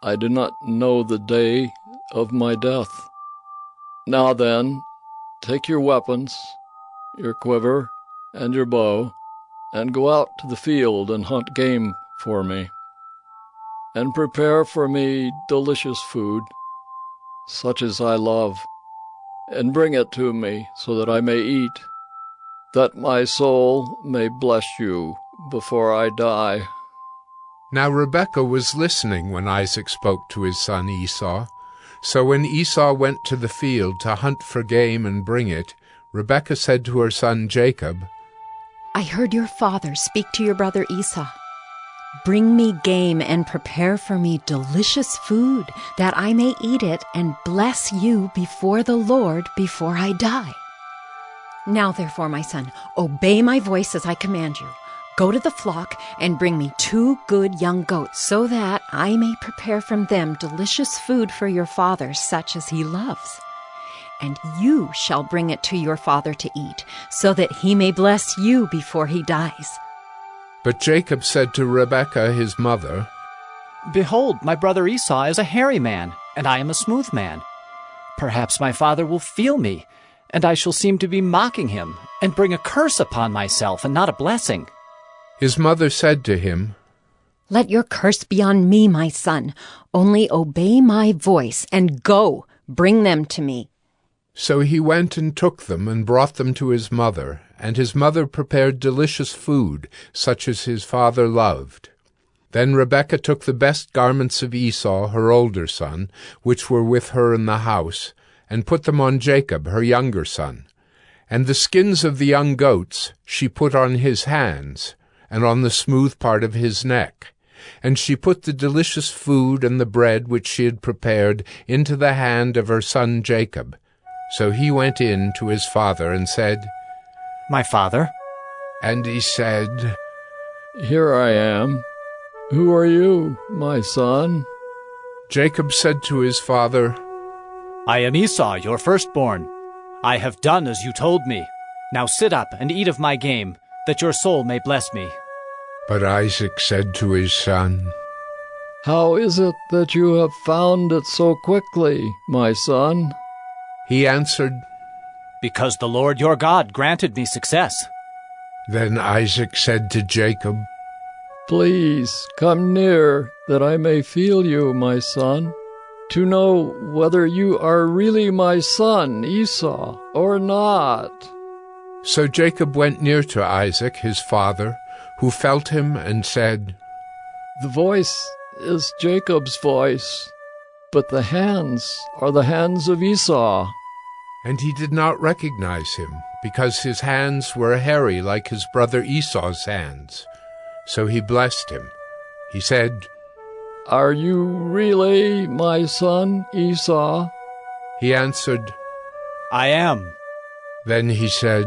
I do not know the day of my death. Now then, take your weapons, your quiver, and your bow, and go out to the field and hunt game for me, and prepare for me delicious food, such as I love, and bring it to me so that I may eat, that my soul may bless you before I die. Now Rebekah was listening when Isaac spoke to his son Esau. So when Esau went to the field to hunt for game and bring it, Rebekah said to her son Jacob, I heard your father speak to your brother Esau. Bring me game and prepare for me delicious food, that I may eat it and bless you before the Lord before I die. Now therefore, my son, obey my voice as I command you. Go to the flock and bring me 2 good young goats, so that I may prepare from them delicious food for your father, such as he loves. And you shall bring it to your father to eat, so that he may bless you before he dies. But Jacob said to Rebekah his mother, Behold, my brother Esau is a hairy man, and I am a smooth man. Perhaps my father will feel me, and I shall seem to be mocking him, and bring a curse upon myself, and not a blessing. His mother said to him, Let your curse be on me, my son. Only obey my voice, and go, bring them to me. So he went and took them and brought them to his mother, and his mother prepared delicious food, such as his father loved. Then Rebekah took the best garments of Esau, her older son, which were with her in the house, and put them on Jacob, her younger son. And the skins of the young goats she put on his hands, and on the smooth part of his neck. And she put the delicious food and the bread which she had prepared into the hand of her son Jacob. So he went in to his father and said, My father. And he said, Here I am. Who are you, my son? Jacob said to his father, I am Esau, your firstborn. I have done as you told me. Now sit up and eat of my game, that your soul may bless me. But Isaac said to his son, How is it that you have found it so quickly, my son? He answered, Because the Lord your God granted me success. Then Isaac said to Jacob, Please come near, that I may feel you, my son, to know whether you are really my son Esau or not. So Jacob went near to Isaac his father, who felt him and said, The voice is Jacob's voice, but the hands are the hands of Esau. And he did not recognize him, because his hands were hairy like his brother Esau's hands. So he blessed him. He said, Are you really my son Esau? He answered, I am. Then he said,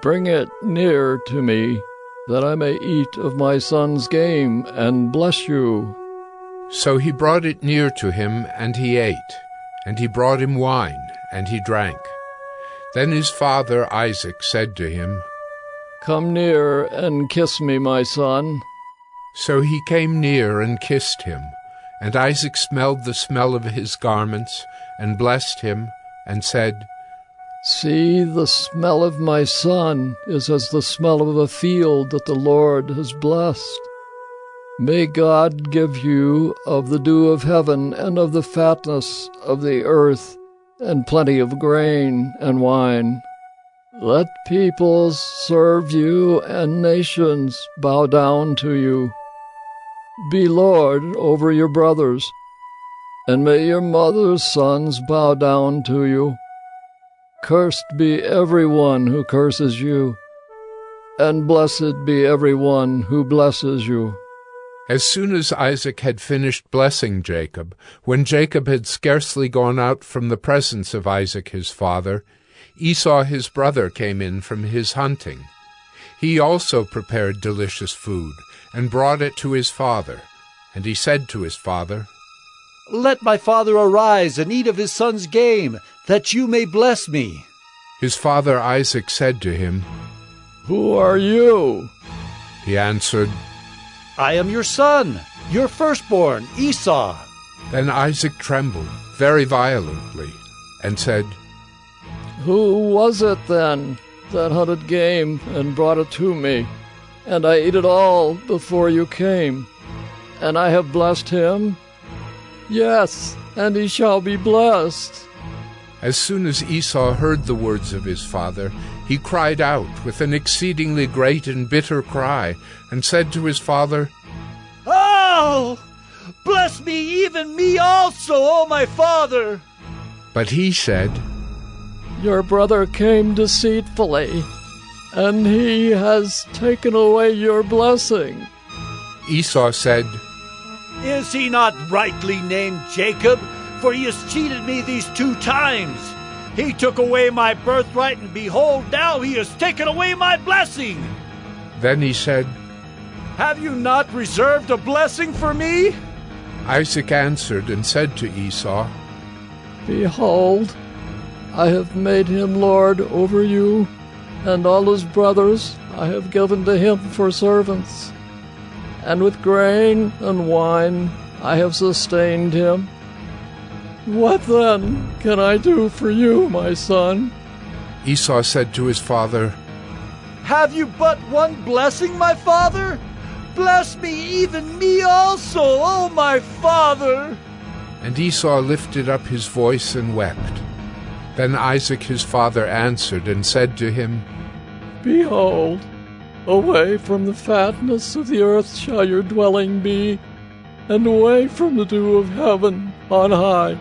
Bring it near to me, that I may eat of my son's game and bless you. So he brought it near to him, and he ate. And he brought him wine, and he drank. Then his father Isaac said to him, Come near and kiss me, my son. So he came near and kissed him. And Isaac smelled the smell of his garments, and blessed him, and said, See, the smell of my son is as the smell of a field that the Lord has blessed. May God give you of the dew of heaven and of the fatness of the earth, and plenty of grain and wine. Let peoples serve you and nations bow down to you. Be Lord over your brothers, and may your mother's sons bow down to you. Cursed be everyone who curses you, and blessed be everyone who blesses you. As soon as Isaac had finished blessing Jacob, when Jacob had scarcely gone out from the presence of Isaac his father, Esau his brother came in from his hunting. He also prepared delicious food, and brought it to his father. And he said to his father, Let my father arise and eat of his son's game, that you may bless me. His father Isaac said to him, Who are you? He answered, I am your son, your firstborn, Esau. Then Isaac trembled very violently, and said, Who was it then that hunted game and brought it to me? And I ate it all before you came. And I have blessed him? Yes, and he shall be blessed. As soon as Esau heard the words of his father, he cried out with an exceedingly great and bitter cry, and said to his father, Oh! Bless me, even me also, O my father! But he said, Your brother came deceitfully, and he has taken away your blessing. Esau said, Is he not rightly named Jacob? For he has cheated me these 2 times. He took away my birthright, and behold, now he has taken away my blessing. Then he said, Have you not reserved a blessing for me? Isaac answered and said to Esau, Behold, I have made him lord over you, and all his brothers I have given to him for servants. And with grain and wine I have sustained him. What then can I do for you, my son? Esau said to his father, Have you but one blessing, my father? Bless me, even me also, O my father! And Esau lifted up his voice and wept. Then Isaac his father answered and said to him, Behold, away from the fatness of the earth shall your dwelling be, and away from the dew of heaven on high.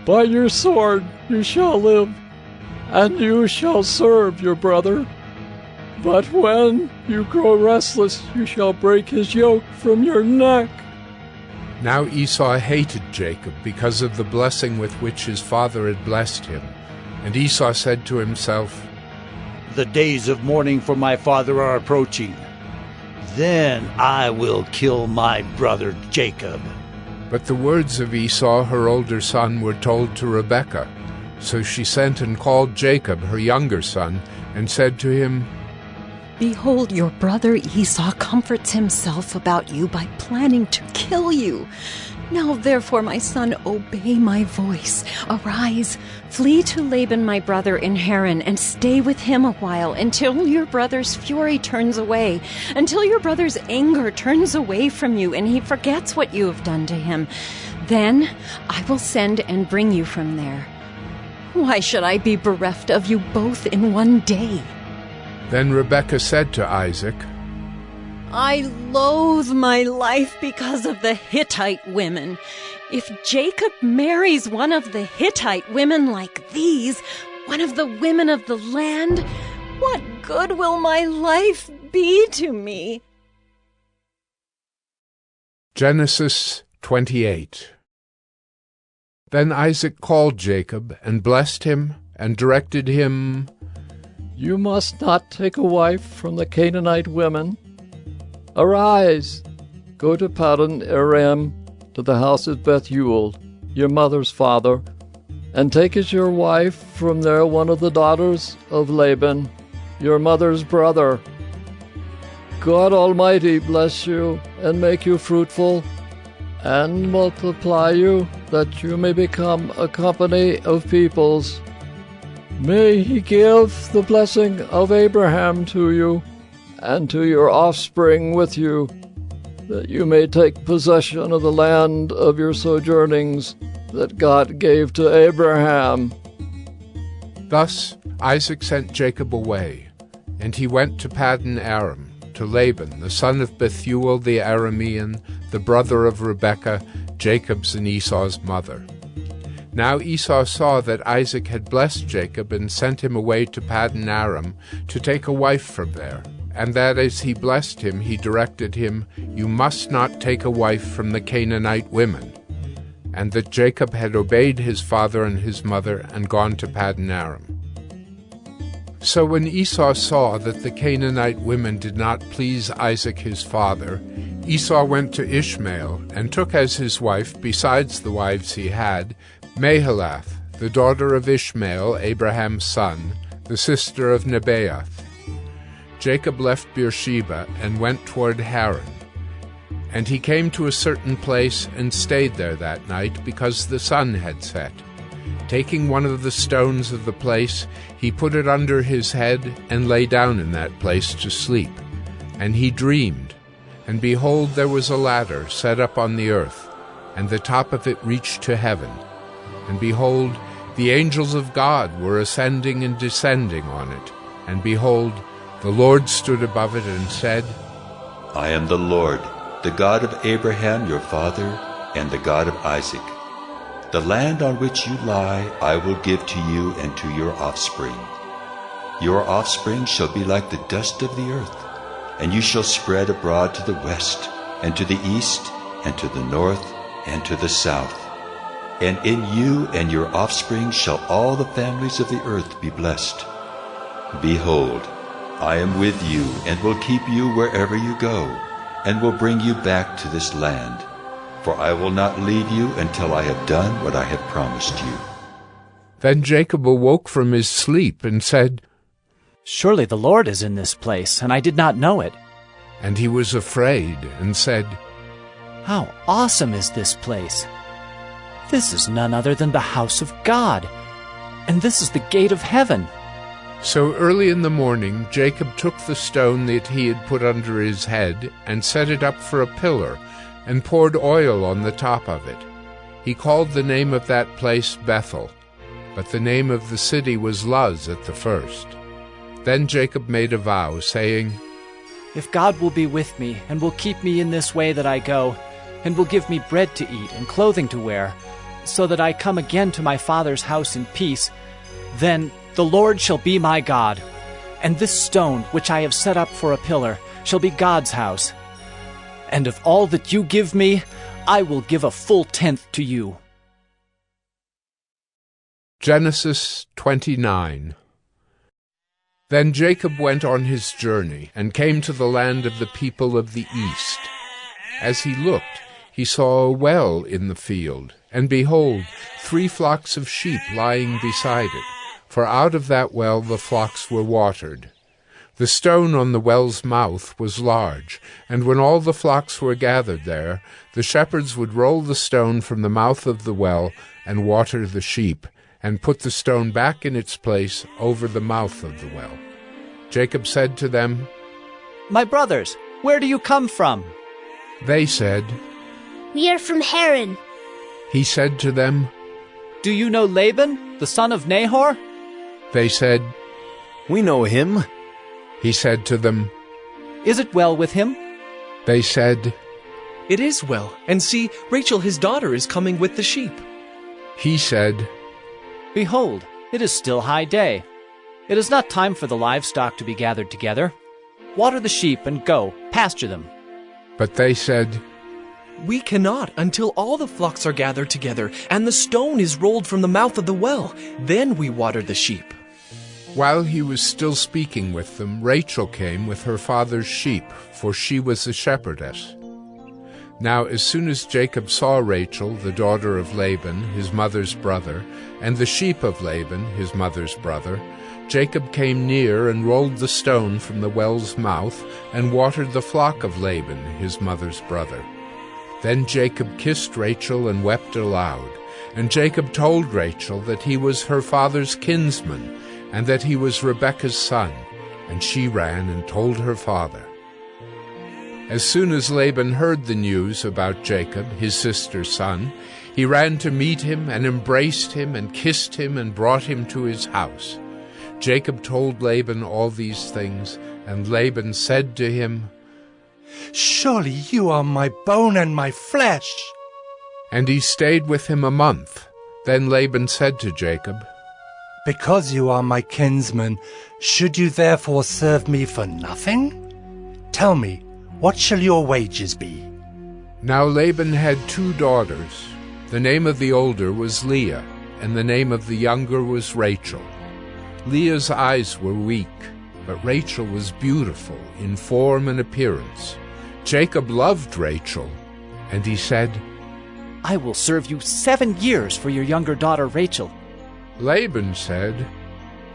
By your sword you shall live, and you shall serve your brother. But when you grow restless, you shall break his yoke from your neck. Now Esau hated Jacob because of the blessing with which his father had blessed him. And Esau said to himself, The days of mourning for my father are approaching. Then I will kill my brother Jacob. But the words of Esau, her older son, were told to Rebekah. So she sent and called Jacob, her younger son, and said to him, Behold, your brother Esau comforts himself about you by planning to kill you. Now therefore, my son, obey my voice. Arise, flee to Laban my brother in Haran, and stay with him a while, until your brother's fury turns away, until your brother's anger turns away from you, and he forgets what you have done to him. Then I will send and bring you from there. Why should I be bereft of you both in one day? Then Rebekah said to Isaac, I loathe my life because of the Hittite women. If Jacob marries one of the Hittite women like these, one of the women of the land, what good will my life be to me? Genesis 28. Then Isaac called Jacob and blessed him and directed him, You must not take a wife from the Canaanite women. Arise, go to Paddan Aram, to the house of Bethuel, your mother's father, and take as your wife from there one of the daughters of Laban, your mother's brother. God Almighty bless you and make you fruitful, and multiply you, that you may become a company of peoples. May he give the blessing of Abraham to you, and to your offspring with you, that you may take possession of the land of your sojournings that God gave to Abraham. Thus Isaac sent Jacob away, and he went to Paddan Aram, to Laban, the son of Bethuel the Aramean, the brother of Rebekah, Jacob's and Esau's mother. Now Esau saw that Isaac had blessed Jacob and sent him away to Paddan Aram to take a wife from there, and that as he blessed him, he directed him, You must not take a wife from the Canaanite women, and that Jacob had obeyed his father and his mother and gone to Paddan Aram. So when Esau saw that the Canaanite women did not please Isaac his father, Esau went to Ishmael and took as his wife, besides the wives he had, Mahalath, the daughter of Ishmael, Abraham's son, the sister of Nebaioth. Jacob left Beersheba and went toward Haran. And he came to a certain place and stayed there that night, because the sun had set. Taking one of the stones of the place, he put it under his head and lay down in that place to sleep. And he dreamed, and behold, there was a ladder set up on the earth, and the top of it reached to heaven. And behold, the angels of God were ascending and descending on it. And behold, the Lord stood above it and said, I am the Lord, the God of Abraham your father, and the God of Isaac. The land on which you lie I will give to you and to your offspring. Your offspring shall be like the dust of the earth, and you shall spread abroad to the west, and to the east, and to the north, and to the south. And in you and your offspring shall all the families of the earth be blessed. Behold, I am with you, and will keep you wherever you go, and will bring you back to this land. For I will not leave you until I have done what I have promised you. Then Jacob awoke from his sleep and said, Surely the Lord is in this place, and I did not know it. And he was afraid and said, How awesome is this place! This is none other than the house of God, and this is the gate of heaven. So early in the morning Jacob took the stone that he had put under his head and set it up for a pillar, and poured oil on the top of it. He called the name of that place Bethel, but the name of the city was Luz at the first. Then Jacob made a vow, saying, If God will be with me, and will keep me in this way that I go, and will give me bread to eat and clothing to wear, so that I come again to my father's house in peace, then the Lord shall be my God, and this stone which I have set up for a pillar shall be God's house. And of all that you give me, I will give a full tenth to you. Genesis 29. Then Jacob went on his journey, and came to the land of the people of the east. As he looked, he saw a well in the field, and behold, 3 flocks of sheep lying beside it, for out of that well the flocks were watered. The stone on the well's mouth was large, and when all the flocks were gathered there, the shepherds would roll the stone from the mouth of the well and water the sheep, and put the stone back in its place over the mouth of the well. Jacob said to them, "My brothers, where do you come from?" They said, "We are from Haran." He said to them, "Do you know Laban, the son of Nahor?" They said, "We know him." He said to them, "Is it well with him?" They said, "It is well, and see, Rachel his daughter is coming with the sheep." He said, "Behold, it is still high day. It is not time for the livestock to be gathered together. Water the sheep and go, pasture them." But they said, "We cannot until all the flocks are gathered together, and the stone is rolled from the mouth of the well. Then we water the sheep." While he was still speaking with them, Rachel came with her father's sheep, for she was a shepherdess. Now as soon as Jacob saw Rachel, the daughter of Laban, his mother's brother, and the sheep of Laban, his mother's brother, Jacob came near and rolled the stone from the well's mouth and watered the flock of Laban, his mother's brother. Then Jacob kissed Rachel and wept aloud. And Jacob told Rachel that he was her father's kinsman, and that he was Rebekah's son, and she ran and told her father. As soon as Laban heard the news about Jacob, his sister's son, he ran to meet him and embraced him and kissed him and brought him to his house. Jacob told Laban all these things, and Laban said to him, "Surely you are my bone and my flesh." And he stayed with him a month. Then Laban said to Jacob, "Because you are my kinsman, should you therefore serve me for nothing? Tell me, what shall your wages be?" Now Laban had 2 daughters. The name of the older was Leah, and the name of the younger was Rachel. Leah's eyes were weak, but Rachel was beautiful in form and appearance. Jacob loved Rachel, and he said, "I will serve you 7 years for your younger daughter Rachel." Laban said,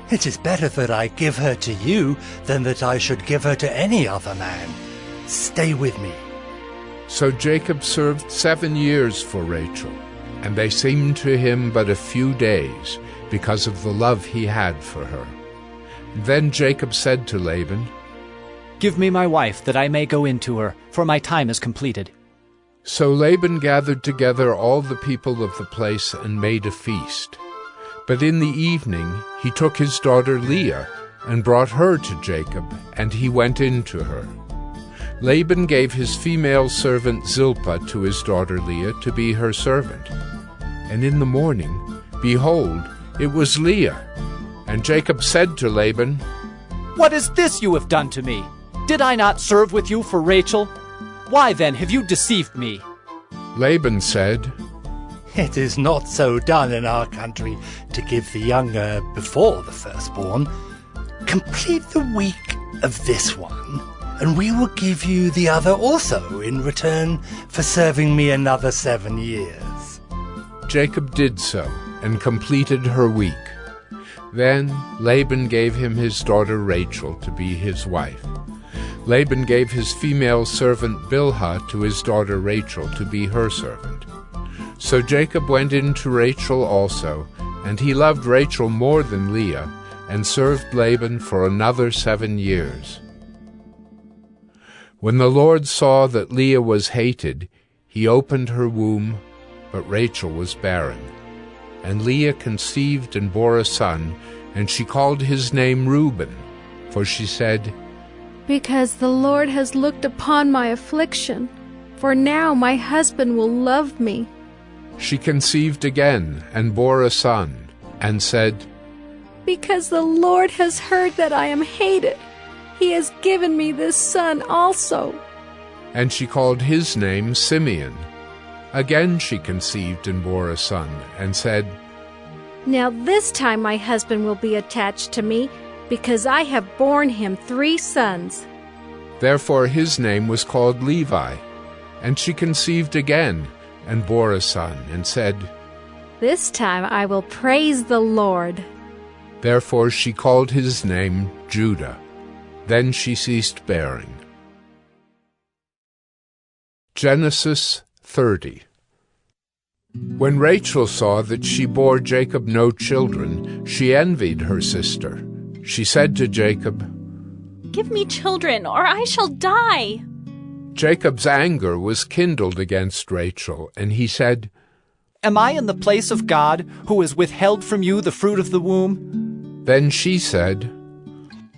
"It is better that I give her to you than that I should give her to any other man. Stay with me." So Jacob served 7 years for Rachel, and they seemed to him but a few days, because of the love he had for her. Then Jacob said to Laban, "Give me my wife, that I may go in to her, for my time is completed." So Laban gathered together all the people of the place and made a feast. But in the evening he took his daughter Leah and brought her to Jacob, and he went in to her. Laban gave his female servant Zilpah to his daughter Leah to be her servant. And in the morning, behold, it was Leah. And Jacob said to Laban, "What is this you have done to me? Did I not serve with you for Rachel? Why then have you deceived me?" Laban said, "It is not so done in our country to give the younger before the firstborn. Complete the week of this one, and we will give you the other also in return for serving me another 7 years." Jacob did so, and completed her week. Then Laban gave him his daughter Rachel to be his wife. Laban gave his female servant Bilhah to his daughter Rachel to be her servant. So Jacob went in to Rachel also, and he loved Rachel more than Leah, and served Laban for another 7 years. When the Lord saw that Leah was hated, he opened her womb, but Rachel was barren. And Leah conceived and bore a son, and she called his name Reuben, for she said, "Because the Lord has looked upon my affliction, for now my husband will love me." She conceived again and bore a son, and said, "Because the Lord has heard that I am hated, he has given me this son also." And she called his name Simeon. Again she conceived and bore a son, and said, "Now this time my husband will be attached to me, because I have borne him 3 sons." Therefore his name was called Levi. And she conceived again, and bore a son, and said, This time I will praise the Lord. Therefore she called his name Judah. Then she ceased bearing. Genesis 30. When Rachel saw that she bore Jacob no children, she envied her sister. She said to Jacob, Give me children, or I shall die. Jacob's anger was kindled against Rachel, and he said, Am I in the place of God, who has withheld from you the fruit of the womb? Then she said,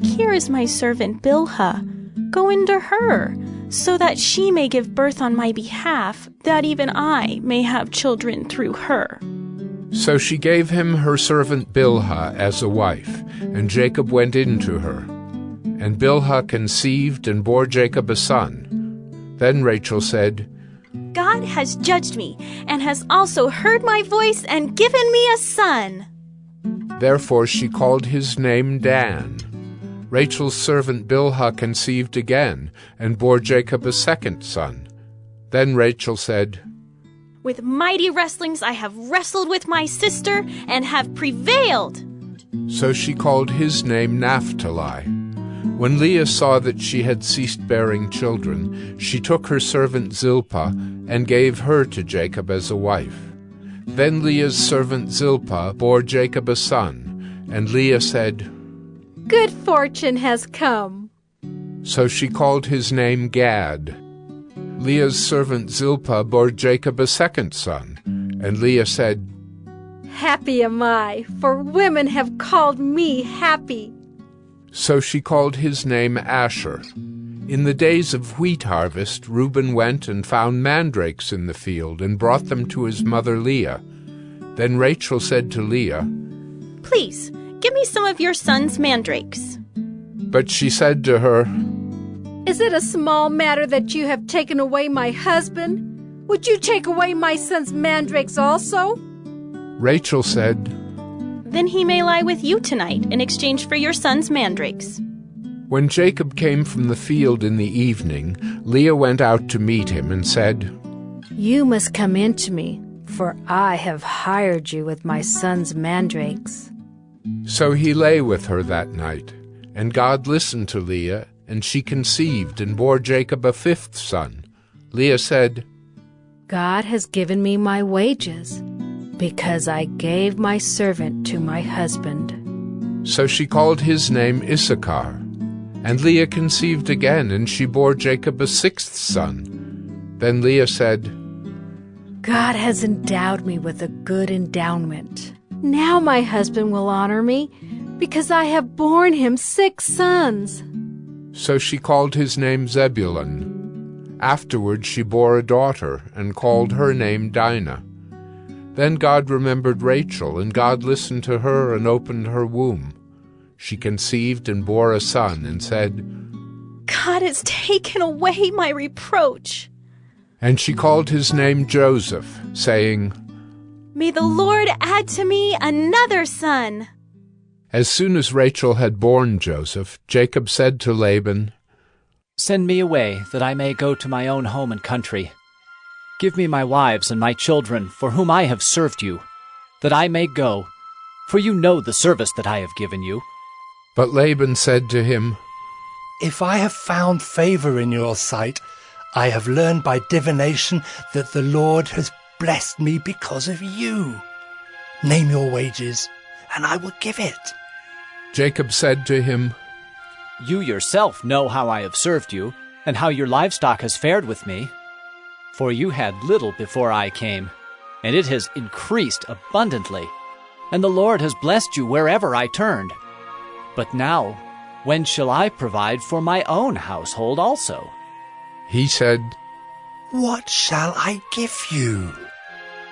Here is my servant Bilhah. Go into her, so that she may give birth on my behalf, that even I may have children through her. So she gave him her servant Bilhah as a wife, and Jacob went in to her. And Bilhah conceived and bore Jacob a son. Then Rachel said, God has judged me, and has also heard my voice and given me a son. Therefore she called his name Dan. Rachel's servant Bilhah conceived again, and bore Jacob a second son. Then Rachel said, With mighty wrestlings I have wrestled with my sister, and have prevailed. So she called his name Naphtali. When Leah saw that she had ceased bearing children, she took her servant Zilpah, and gave her to Jacob as a wife. Then Leah's servant Zilpah bore Jacob a son, and Leah said, Good fortune has come. So she called his name Gad. Leah's servant Zilpah bore Jacob a second son, and Leah said, Happy am I, for women have called me happy. So she called his name Asher. In the days of wheat harvest, Reuben went and found mandrakes in the field, and brought them to his mother Leah. Then Rachel said to Leah, Please, give me some of your son's mandrakes. But she said to her, Is it a small matter that you have taken away my husband? Would you take away my son's mandrakes also? Rachel said, Then he may lie with you tonight in exchange for your son's mandrakes. When Jacob came from the field in the evening, Leah went out to meet him and said, You must come in to me, for I have hired you with my son's mandrakes. So he lay with her that night, and God listened to Leah, and she conceived and bore Jacob a fifth son. Leah said, God has given me my wages, because I gave my servant to my husband. So she called his name Issachar. And Leah conceived again, and she bore Jacob a sixth son. Then Leah said, God has endowed me with a good endowment. Now my husband will honor me, because I have borne him 6 sons. So she called his name Zebulun. Afterward she bore a daughter, and called her name Dinah. Then God remembered Rachel, and God listened to her and opened her womb. She conceived and bore a son, and said, God has taken away my reproach. And she called his name Joseph, saying, May the Lord add to me another son. As soon as Rachel had borne Joseph, Jacob said to Laban, Send me away, that I may go to my own home and country. Give me my wives and my children, for whom I have served you, that I may go, for you know the service that I have given you. But Laban said to him, If I have found favor in your sight, I have learned by divination that the Lord has blessed me because of you. Name your wages, and I will give it. Jacob said to him, You yourself know how I have served you, and how your livestock has fared with me. For you had little before I came, and it has increased abundantly, and the Lord has blessed you wherever I turned. But now, when shall I provide for my own household also? He said, What shall I give you?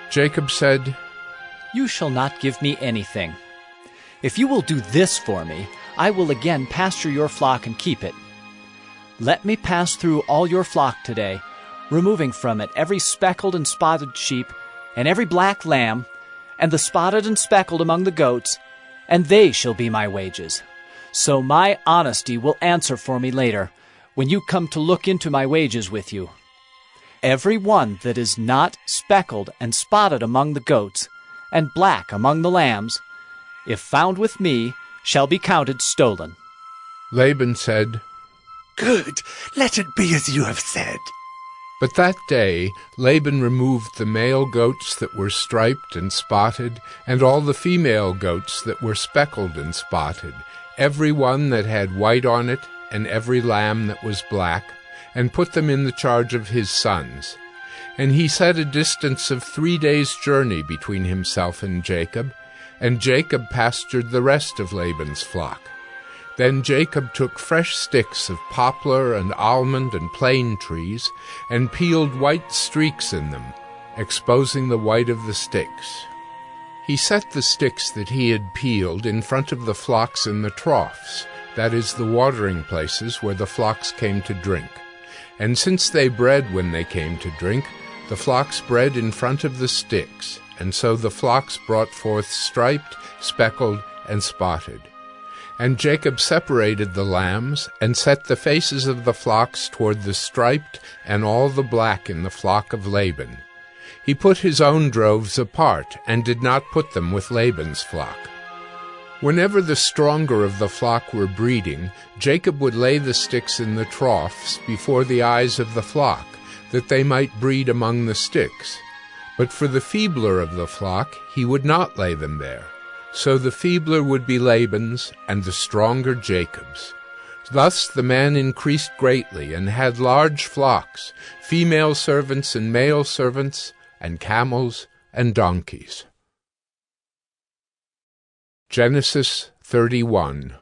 Jacob said, You shall not give me anything. If you will do this for me, I will again pasture your flock and keep it. Let me pass through all your flock today, removing from it every speckled and spotted sheep, and every black lamb, and the spotted and speckled among the goats, and they shall be my wages. So my honesty will answer for me later, when you come to look into my wages with you. every one that is not speckled and spotted among the goats, and black among the lambs, if found with me, shall be counted stolen." Laban said, "Good, let it be as you have said." But that day Laban removed the male goats that were striped and spotted, and all the female goats that were speckled and spotted, every one that had white on it, and every lamb that was black, and put them in the charge of his sons. And he set a distance of 3 days' journey between himself and Jacob pastured the rest of Laban's flock. Then Jacob took fresh sticks of poplar and almond and plane trees, and peeled white streaks in them, exposing the white of the sticks. He set the sticks that he had peeled in front of the flocks in the troughs, that is, the watering places where the flocks came to drink. And since they bred when they came to drink, the flocks bred in front of the sticks, and so the flocks brought forth striped, speckled, and spotted. And Jacob separated the lambs, and set the faces of the flocks toward the striped and all the black in the flock of Laban. He put his own droves apart, and did not put them with Laban's flock. Whenever the stronger of the flock were breeding, Jacob would lay the sticks in the troughs before the eyes of the flock, that they might breed among the sticks. But for the feebler of the flock he would not lay them there. So the feebler would be Laban's, and the stronger Jacob's. Thus the man increased greatly, and had large flocks, female servants and male servants, and camels and donkeys. Genesis 31.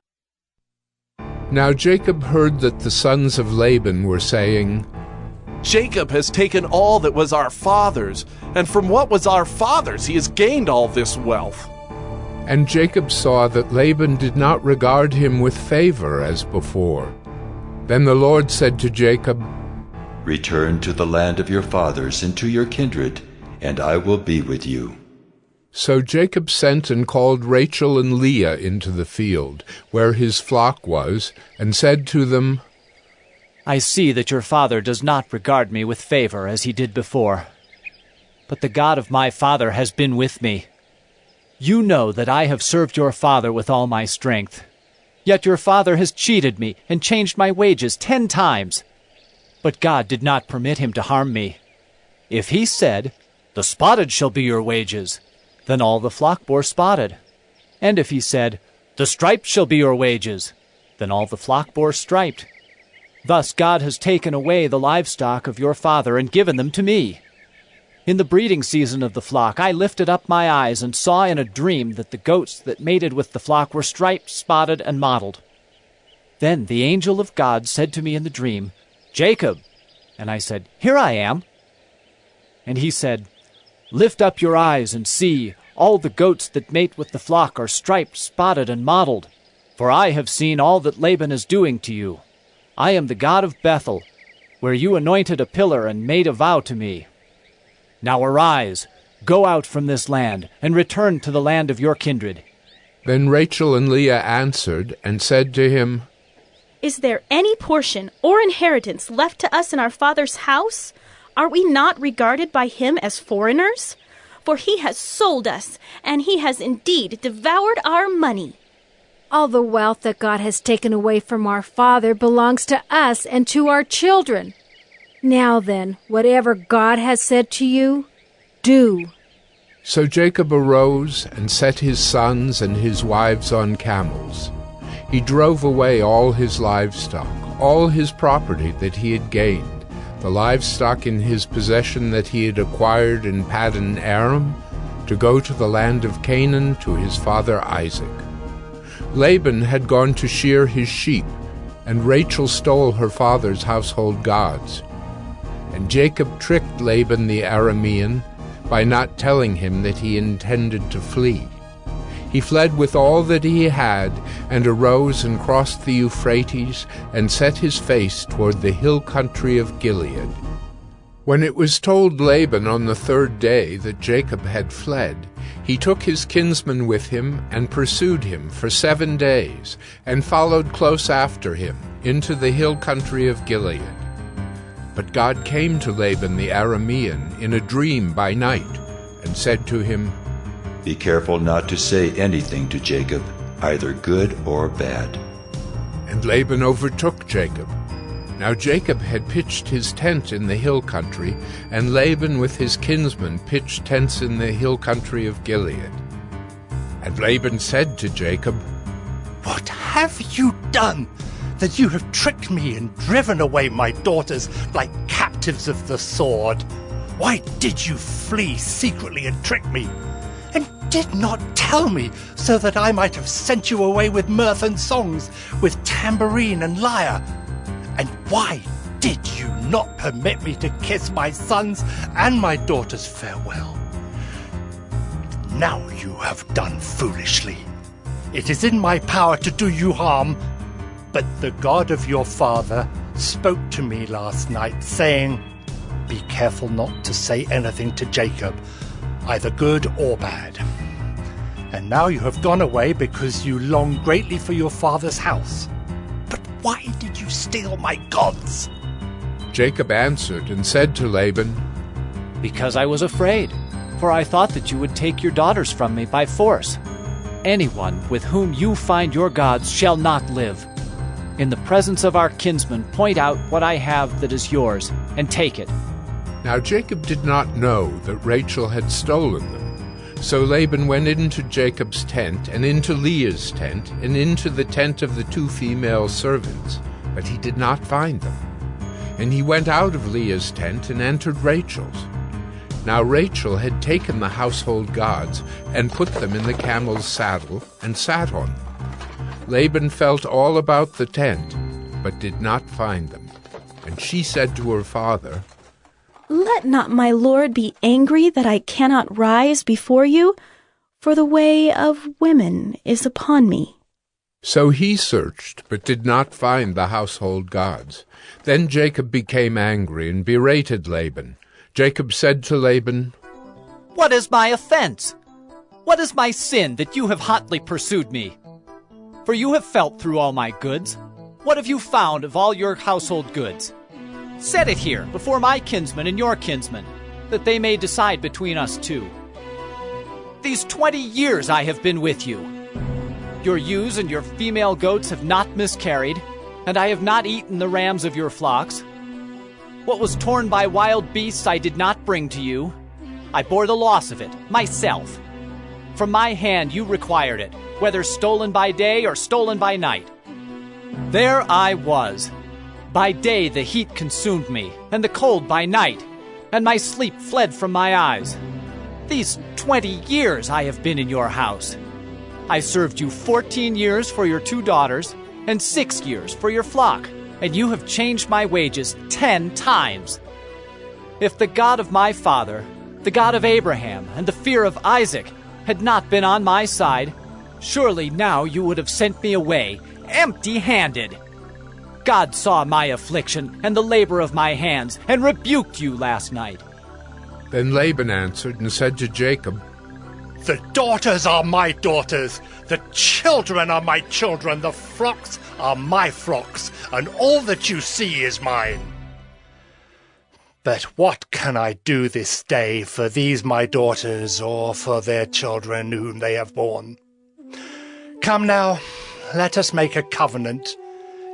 Now Jacob heard that the sons of Laban were saying, "Jacob has taken all that was our father's, and from what was our father's he has gained all this wealth." And Jacob saw that Laban did not regard him with favor as before. Then the Lord said to Jacob, "Return to the land of your fathers and to your kindred, and I will be with you." So Jacob sent and called Rachel and Leah into the field, where his flock was, and said to them, "I see that your father does not regard me with favor as he did before. But the God of my father has been with me. You know that I have served your father with all my strength. Yet your father has cheated me and changed my wages 10 times. But God did not permit him to harm me. If he said, 'The spotted shall be your wages,' then all the flock bore spotted. And if he said, 'The striped shall be your wages,' then all the flock bore striped. Thus God has taken away the livestock of your father and given them to me. In the breeding season of the flock I lifted up my eyes and saw in a dream that the goats that mated with the flock were striped, spotted, and mottled. Then the angel of God said to me in the dream, 'Jacob.' And I said, 'Here I am.' And he said, 'Lift up your eyes and see, all the goats that mate with the flock are striped, spotted, and mottled. For I have seen all that Laban is doing to you. I am the God of Bethel, where you anointed a pillar and made a vow to me. Now arise, go out from this land, and return to the land of your kindred.' Then Rachel and Leah answered and said to him, 'Is there any portion or inheritance left to us in our father's house? Are we not regarded by him as foreigners? For he has sold us, and he has indeed devoured our money.' All the wealth that God has taken away from our father belongs to us and to our children. Now then, whatever God has said to you, do." So Jacob arose and set his sons and his wives on camels. He drove away all his livestock, all his property that he had gained, the livestock in his possession that he had acquired in Paddan Aram, to go to the land of Canaan to his father Isaac. Laban had gone to shear his sheep, and Rachel stole her father's household gods. And Jacob tricked Laban the Aramean by not telling him that he intended to flee. He fled with all that he had, and arose and crossed the Euphrates, and set his face toward the hill country of Gilead. When it was told Laban on the 3rd day that Jacob had fled, he took his kinsman with him and pursued him for 7 days, and followed close after him into the hill country of Gilead. But God came to Laban the Aramean in a dream by night, and said to him, Be careful not to say anything to Jacob, either good or bad. And Laban overtook Jacob. Now Jacob had pitched his tent in the hill country, and Laban with his kinsmen pitched tents in the hill country of Gilead. And Laban said to Jacob, What have you done, that you have tricked me and driven away my daughters like captives of the sword? Why did you flee secretly and trick me, and did not tell me, so that I might have sent you away with mirth and songs, with tambourine and lyre? And why did you not permit me to kiss my sons and my daughters farewell? Now you have done foolishly. It is in my power to do you harm, but the God of your father spoke to me last night, saying, Be careful not to say anything to Jacob, either good or bad. And now you have gone away because you long greatly for your father's house. But why did you steal my gods? Jacob answered and said to Laban, Because I was afraid, for I thought that you would take your daughters from me by force. Anyone with whom you find your gods shall not live. In the presence of our kinsmen, point out what I have that is yours, and take it. Now Jacob did not know that Rachel had stolen them. So Laban went into Jacob's tent, and into Leah's tent, and into the tent of the 2 female servants, but he did not find them. And he went out of Leah's tent and entered Rachel's. Now Rachel had taken the household gods, and put them in the camel's saddle, and sat on them. Laban felt all about the tent, but did not find them. And she said to her father, Let not my lord be angry that I cannot rise before you, for the way of women is upon me. So he searched, but did not find the household gods. Then Jacob became angry and berated Laban. Jacob said to Laban, What is my offense? What is my sin that you have hotly pursued me? For you have felt through all my goods. What have you found of all your household goods? Set it here before my kinsmen and your kinsmen, that they may decide between us two. These 20 years I have been with you. Your ewes and your female goats have not miscarried, and I have not eaten the rams of your flocks. What was torn by wild beasts I did not bring to you. I bore the loss of it, myself. From my hand you required it, whether stolen by day or stolen by night. There I was. By day the heat consumed me, and the cold by night, and my sleep fled from my eyes. These 20 years I have been in your house. I served you 14 years for your 2 daughters, and 6 years for your flock, and you have changed my wages 10 times. If the God of my father, the God of Abraham, and the fear of Isaac had not been on my side, surely now you would have sent me away, empty-handed. God saw my affliction and the labor of my hands, and rebuked you last night. Then Laban answered and said to Jacob, The daughters are my daughters, the children are my children, the flocks are my flocks, and all that you see is mine. But what can I do this day for these my daughters, or for their children whom they have borne? Come now, let us make a covenant,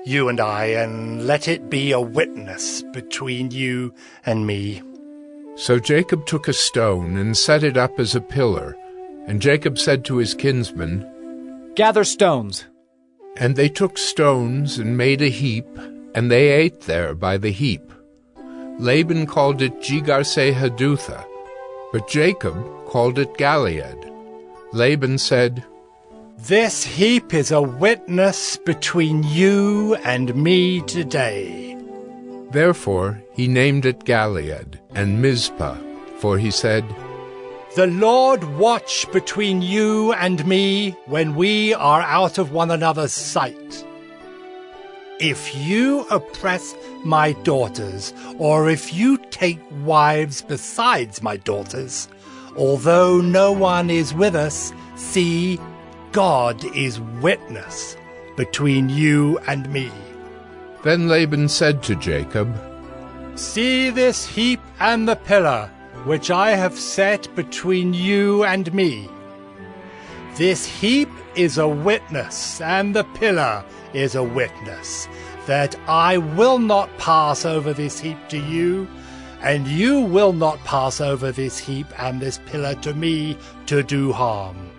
you and I, and let it be a witness between you and me. So Jacob took a stone and set it up as a pillar, and Jacob said to his kinsmen, Gather stones. And they took stones and made a heap, and they ate there by the heap. Laban called it Jegar-sahadutha, but Jacob called it Gilead. Laban said, This heap is a witness between you and me today. Therefore he named it Gilead and Mizpah, for he said, The Lord watch between you and me when we are out of one another's sight. If you oppress my daughters, or if you take wives besides my daughters, although no one is with us, see, God is witness between you and me. Then Laban said to Jacob, See this heap and the pillar, which I have set between you and me. This heap is a witness, and the pillar is a witness, that I will not pass over this heap to you, and you will not pass over this heap and this pillar to me to do harm.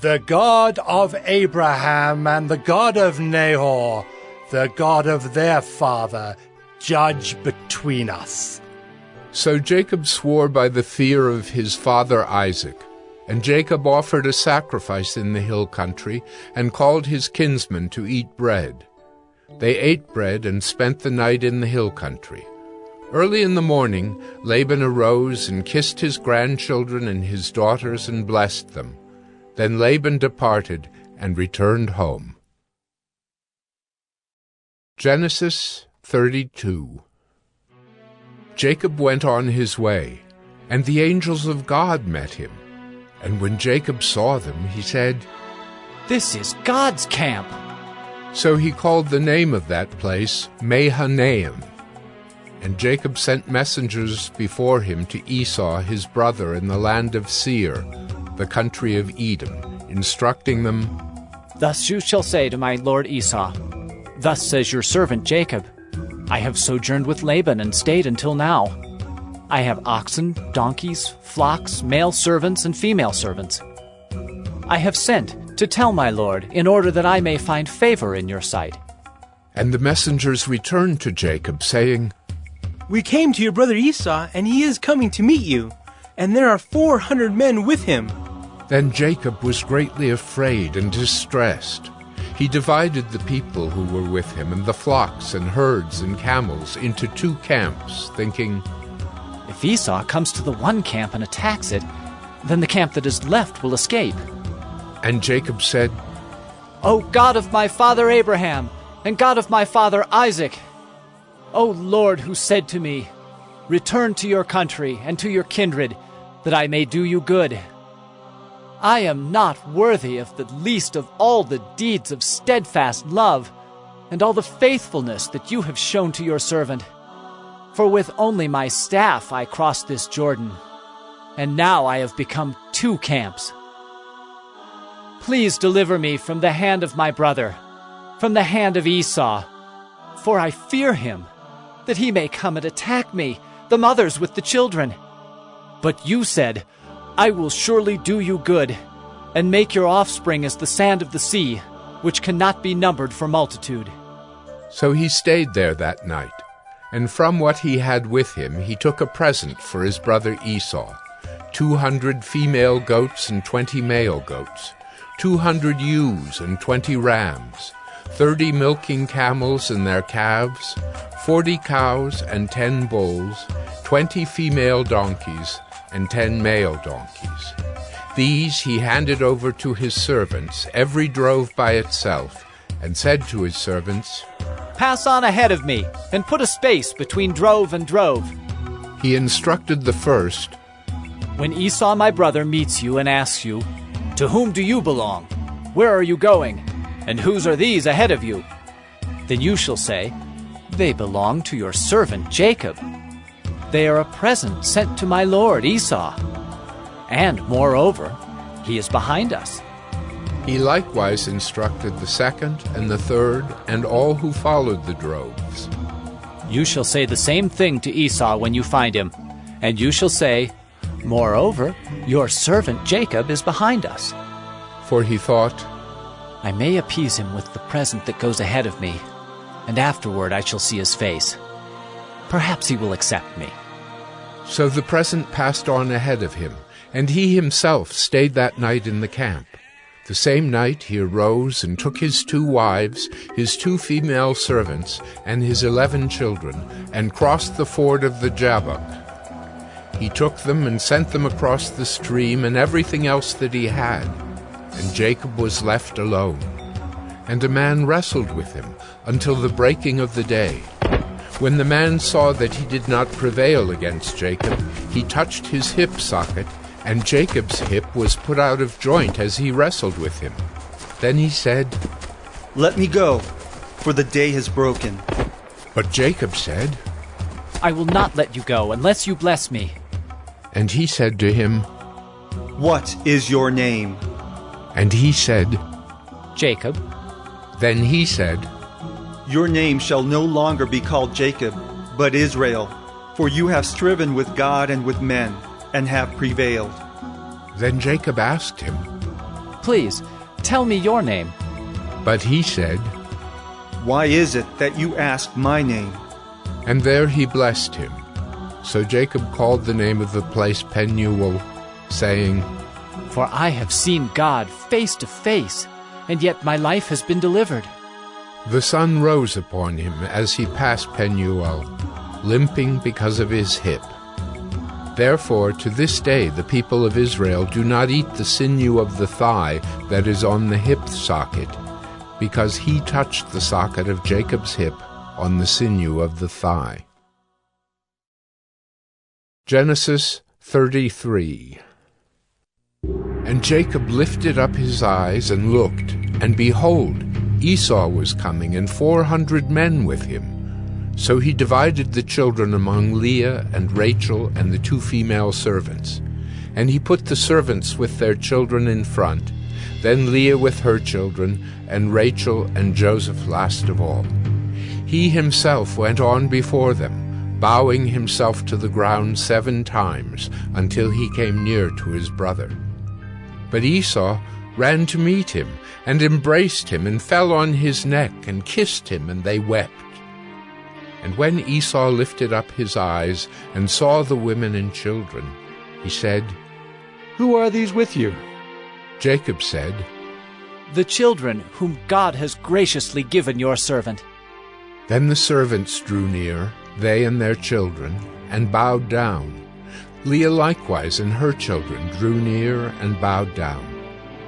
The God of Abraham and the God of Nahor, the God of their father, judge between us. So Jacob swore by the fear of his father Isaac, and Jacob offered a sacrifice in the hill country, and called his kinsmen to eat bread. They ate bread and spent the night in the hill country. Early in the morning Laban arose and kissed his grandchildren and his daughters and blessed them. Then Laban departed and returned home. Genesis 32. Jacob went on his way, and the angels of God met him. And when Jacob saw them, he said, "This is God's camp." So he called the name of that place Mahanaim. And Jacob sent messengers before him to Esau his brother in the land of Seir, the country of Edom, instructing them, "Thus you shall say to my lord Esau, Thus says your servant Jacob, I have sojourned with Laban and stayed until now. I have oxen, donkeys, flocks, male servants and female servants. I have sent to tell my lord, in order that I may find favor in your sight." And the messengers returned to Jacob, saying, "We came to your brother Esau, and he is coming to meet you, and there are 400 men with him." Then Jacob was greatly afraid and distressed. He divided the people who were with him and the flocks and herds and camels into 2 camps, thinking, "If Esau comes to the one camp and attacks it, then the camp that is left will escape." And Jacob said, "O God of my father Abraham, and God of my father Isaac, O Lord, who said to me, Return to your country and to your kindred, that I may do you good. I am not worthy of the least of all the deeds of steadfast love, and all the faithfulness that you have shown to your servant. For with only my staff I crossed this Jordan, and now I have become 2 camps. Please deliver me from the hand of my brother, from the hand of Esau, for I fear him, that he may come and attack me, the mothers with the children. But you said, I will surely do you good, and make your offspring as the sand of the sea, which cannot be numbered for multitude." So he stayed there that night, and from what he had with him he took a present for his brother Esau, 200 female goats and 20 male goats, 200 ewes and 20 rams, 30 milking camels and their calves, 40 cows and 10 bulls, 20 female donkeys, and 10 male donkeys. These he handed over to his servants, every drove by itself, and said to his servants, "Pass on ahead of me, and put a space between drove and drove." He instructed the first, "When Esau my brother meets you and asks you, To whom do you belong? Where are you going? And whose are these ahead of you? Then you shall say, They belong to your servant Jacob. They are a present sent to my lord Esau. And, moreover, he is behind us." He likewise instructed the second and the third and all who followed the droves. "You shall say the same thing to Esau when you find him, and you shall say, Moreover, your servant Jacob is behind us." For he thought, "I may appease him with the present that goes ahead of me, and afterward I shall see his face. Perhaps he will accept me." So the present passed on ahead of him, and he himself stayed that night in the camp. The same night he arose and took his 2 wives, his 2 female servants, and his 11 children, and crossed the ford of the Jabbok. He took them and sent them across the stream and everything else that he had, and Jacob was left alone. And a man wrestled with him until the breaking of the day. When the man saw that he did not prevail against Jacob, he touched his hip socket, and Jacob's hip was put out of joint as he wrestled with him. Then he said, "Let me go, for the day has broken." But Jacob said, I will not let you go unless you bless me. And he said to him, What is your name? And he said, Jacob. Then he said, Your name shall no longer be called Jacob, but Israel, for you have striven with God and with men, and have prevailed. Then Jacob asked him, Please, tell me your name. But he said, Why is it that you ask my name? And there he blessed him. So Jacob called the name of the place Peniel, saying, For I have seen God face to face, and yet my life has been delivered. The sun rose upon him as he passed Peniel, limping because of his hip. Therefore, to this day the people of Israel do not eat the sinew of the thigh that is on the hip socket, because he touched the socket of Jacob's hip on the sinew of the thigh. Genesis 33. And Jacob lifted up his eyes and looked, and behold, Esau was coming, and 400 men with him. So he divided the children among Leah and Rachel and the 2 female servants. And he put the servants with their children in front, then Leah with her children, and Rachel and Joseph last of all. He himself went on before them, bowing himself to the ground 7 times, until he came near to his brother. But Esau ran to meet him, and embraced him, and fell on his neck, and kissed him, and they wept. And when Esau lifted up his eyes, and saw the women and children, he said, Who are these with you? Jacob said, The children whom God has graciously given your servant. Then the servants drew near, they and their children, and bowed down. Leah likewise and her children drew near and bowed down.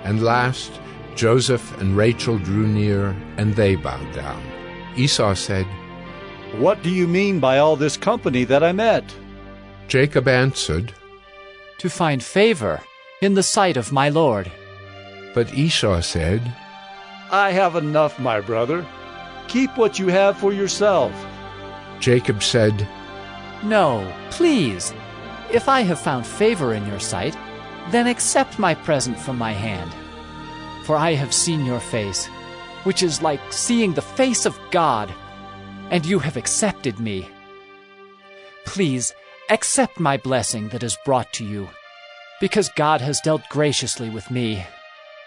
And last, Joseph and Rachel drew near, and they bowed down. Esau said, What do you mean by all this company that I met? Jacob answered, To find favor in the sight of my Lord. But Esau said, I have enough, my brother. Keep what you have for yourself. Jacob said, No, please. If I have found favor in your sight, then accept my present from my hand. For I have seen your face, which is like seeing the face of God, and you have accepted me. Please, accept my blessing that is brought to you, because God has dealt graciously with me,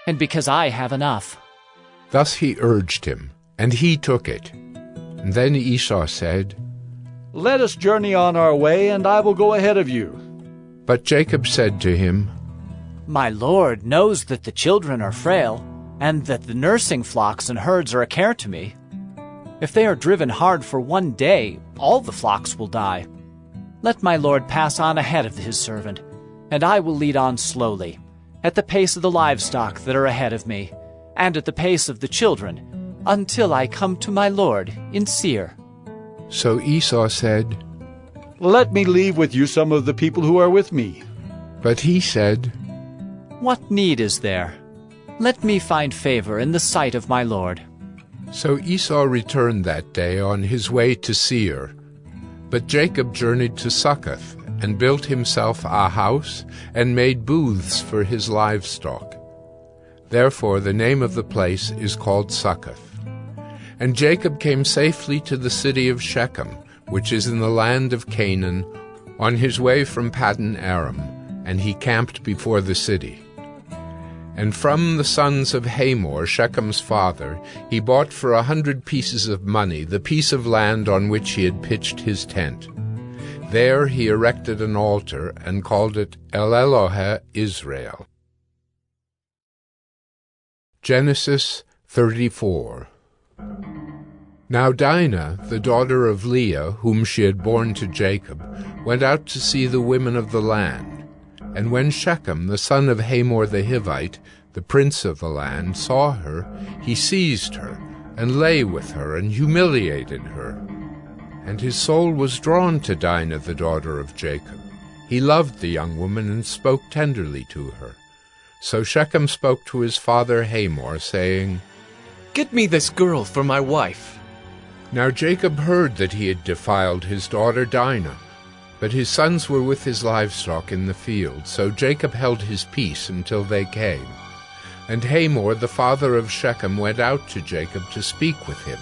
and because I have enough. Thus he urged him, and he took it. And then Esau said, Let us journey on our way, and I will go ahead of you. But Jacob said to him, My Lord knows that the children are frail, and that the nursing flocks and herds are a care to me. If they are driven hard for one day, all the flocks will die. Let my Lord pass on ahead of his servant, and I will lead on slowly, at the pace of the livestock that are ahead of me, and at the pace of the children, until I come to my Lord in Seir. So Esau said, Let me leave with you some of the people who are with me. But he said, What need is there? Let me find favor in the sight of my Lord. So Esau returned that day on his way to Seir. But Jacob journeyed to Succoth, and built himself a house, and made booths for his livestock. Therefore the name of the place is called Succoth. And Jacob came safely to the city of Shechem, which is in the land of Canaan, on his way from Paddan Aram, and he camped before the city. And from the sons of Hamor, Shechem's father, he bought for 100 pieces of money the piece of land on which he had pitched his tent. There he erected an altar, and called it El Elohe Israel. Genesis 34. Now Dinah, the daughter of Leah, whom she had borne to Jacob, went out to see the women of the land. And when Shechem, the son of Hamor the Hivite, the prince of the land, saw her, he seized her, and lay with her, and humiliated her. And his soul was drawn to Dinah, the daughter of Jacob. He loved the young woman, and spoke tenderly to her. So Shechem spoke to his father Hamor, saying, Get me this girl for my wife. Now Jacob heard that he had defiled his daughter Dinah, but his sons were with his livestock in the field, so Jacob held his peace until they came. And Hamor the father of Shechem went out to Jacob to speak with him.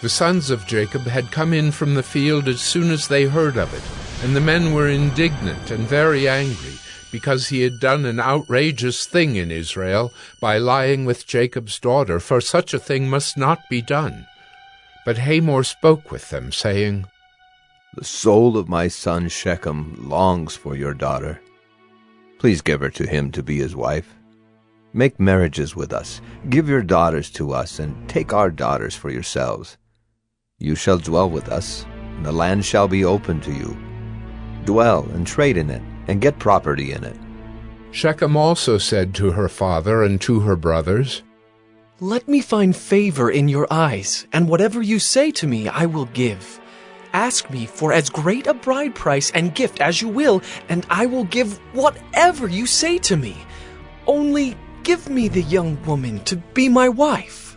The sons of Jacob had come in from the field as soon as they heard of it, and the men were indignant and very angry, because he had done an outrageous thing in Israel by lying with Jacob's daughter, for such a thing must not be done. But Hamor spoke with them, saying, The soul of my son Shechem longs for your daughter. Please give her to him to be his wife. Make marriages with us, give your daughters to us, and take our daughters for yourselves. You shall dwell with us, and the land shall be open to you. Dwell and trade in it, and get property in it. Shechem also said to her father and to her brothers, Let me find favor in your eyes, and whatever you say to me I will give. Ask me for as great a bride price and gift as you will, and I will give whatever you say to me. Only give me the young woman to be my wife.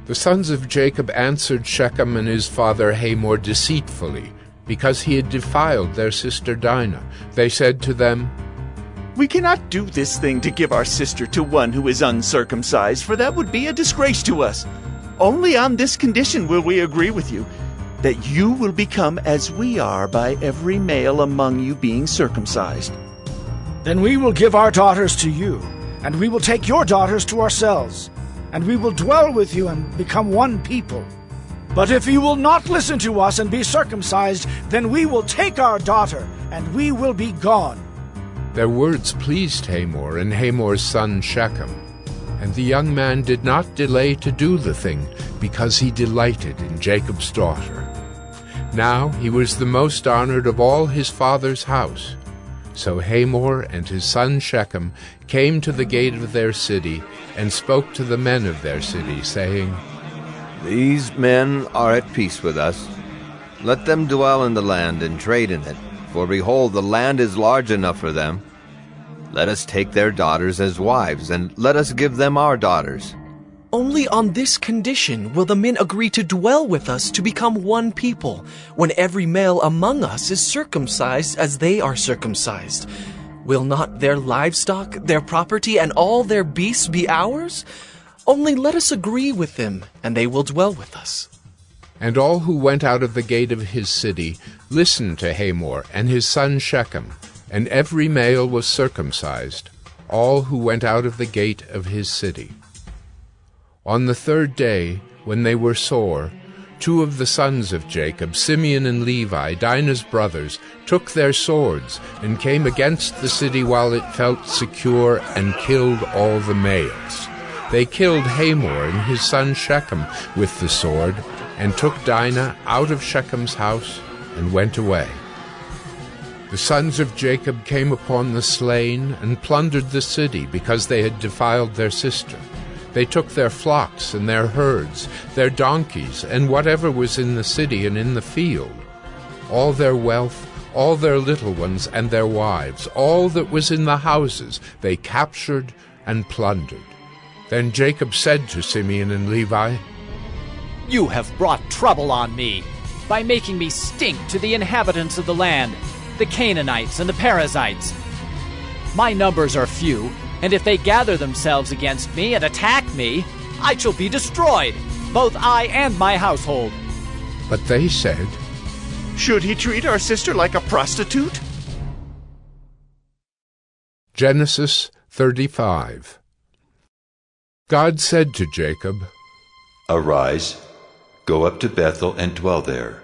The sons of Jacob answered Shechem and his father Hamor deceitfully, because he had defiled their sister Dinah. They said to them, We cannot do this thing to give our sister to one who is uncircumcised, for that would be a disgrace to us. Only on this condition will we agree with you, that you will become as we are by every male among you being circumcised. Then we will give our daughters to you, and we will take your daughters to ourselves, and we will dwell with you and become one people. But if you will not listen to us and be circumcised, then we will take our daughter, and we will be gone. Their words pleased Hamor and Hamor's son Shechem, and the young man did not delay to do the thing, because he delighted in Jacob's daughter. Now he was the most honored of all his father's house. So Hamor and his son Shechem came to the gate of their city, and spoke to the men of their city, saying, These men are at peace with us. Let them dwell in the land and trade in it, for behold, the land is large enough for them. Let us take their daughters as wives, and let us give them our daughters. Only on this condition will the men agree to dwell with us to become one people, when every male among us is circumcised as they are circumcised. Will not their livestock, their property, and all their beasts be ours? Only let us agree with them, and they will dwell with us. And all who went out of the gate of his city listened to Hamor and his son Shechem, and every male was circumcised, all who went out of the gate of his city. On the third day, when they were sore, two of the sons of Jacob, Simeon and Levi, Dinah's brothers, took their swords and came against the city while it felt secure, and killed all the males. They killed Hamor and his son Shechem with the sword, and took Dinah out of Shechem's house and went away. The sons of Jacob came upon the slain and plundered the city, because they had defiled their sister. They took their flocks and their herds, their donkeys, and whatever was in the city and in the field, all their wealth, all their little ones and their wives, all that was in the houses, they captured and plundered. Then Jacob said to Simeon and Levi, You have brought trouble on me by making me stink to the inhabitants of the land, the Canaanites and the Perizzites. My numbers are few, and if they gather themselves against me and attack me, I shall be destroyed, both I and my household. But they said, Should he treat our sister like a prostitute? Genesis 35. God said to Jacob, Arise, go up to Bethel and dwell there.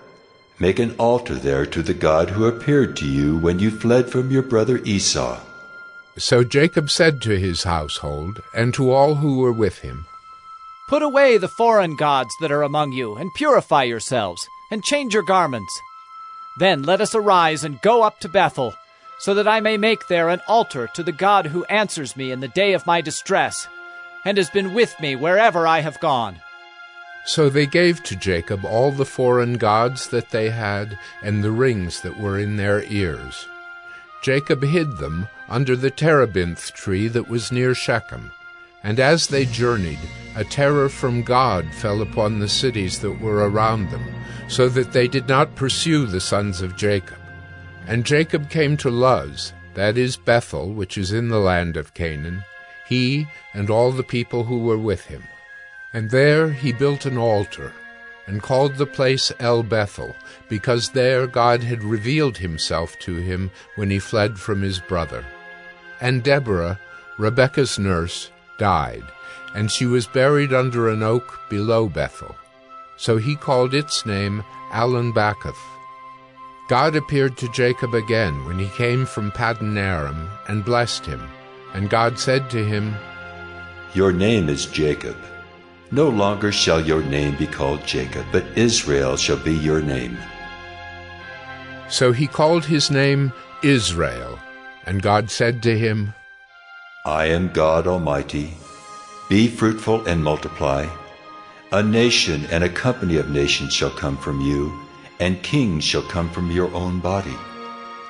Make an altar there to the God who appeared to you when you fled from your brother Esau. So Jacob said to his household and to all who were with him, Put away the foreign gods that are among you, and purify yourselves, and change your garments. Then let us arise and go up to Bethel, so that I may make there an altar to the God who answers me in the day of my distress, and has been with me wherever I have gone. So they gave to Jacob all the foreign gods that they had, and the rings that were in their ears. Jacob hid them under the terebinth tree that was near Shechem, And as they journeyed, a terror from God fell upon the cities that were around them, so that they did not pursue the sons of Jacob. And Jacob came to Luz, that is Bethel, which is in the land of Canaan, he and all the people who were with him. And there he built an altar, and called the place El Bethel, because there God had revealed himself to him when he fled from his brother. And Deborah, Rebekah's nurse, died, and she was buried under an oak below Bethel. So he called its name Alon-Bacuth. God appeared to Jacob again when he came from Paddan Aram, and blessed him. And God said to him, Your name is Jacob. No longer shall your name be called Jacob, but Israel shall be your name. So he called his name Israel. And God said to him, I am God Almighty. Be fruitful and multiply. A nation and a company of nations shall come from you, and kings shall come from your own body.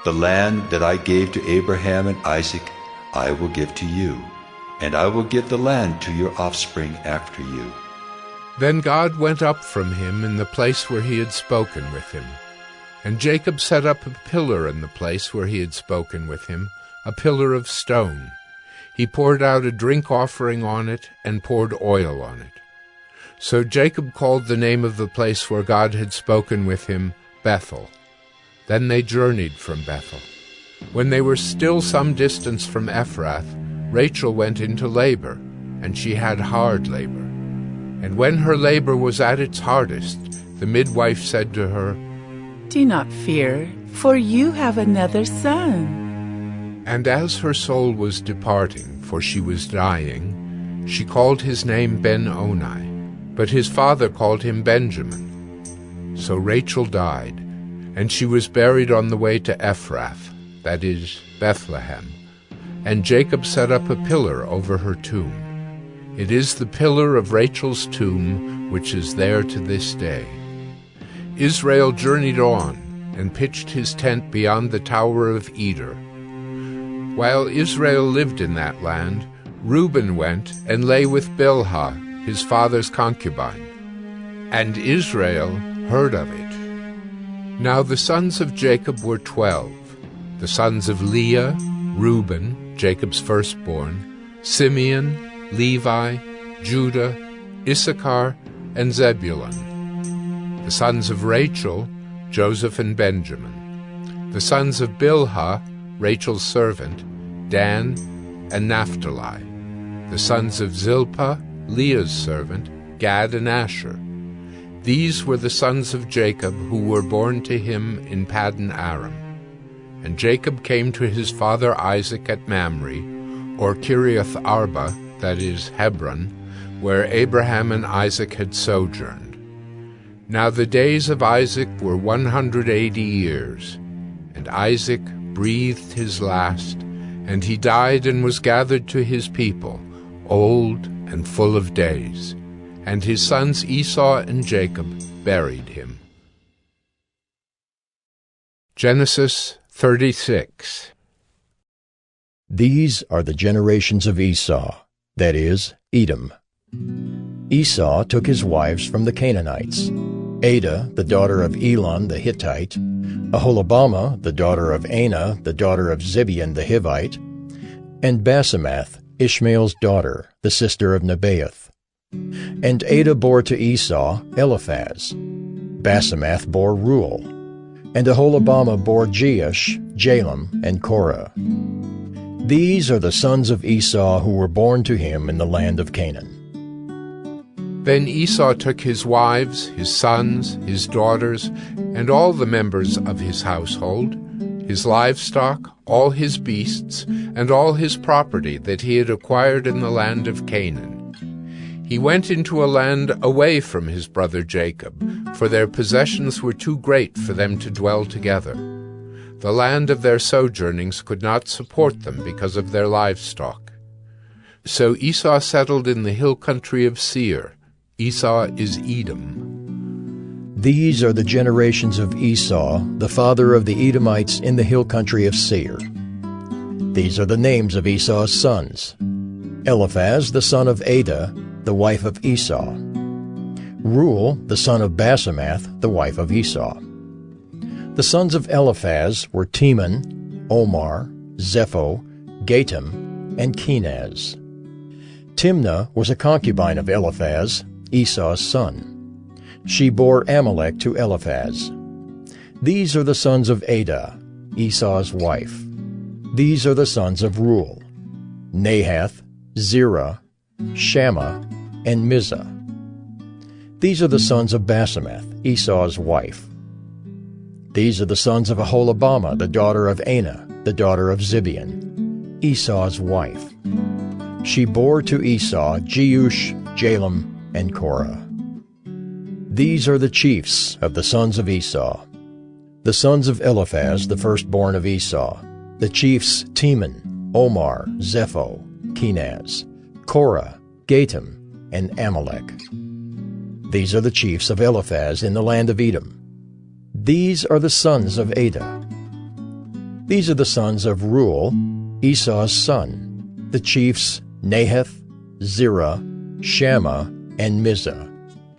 The land that I gave to Abraham and Isaac I will give to you, and I will give the land to your offspring after you. Then God went up from him in the place where he had spoken with him. And Jacob set up a pillar in the place where he had spoken with him, a pillar of stone. He poured out a drink offering on it, and poured oil on it. So Jacob called the name of the place where God had spoken with him Bethel. Then they journeyed from Bethel. When they were still some distance from Ephrath, Rachel went into labor, and she had hard labor. And when her labor was at its hardest, the midwife said to her, Do not fear, for you have another son. And as her soul was departing, for she was dying, she called his name Ben-Oni, but his father called him Benjamin. So Rachel died, and she was buried on the way to Ephrath, that is, Bethlehem. And Jacob set up a pillar over her tomb. It is the pillar of Rachel's tomb, which is there to this day. Israel journeyed on, and pitched his tent beyond the Tower of Eder. While Israel lived in that land, Reuben went and lay with Bilhah, his father's concubine. And Israel heard of it. Now the sons of Jacob were 12, the sons of Leah, Reuben, Jacob's firstborn, Simeon, Levi, Judah, Issachar, and Zebulun. The sons of Rachel, Joseph and Benjamin. The sons of Bilhah, Rachel's servant, Dan and Naphtali. The sons of Zilpah, Leah's servant, Gad and Asher. These were the sons of Jacob who were born to him in Paddan Aram. And Jacob came to his father Isaac at Mamre, or Kiriath Arba, that is, Hebron, where Abraham and Isaac had sojourned. Now the days of Isaac were 180 years, and Isaac breathed his last, and he died and was gathered to his people, old and full of days. And his sons Esau and Jacob buried him. Genesis 36. These are the generations of Esau, that is, Edom. Esau took his wives from the Canaanites, Adah, the daughter of Elon the Hittite, Aholibamah, the daughter of Anah, the daughter of Zibeon the Hivite, and Basemath, Ishmael's daughter, the sister of Nebaioth. And Adah bore to Esau Eliphaz. Basemath bore Reuel. And Aholibamah bore Jeush, Jalem, and Korah. These are the sons of Esau who were born to him in the land of Canaan. Then Esau took his wives, his sons, his daughters, and all the members of his household, his livestock, all his beasts, and all his property that he had acquired in the land of Canaan. He went into a land away from his brother Jacob, for their possessions were too great for them to dwell together. The land of their sojournings could not support them because of their livestock. So Esau settled in the hill country of Seir. Esau is Edom. These are the generations of Esau, the father of the Edomites in the hill country of Seir. These are the names of Esau's sons: Eliphaz the son of Adah, the wife of Esau. Reuel the son of Basemath, the wife of Esau. The sons of Eliphaz were Teman, Omar, Zepho, Gatam, and Kenaz. Timnah was a concubine of Eliphaz, Esau's son. She bore Amalek to Eliphaz. These are the sons of Adah, Esau's wife. These are the sons of Reuel: Nahath, Zerah, Shammah, and Mizah. These are the sons of Basemath, Esau's wife. These are the sons of Aholibamah, the daughter of Anah, the daughter of Zibeon, Esau's wife. She bore to Esau Jeush, Jalem, and Korah. These are the chiefs of the sons of Esau. The sons of Eliphaz, the firstborn of Esau, the chiefs Teman, Omar, Zepho, Kenaz, Korah, Gatam, and Amalek. These are the chiefs of Eliphaz in the land of Edom. These are the sons of Adah. These are the sons of Reuel, Esau's son, the chiefs Nahath, Zerah, Shammah, and Mizah.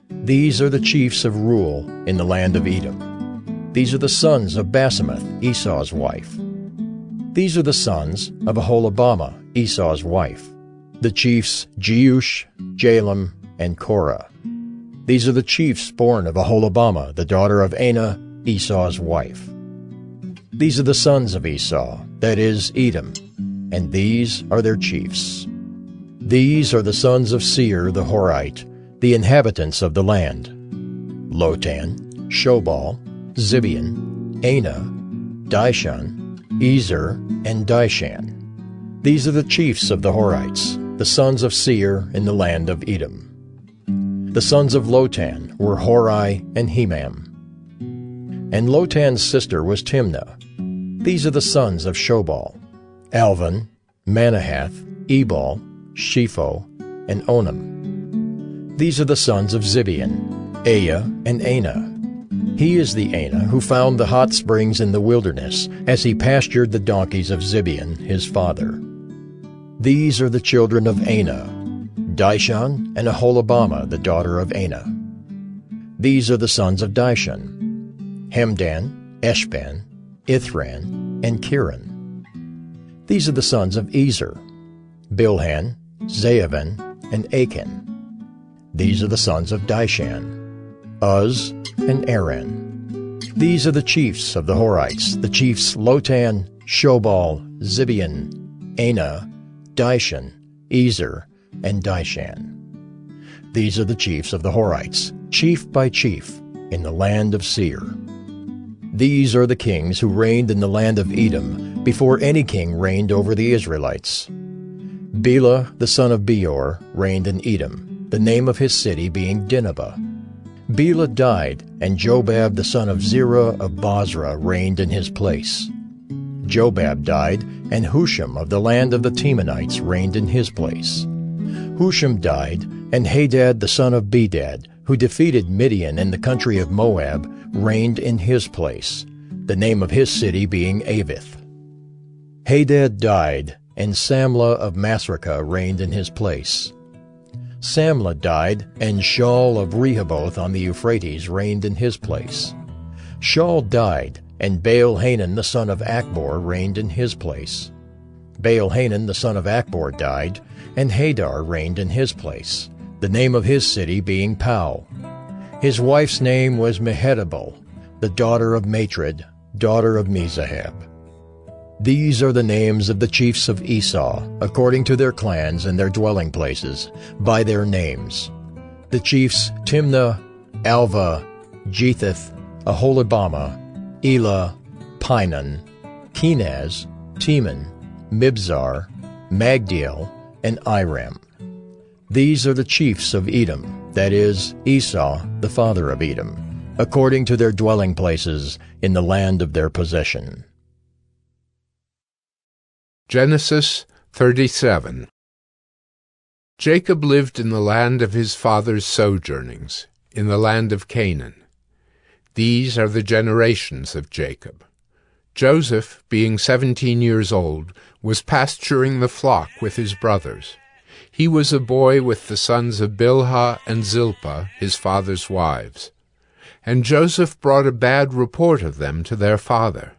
These are the chiefs of Reuel in the land of Edom. These are the sons of Basemath, Esau's wife. These are the sons of Aholibamah, Esau's wife, the chiefs Jeush, Jalem, and Korah. These are the chiefs born of Aholibamah, the daughter of Anah, Esau's wife. These are the sons of Esau, that is, Edom, and these are their chiefs. These are the sons of Seir the Horite, the inhabitants of the land: Lotan, Shobal, Zibeon, Anah, Dishon, Ezer, and Dishan. These are the chiefs of the Horites, the sons of Seir in the land of Edom. The sons of Lotan were Hori and Hemam. And Lotan's sister was Timnah. These are the sons of Shobal: Alvan, Manahath, Ebal, Shepho, and Onam. These are the sons of Zibeon, Aya, and Anah. He is the Anah who found the hot springs in the wilderness as he pastured the donkeys of Zibeon, his father. These are the children of Anah, Dishon and Aholibamah, the daughter of Anah. These are the sons of Dishon: Hemdan, Eshban, Ithran, and Kiran. These are the sons of Ezer: Bilhan, Zaavan, and Achan. These are the sons of Dishan: Uz and Aran. These are the chiefs of the Horites, the chiefs Lotan, Shobal, Zibeon, Anah, Dishon, Ezer, and Dishan. These are the chiefs of the Horites, chief by chief, in the land of Seir. These are the kings who reigned in the land of Edom before any king reigned over the Israelites. Bela the son of Beor reigned in Edom, the name of his city being Dinhabah. Bela died, and Jobab the son of Zerah of Bozrah reigned in his place. Jobab died, and Husham of the land of the Temanites reigned in his place. Husham died, and Hadad the son of Bedad, who defeated Midian in the country of Moab, reigned in his place, the name of his city being Avith. Hadad died, and Samlah of Masrekah reigned in his place. Samlah died, and Shaul of Rehoboth on the Euphrates reigned in his place. Shaul died, and Baal-Hanan the son of Achbor reigned in his place. Baal-Hanan the son of Achbor died, and Hadar reigned in his place, the name of his city being Pau. His wife's name was Mehetabel, the daughter of Matred, daughter of Mezahab. These are the names of the chiefs of Esau, according to their clans and their dwelling places, by their names: the chiefs Timnah, Alva, Jetheth, Aholibamah, Elah, Pinon, Kenaz, Teman, Mibzar, Magdiel, and Iram. These are the chiefs of Edom, that is, Esau, the father of Edom, according to their dwelling places in the land of their possession. Genesis 37. Jacob lived in the land of his father's sojournings, in the land of Canaan. These are the generations of Jacob. Joseph, being 17 years old, was pasturing the flock with his brothers. He was a boy with the sons of Bilhah and Zilpah, his father's wives. And Joseph brought a bad report of them to their father.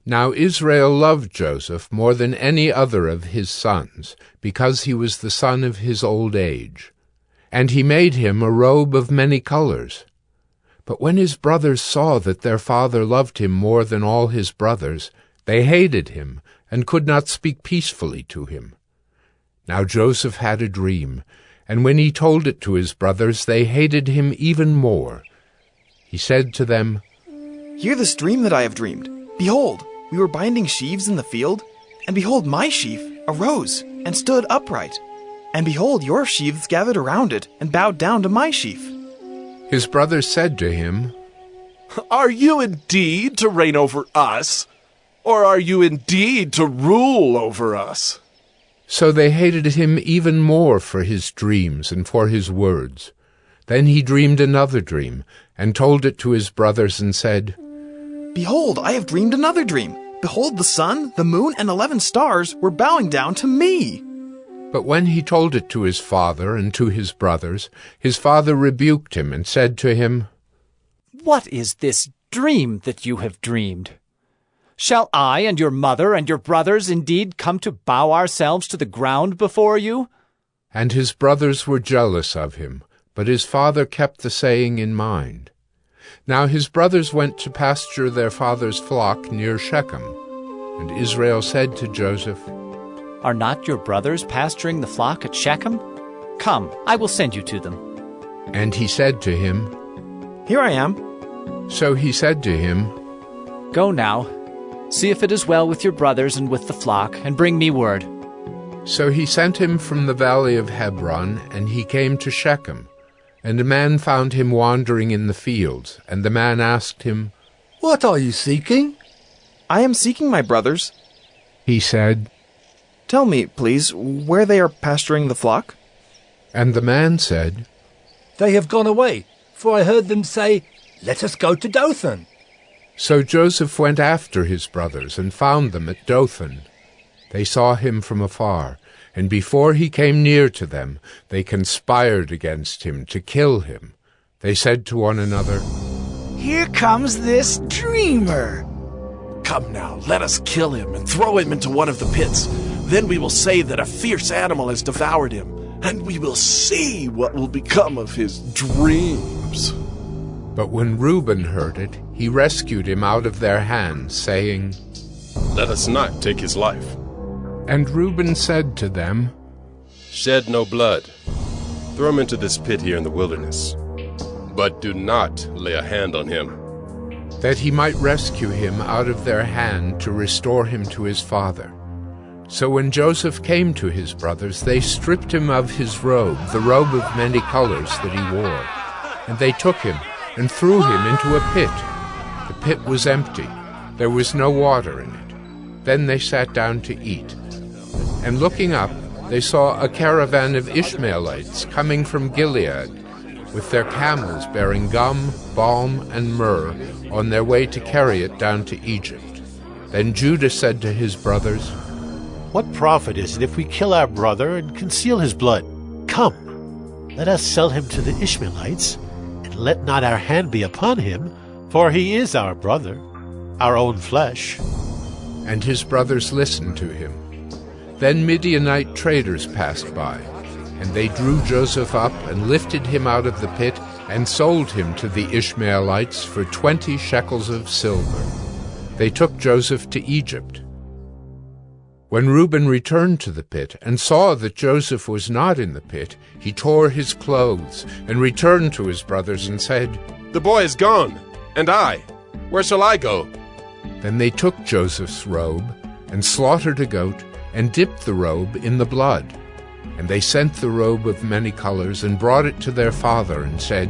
Now Israel loved Joseph more than any other of his sons, because he was the son of his old age. And he made him a robe of many colors. But when his brothers saw that their father loved him more than all his brothers, they hated him, and could not speak peacefully to him. Now Joseph had a dream, and when he told it to his brothers, they hated him even more. He said to them, "Hear this dream that I have dreamed. Behold, we were binding sheaves in the field, and behold, my sheaf arose and stood upright. And behold, your sheaves gathered around it and bowed down to my sheaf." His brothers said to him, "Are you indeed to reign over us, or are you indeed to rule over us?" So they hated him even more for his dreams and for his words. Then he dreamed another dream, and told it to his brothers, and said, "Behold, I have dreamed another dream. Behold, the sun, the moon, and 11 stars were bowing down to me." But when he told it to his father and to his brothers, his father rebuked him and said to him, "What is this dream that you have dreamed? Shall I and your mother and your brothers indeed come to bow ourselves to the ground before you?" And his brothers were jealous of him, but his father kept the saying in mind. Now his brothers went to pasture their father's flock near Shechem. And Israel said to Joseph, "Are not your brothers pasturing the flock at Shechem? Come, I will send you to them." And he said to him, "Here I am." So he said to him, "Go now, see if it is well with your brothers and with the flock, and bring me word." So he sent him from the valley of Hebron, and he came to Shechem. And a man found him wandering in the fields, and the man asked him, "What are you seeking?" "I am seeking my brothers." He said, "Tell me, please, where they are pasturing the flock?" And the man said, "They have gone away, for I heard them say, 'Let us go to Dothan.'" So Joseph went after his brothers, and found them at Dothan. They saw him from afar, and before he came near to them, they conspired against him to kill him. They said to one another, "Here comes this dreamer." "Come now, let us kill him and throw him into one of the pits. Then we will say that a fierce animal has devoured him, and we will see what will become of his dreams." But when Reuben heard it, he rescued him out of their hands, saying, "Let us not take his life." And Reuben said to them, "Shed no blood. Throw him into this pit here in the wilderness. But do not lay a hand on him." That he might rescue him out of their hand to restore him to his father. So when Joseph came to his brothers, they stripped him of his robe, the robe of many colors that he wore. And they took him and threw him into a pit. The pit was empty. There was no water in it. Then they sat down to eat. And looking up, they saw a caravan of Ishmaelites coming from Gilead, with their camels bearing gum, balm, and myrrh, on their way to carry it down to Egypt. Then Judah said to his brothers, "What profit is it if we kill our brother and conceal his blood? Come, let us sell him to the Ishmaelites, and let not our hand be upon him, for he is our brother, our own flesh." And his brothers listened to him. Then Midianite traders passed by, and they drew Joseph up and lifted him out of the pit and sold him to the Ishmaelites for 20 shekels of silver. They took Joseph to Egypt. When Reuben returned to the pit and saw that Joseph was not in the pit, he tore his clothes and returned to his brothers and said, "The boy is gone, and I, where shall I go?" Then they took Joseph's robe and slaughtered a goat and dipped the robe in the blood. And they sent the robe of many colors and brought it to their father and said,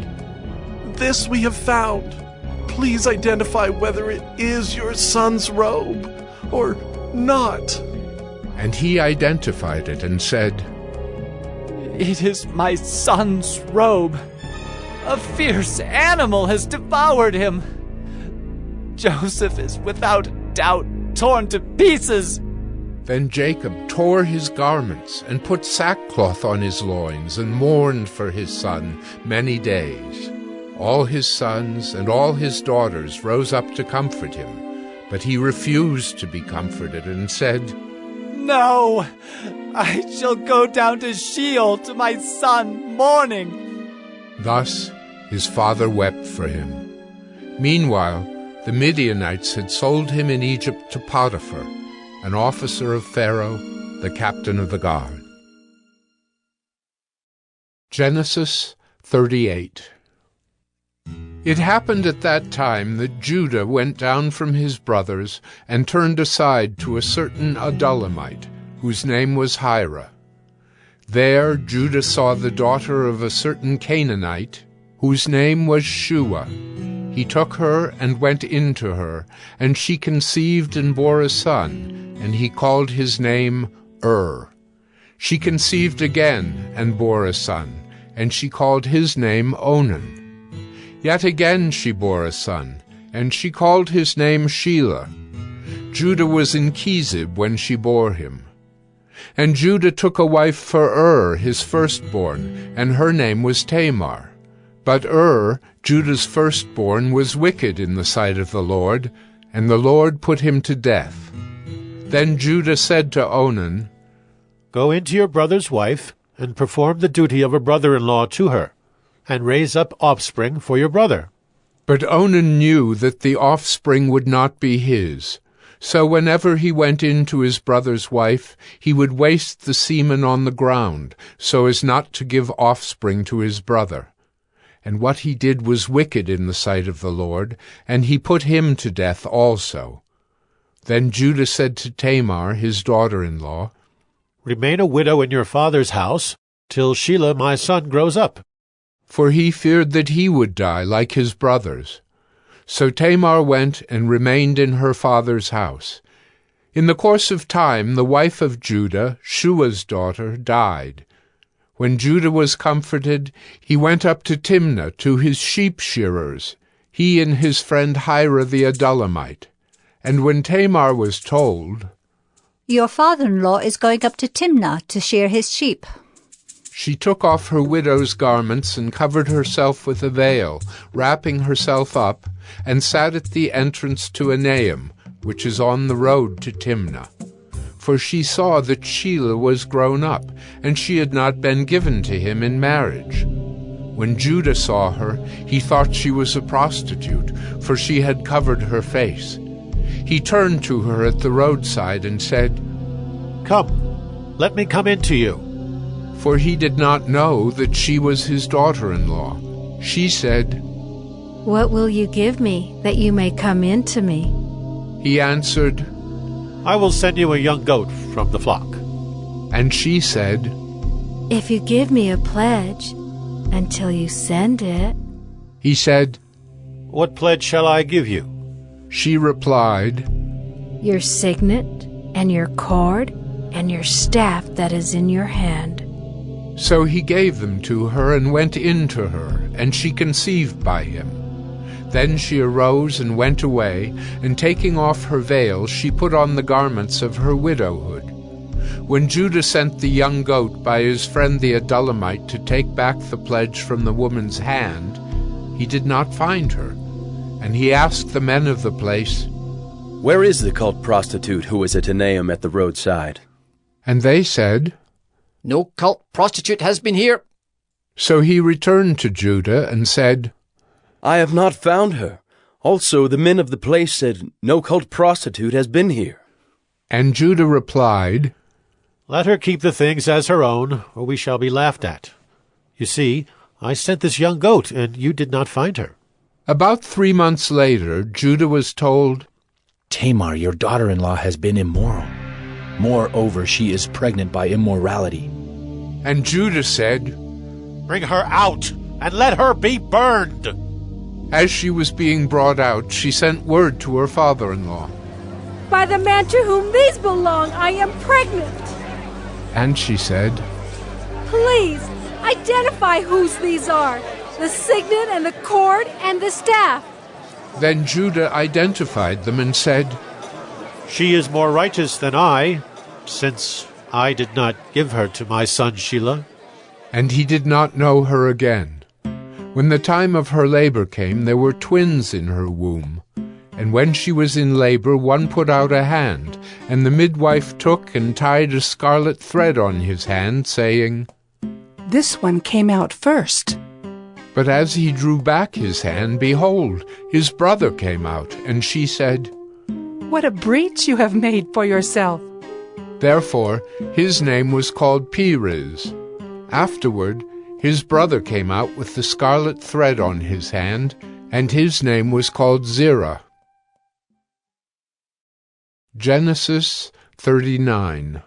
"This we have found. Please identify whether it is your son's robe or not." And he identified it and said, "It is my son's robe. A fierce animal has devoured him. Joseph is without doubt torn to pieces." Then Jacob tore his garments and put sackcloth on his loins and mourned for his son many days. All his sons and all his daughters rose up to comfort him, but he refused to be comforted and said, "No, I shall go down to Sheol to my son, mourning." Thus his father wept for him. Meanwhile, the Midianites had sold him in Egypt to Potiphar, an officer of Pharaoh, the captain of the guard. Genesis 38. It happened at that time that Judah went down from his brothers and turned aside to a certain Adullamite, whose name was Hira. There Judah saw the daughter of a certain Canaanite, whose name was Shua. He took her and went in to her, and she conceived and bore a son, and he called his name She conceived again and bore a son, and she called his name Onan. Yet again she bore a son, and she called his name Shelah. Judah was in Chezib when she bore him. And Judah took a wife for his firstborn, and her name was Tamar. But Judah's firstborn, was wicked in the sight of the Lord, and the Lord put him to death. Then Judah said to Onan, "Go into your brother's wife, and perform the duty of a brother-in-law to her, and raise up offspring for your brother." But Onan knew that the offspring would not be his. So whenever he went in to his brother's wife, he would waste the semen on the ground, so as not to give offspring to his brother. And what he did was wicked in the sight of the Lord, and he put him to death also. Then Judah said to Tamar, his daughter-in-law, "Remain a widow in your father's house, till Shelah my son grows up." For he feared that he would die like his brothers. So Tamar went and remained in her father's house. In the course of time, the wife of Judah, Shua's daughter, died. When Judah was comforted, he went up to Timnah to his sheep-shearers, he and his friend Hira the Adullamite. And when Tamar was told, "Your father-in-law is going up to Timnah to shear his sheep," she took off her widow's garments and covered herself with a veil, wrapping herself up, and sat at the entrance to Enaim, which is on the road to Timnah. For she saw that Shelah was grown up, and she had not been given to him in marriage. When Judah saw her, he thought she was a prostitute, for she had covered her face. He turned to her at the roadside and said, "Come, let me come in to you." For he did not know that she was his daughter-in-law. She said, "What will you give me, that you may come in to me?" He answered, "I will send you a young goat from the flock." And she said, "If you give me a pledge, until you send it." He said, "What pledge shall I give you?" She replied, "Your signet, and your cord, and your staff that is in your hand." So he gave them to her and went in to her, and she conceived by him. Then she arose and went away, and taking off her veil, she put on the garments of her widowhood. When Judah sent the young goat by his friend the Adullamite to take back the pledge from the woman's hand, he did not find her. And he asked the men of the place, "Where is the cult prostitute who is at Enaim at the roadside?" And they said, "No cult prostitute has been here." So he returned to Judah and said, "I have not found her. Also the men of the place said, 'No cult prostitute has been here.'" And Judah replied, "Let her keep the things as her own, or we shall be laughed at. You see, I sent this young goat, and you did not find her." About 3 months later, Judah was told, "Tamar, your daughter-in-law, has been immoral. Moreover, she is pregnant by immorality." And Judah said, "Bring her out, and let her be burned." As she was being brought out, she sent word to her father-in-law. "By the man to whom these belong, I am pregnant." And she said, "Please, identify whose these are, the signet and the cord and the staff." Then Judah identified them and said, "She is more righteous than I. since I did not give her to my son Shelah. And he did not know her again. When the time of her labor came, there were twins in her womb. And when she was in labor, one put out a hand, and the midwife took and tied a scarlet thread on his hand, saying, This one came out first. But as he drew back his hand, behold, his brother came out, and she said, What a breach you have made for yourself. Therefore his name was called Perez. Afterward his brother came out with the scarlet thread on his hand, and his name was called Zerah. Genesis 39.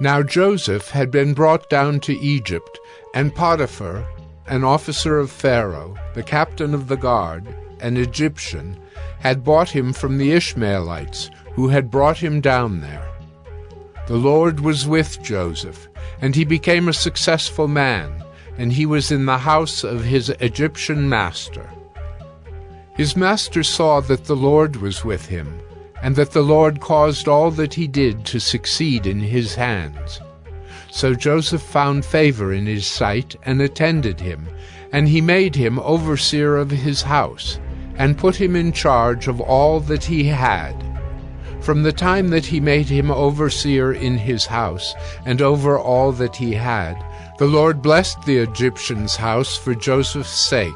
Now Joseph had been brought down to Egypt, and Potiphar, an officer of Pharaoh, the captain of the guard, an Egyptian, had bought him from the Ishmaelites, who had brought him down there. The Lord was with Joseph, and he became a successful man, and he was in the house of his Egyptian master. His master saw that the Lord was with him, and that the Lord caused all that he did to succeed in his hands. So Joseph found favor in his sight and attended him, and he made him overseer of his house, and put him in charge of all that he had. From the time that he made him overseer in his house, and over all that he had, the Lord blessed the Egyptian's house for Joseph's sake.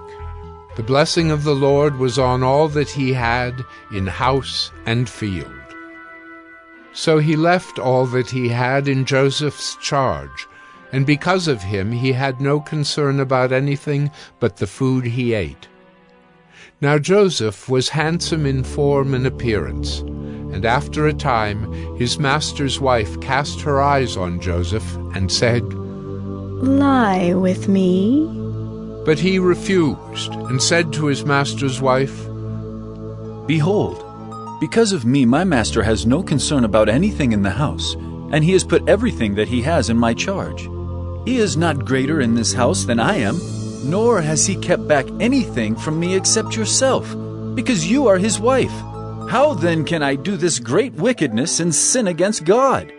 The blessing of the Lord was on all that he had in house and field. So he left all that he had in Joseph's charge, and because of him he had no concern about anything but the food he ate. Now Joseph was handsome in form and appearance, and after a time his master's wife cast her eyes on Joseph and said, Lie with me. But he refused, and said to his master's wife, Behold, because of me my master has no concern about anything in the house, and he has put everything that he has in my charge. He is not greater in this house than I am, nor has he kept back anything from me except yourself, because you are his wife. How then can I do this great wickedness and sin against God?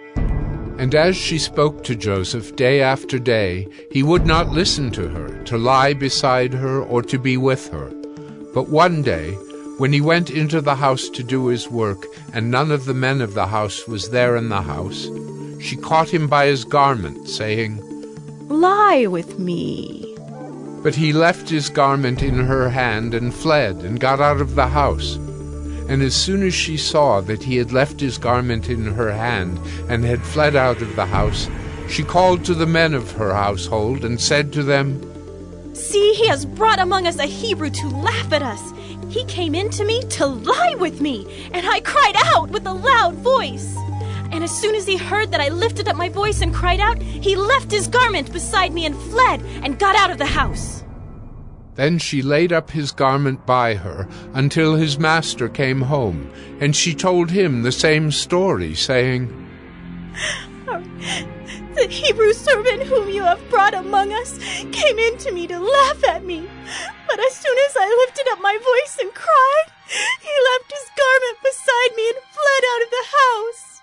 And as she spoke to Joseph day after day, he would not listen to her, to lie beside her or to be with her. But one day, when he went into the house to do his work, and none of the men of the house was there in the house, she caught him by his garment, saying, Lie with me. But he left his garment in her hand and fled, and got out of the house. And as soon as she saw that he had left his garment in her hand, and had fled out of the house, she called to the men of her household, and said to them, See, he has brought among us a Hebrew to laugh at us. He came in to me to lie with me, and I cried out with a loud voice. And as soon as he heard that I lifted up my voice and cried out, he left his garment beside me and fled, and got out of the house. Then she laid up his garment by her until his master came home, and she told him the same story, saying, The Hebrew servant whom you have brought among us came in to me to laugh at me. But as soon as I lifted up my voice and cried, he left his garment beside me and fled out of the house.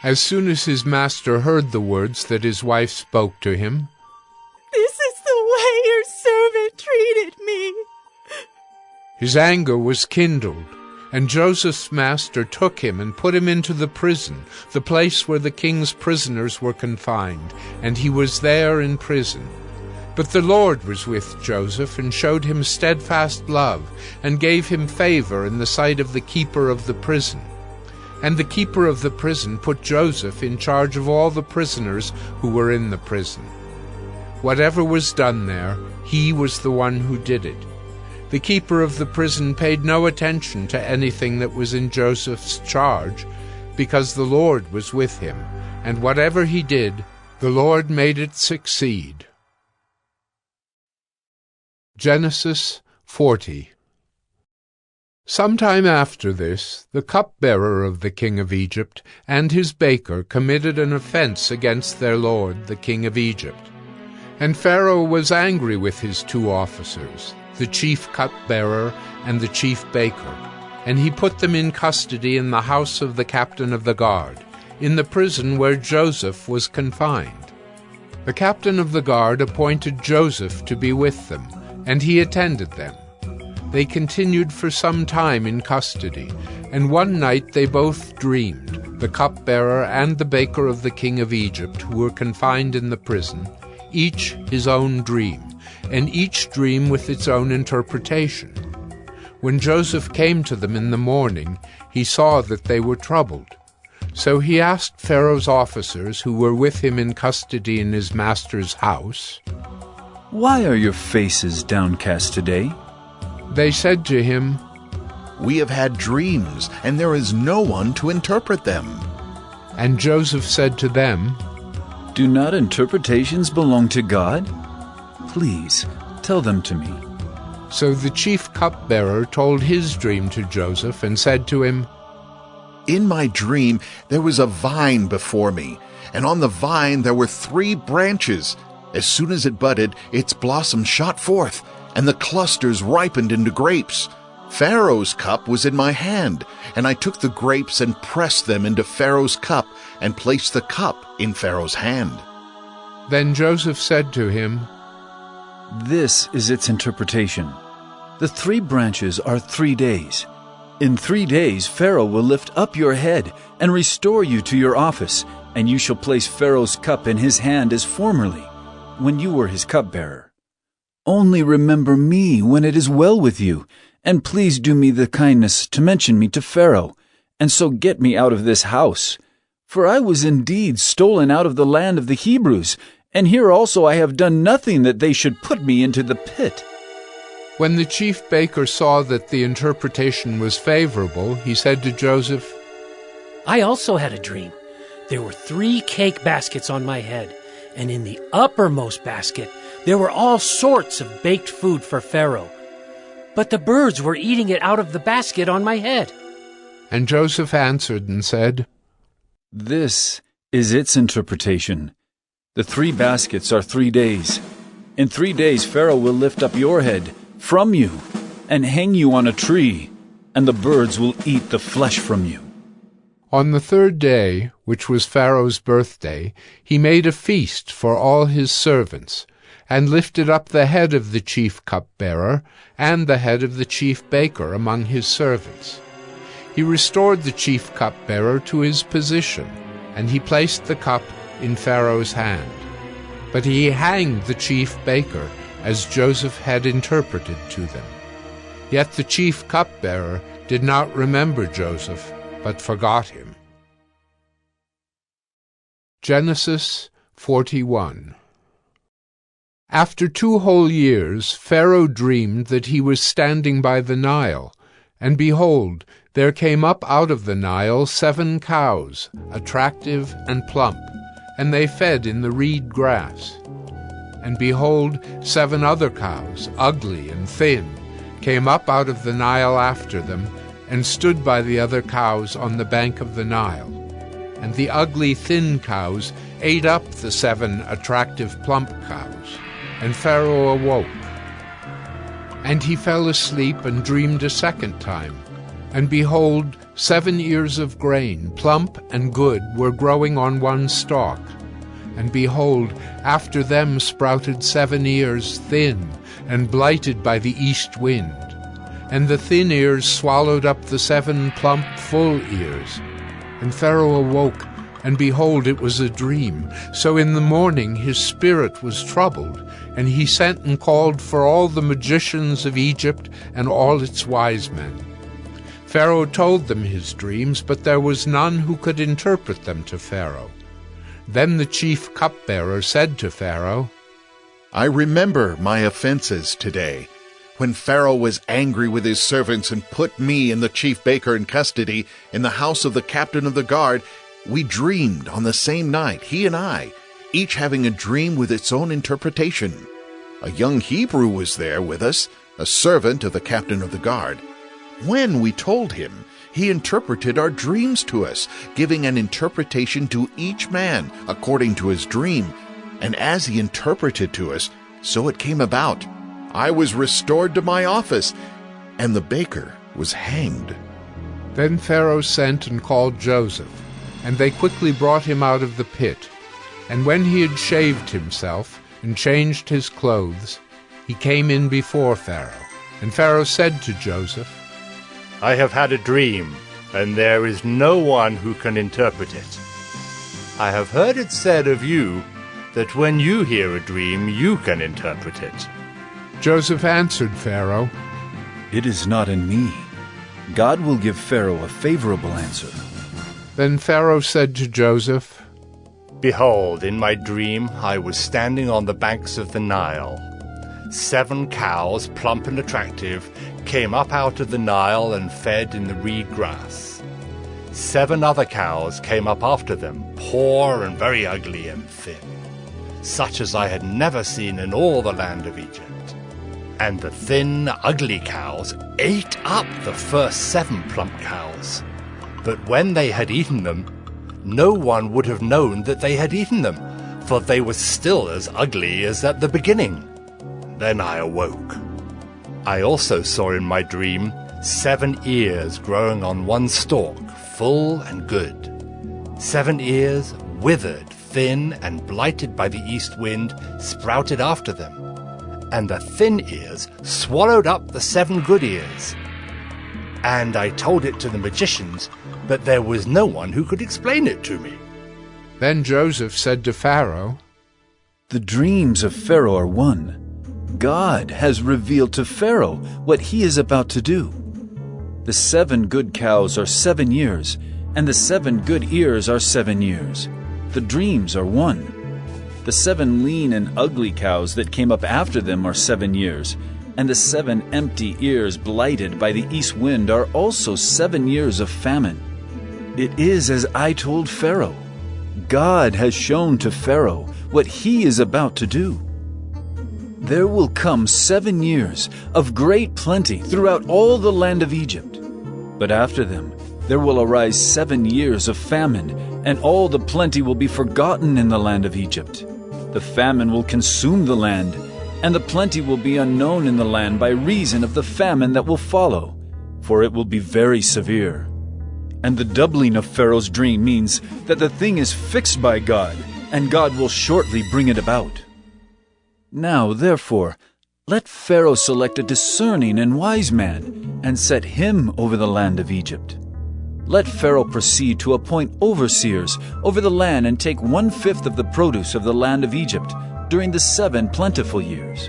As soon as his master heard the words that his wife spoke to him, This is the way your servant treated me. his anger was kindled, and Joseph's master took him and put him into the prison, the place where the king's prisoners were confined, and he was there in prison. But the Lord was with Joseph, and showed him steadfast love, and gave him favor in the sight of the keeper of the prison. And the keeper of the prison put Joseph in charge of all the prisoners who were in the prison. Whatever was done there, he was the one who did it. The keeper of the prison paid no attention to anything that was in Joseph's charge, because the Lord was with him, and whatever he did, the Lord made it succeed. Genesis 40. Sometime after this, the cupbearer of the king of Egypt and his baker committed an offense against their lord, the king of Egypt. And Pharaoh was angry with his two officers, the chief cupbearer and the chief baker, and he put them in custody in the house of the captain of the guard, in the prison where Joseph was confined. The captain of the guard appointed Joseph to be with them, and he attended them. They continued for some time in custody, and one night they both dreamed, the cupbearer and the baker of the king of Egypt, who were confined in the prison, each his own dream, and each dream with its own interpretation. When Joseph came to them in the morning, he saw that they were troubled. So he asked Pharaoh's officers, who were with him in custody in his master's house, "Why are your faces downcast today?" They said to him, "We have had dreams, and there is no one to interpret them." And Joseph said to them, "Do not interpretations belong to God? Please, tell them to me." So the chief cupbearer told his dream to Joseph and said to him, "In my dream there was a vine before me, and on the vine there were 3 branches. As soon as it budded, its blossoms shot forth, and the clusters ripened into grapes. Pharaoh's cup was in my hand, and I took the grapes and pressed them into Pharaoh's cup and placed the cup in Pharaoh's hand." Then Joseph said to him, "This is its interpretation. The 3 branches are 3 days. In 3 days Pharaoh will lift up your head and restore you to your office, and you shall place Pharaoh's cup in his hand as formerly, when you were his cupbearer. Only remember me when it is well with you, and please do me the kindness to mention me to Pharaoh, and so get me out of this house. For I was indeed stolen out of the land of the Hebrews, and here also I have done nothing that they should put me into the pit." When the chief baker saw that the interpretation was favorable, he said to Joseph, "I also had a dream. There were 3 cake baskets on my head, and in the uppermost basket there were all sorts of baked food for Pharaoh. But the birds were eating it out of the basket on my head." And Joseph answered and said, "This is its interpretation. The 3 baskets are 3 days. In 3 days Pharaoh will lift up your head from you and hang you on a tree, and the birds will eat the flesh from you." On the 3rd day, which was Pharaoh's birthday, he made a feast for all his servants, and lifted up the head of the chief cupbearer and the head of the chief baker among his servants. He restored the chief cupbearer to his position, and he placed the cup in Pharaoh's hand. But he hanged the chief baker, as Joseph had interpreted to them. Yet the chief cupbearer did not remember Joseph, but forgot him. Genesis 41. After 2 whole years, Pharaoh dreamed that he was standing by the Nile, and behold, there came up out of the Nile 7 cows, attractive and plump, and they fed in the reed grass. And behold, 7 other cows, ugly and thin, came up out of the Nile after them, and stood by the other cows on the bank of the Nile. And the ugly thin cows ate up the 7 attractive plump cows. And Pharaoh awoke. And he fell asleep and dreamed a second time. And behold, 7 ears of grain, plump and good, were growing on one stalk. And behold, after them sprouted 7 ears, thin, and blighted by the east wind. And the thin ears swallowed up the 7 plump, full ears. And Pharaoh awoke, and behold, it was a dream. So in the morning his spirit was troubled, and he sent and called for all the magicians of Egypt and all its wise men. Pharaoh told them his dreams, but there was none who could interpret them to Pharaoh. Then the chief cupbearer said to Pharaoh, "I remember my offenses today. When Pharaoh was angry with his servants and put me and the chief baker in custody in the house of the captain of the guard, we dreamed on the same night, he and I, each having a dream with its own interpretation. A young Hebrew was there with us, a servant of the captain of the guard. When we told him, he interpreted our dreams to us, giving an interpretation to each man according to his dream. And as he interpreted to us, so it came about. I was restored to my office, and the baker was hanged." Then Pharaoh sent and called Joseph, And they quickly brought him out of the pit. And when he had shaved himself and changed his clothes, he came in before Pharaoh. And Pharaoh said to Joseph, I have had a dream, and there is no one who can interpret it. I have heard it said of you that when you hear a dream, you can interpret it. Joseph answered Pharaoh, It is not in me. God will give Pharaoh a favorable answer. Then Pharaoh said to Joseph, Behold, in my dream I was standing on the banks of the Nile. 7 cows, plump and attractive, came up out of the Nile and fed in the reed grass. 7 other cows came up after them, poor and very ugly and thin, such as I had never seen in all the land of Egypt. And the thin, ugly cows ate up the first 7 plump cows. But when they had eaten them, no one would have known that they had eaten them, for they were still as ugly as at the beginning. Then I awoke. I also saw in my dream 7 ears growing on one stalk, full and good. 7 ears, withered, thin, and blighted by the east wind, sprouted after them. And the thin ears swallowed up the 7 good ears. And I told it to the magicians, but there was no one who could explain it to me. Then Joseph said to Pharaoh, The dreams of Pharaoh are one. God has revealed to Pharaoh what he is about to do. The 7 good cows are 7 years, and the 7 good ears are 7 years. The dreams are one. The 7 lean and ugly cows that came up after them are 7 years, and the 7 empty ears blighted by the east wind are also 7 years of famine. It is as I told Pharaoh. God has shown to Pharaoh what he is about to do. There will come 7 years of great plenty throughout all the land of Egypt. But after them there will arise 7 years of famine, and all the plenty will be forgotten in the land of Egypt. The famine will consume the land, and the plenty will be unknown in the land by reason of the famine that will follow, for it will be very severe. And the doubling of Pharaoh's dream means that the thing is fixed by God, and God will shortly bring it about. Now, therefore, let Pharaoh select a discerning and wise man, and set him over the land of Egypt. Let Pharaoh proceed to appoint overseers over the land and take 1/5 of the produce of the land of Egypt during the 7 plentiful years.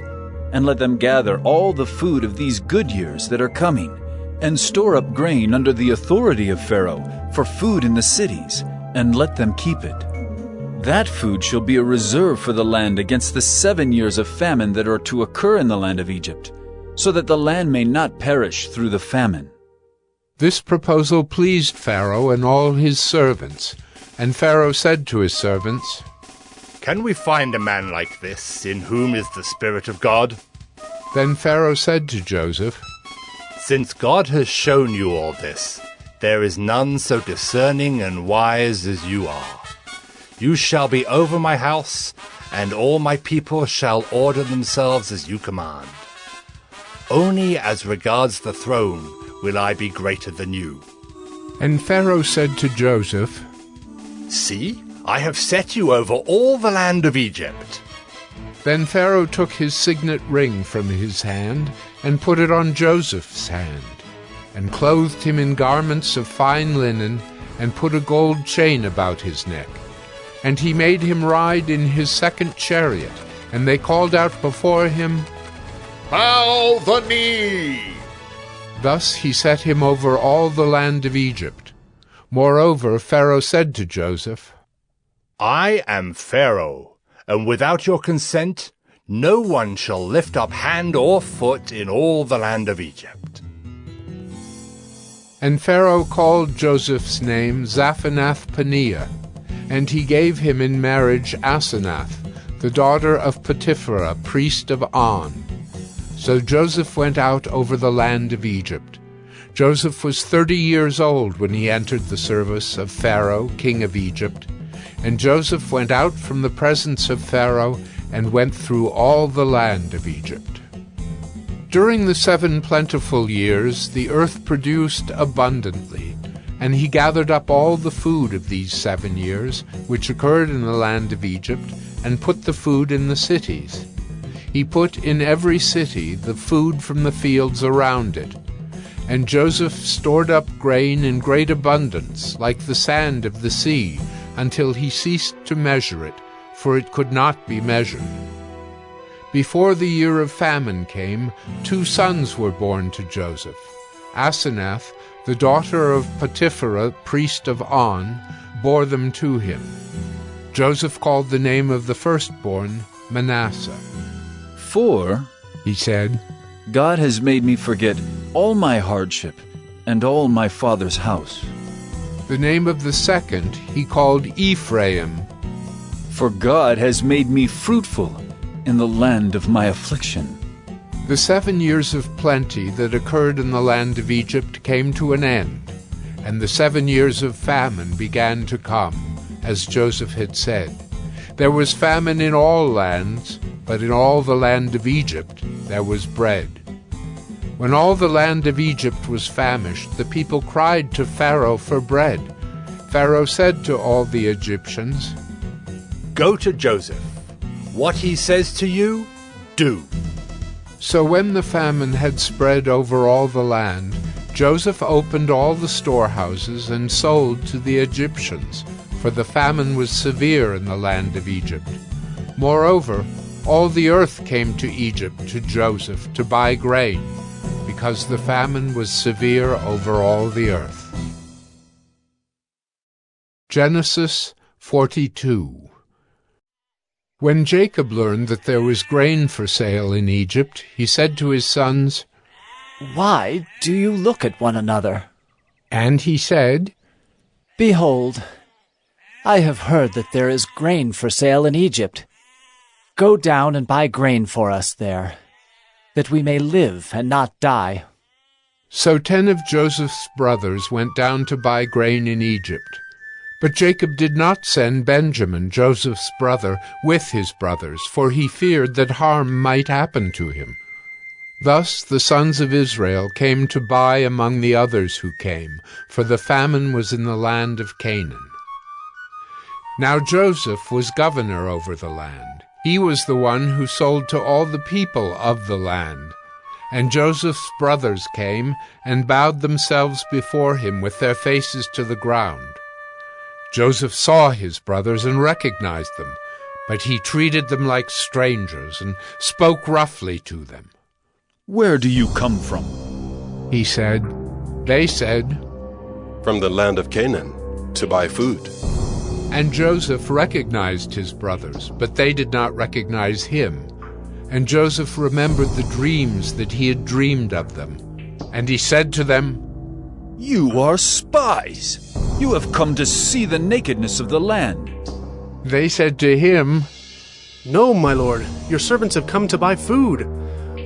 And let them gather all the food of these good years that are coming, and store up grain under the authority of Pharaoh for food in the cities, and let them keep it. That food shall be a reserve for the land against the 7 years of famine that are to occur in the land of Egypt, so that the land may not perish through the famine. This proposal pleased Pharaoh and all his servants. And Pharaoh said to his servants, Can we find a man like this, in whom is the Spirit of God? Then Pharaoh said to Joseph, Since God has shown you all this, there is none so discerning and wise as you are. You shall be over my house, and all my people shall order themselves as you command. Only as regards the throne will I be greater than you. And Pharaoh said to Joseph, See, I have set you over all the land of Egypt. Then Pharaoh took his signet ring from his hand and put it on Joseph's hand, and clothed him in garments of fine linen, and put a gold chain about his neck. And he made him ride in his 2nd chariot, and they called out before him, Bow the knee! Thus he set him over all the land of Egypt. Moreover, Pharaoh said to Joseph, I am Pharaoh, and without your consent, no one shall lift up hand or foot in all the land of Egypt. And Pharaoh called Joseph's name Zaphanath-Paneah, and he gave him in marriage Asenath, the daughter of Potipherah, priest of On. So Joseph went out over the land of Egypt. Joseph was 30 years old when he entered the service of Pharaoh, king of Egypt. And Joseph went out from the presence of Pharaoh and went through all the land of Egypt. During the 7 plentiful years the earth produced abundantly, And he gathered up all the food of these 7 years, which occurred in the land of Egypt, and put the food in the cities. He put in every city the food from the fields around it. And Joseph stored up grain in great abundance, like the sand of the sea, until he ceased to measure it, for it could not be measured. Before the year of famine came, 2 sons were born to Joseph. Asenath, the daughter of Potipherah, priest of On, bore them to him. Joseph called the name of the firstborn Manasseh. For, he said, God has made me forget all my hardship and all my father's house. The name of the second he called Ephraim. For God has made me fruitful in the land of my affliction. The 7 years of plenty that occurred in the land of Egypt came to an end, and the 7 years of famine began to come, as Joseph had said. There was famine in all lands, but in all the land of Egypt there was bread. When all the land of Egypt was famished, the people cried to Pharaoh for bread. Pharaoh said to all the Egyptians, "Go to Joseph. What he says to you, do." So when the famine had spread over all the land, Joseph opened all the storehouses and sold to the Egyptians, for the famine was severe in the land of Egypt. Moreover, all the earth came to Egypt to Joseph to buy grain, because the famine was severe over all the earth. Genesis 42. When Jacob learned that there was grain for sale in Egypt, he said to his sons, "Why do you look at one another?" And he said, "Behold, I have heard that there is grain for sale in Egypt. Go down and buy grain for us there, that we may live and not die." So 10 of Joseph's brothers went down to buy grain in Egypt. But Jacob did not send Benjamin, Joseph's brother, with his brothers, for he feared that harm might happen to him. Thus the sons of Israel came to buy among the others who came, for the famine was in the land of Canaan. Now Joseph was governor over the land. He was the one who sold to all the people of the land. And Joseph's brothers came and bowed themselves before him with their faces to the ground. Joseph saw his brothers and recognized them, but he treated them like strangers and spoke roughly to them. "Where do you come from?" he said. They said, "From the land of Canaan, to buy food." And Joseph recognized his brothers, but they did not recognize him. And Joseph remembered the dreams that he had dreamed of them. And he said to them, "You are spies! You have come to see the nakedness of the land." They said to him, "No, my lord, your servants have come to buy food.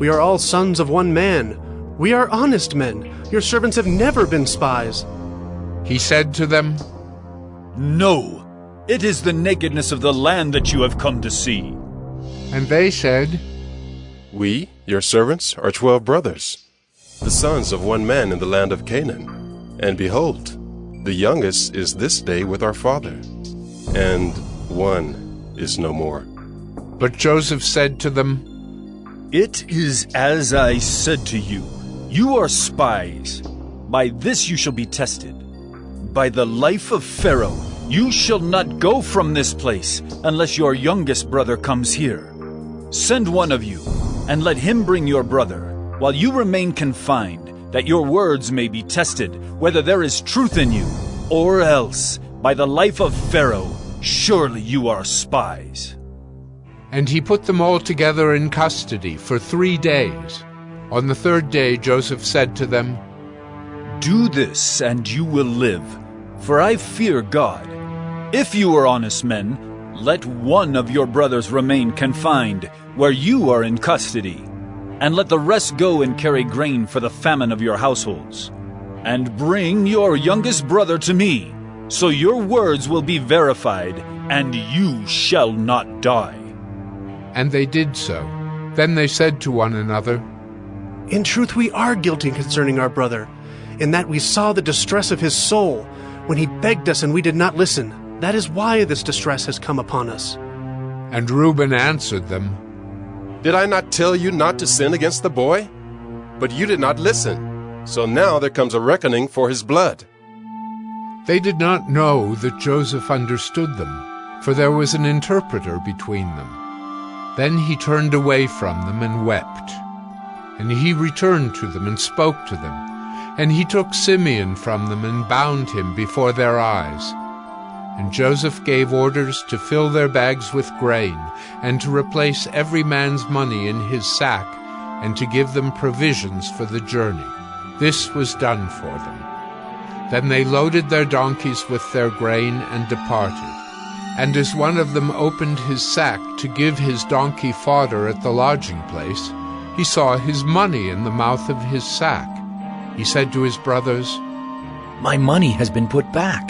We are all sons of one man. We are honest men. Your servants have never been spies." He said to them, "No, it is the nakedness of the land that you have come to see." And they said, "We, your servants, are 12 brothers, the sons of one man in the land of Canaan. And behold, the youngest is this day with our father, and one is no more." But Joseph said to them, "It is as I said to you. You are spies. By this you shall be tested. By the life of Pharaoh, you shall not go from this place unless your youngest brother comes here. Send one of you, and let him bring your brother, while you remain confined, that your words may be tested, whether there is truth in you, or else, by the life of Pharaoh, surely you are spies." And he put them all together in custody for 3 days. On the 3rd day Joseph said to them, "Do this, and you will live, for I fear God. If you are honest men, let one of your brothers remain confined, where you are in custody, and let the rest go and carry grain for the famine of your households. And bring your youngest brother to me, so your words will be verified, and you shall not die." And they did so. Then they said to one another, "In truth we are guilty concerning our brother. in that we saw the distress of his soul, when he begged us and we did not listen. That is why this distress has come upon us. And Reuben answered them, Did I not tell you not to sin against the boy? But you did not listen. So now there comes a reckoning for his blood. They did not know that Joseph understood them, for there was an interpreter between them. Then he turned away from them and wept. And he returned to them and spoke to them. And he took Simeon from them and bound him before their eyes. And Joseph gave orders to fill their bags with grain, and to replace every man's money in his sack, and to give them provisions for the journey. This was done for them. Then they loaded their donkeys with their grain and departed. And as one of them opened his sack to give his donkey fodder at the lodging place, he saw his money in the mouth of his sack. He said to his brothers, My money has been put back.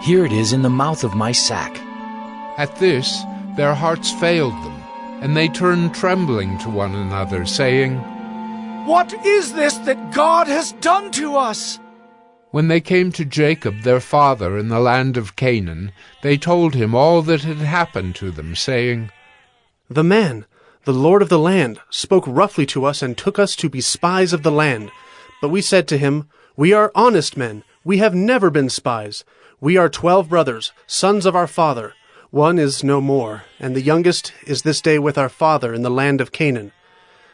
Here it is in the mouth of my sack. At this their hearts failed them, and they turned trembling to one another, saying, What is this that God has done to us? When they came to Jacob their father in the land of Canaan, they told him all that had happened to them, saying, The man, the Lord of the land, spoke roughly to us and took us to be spies of the land. But we said to him, We are honest men. We have never been spies. We are 12 brothers, sons of our father. One is no more, and the youngest is this day with our father in the land of Canaan.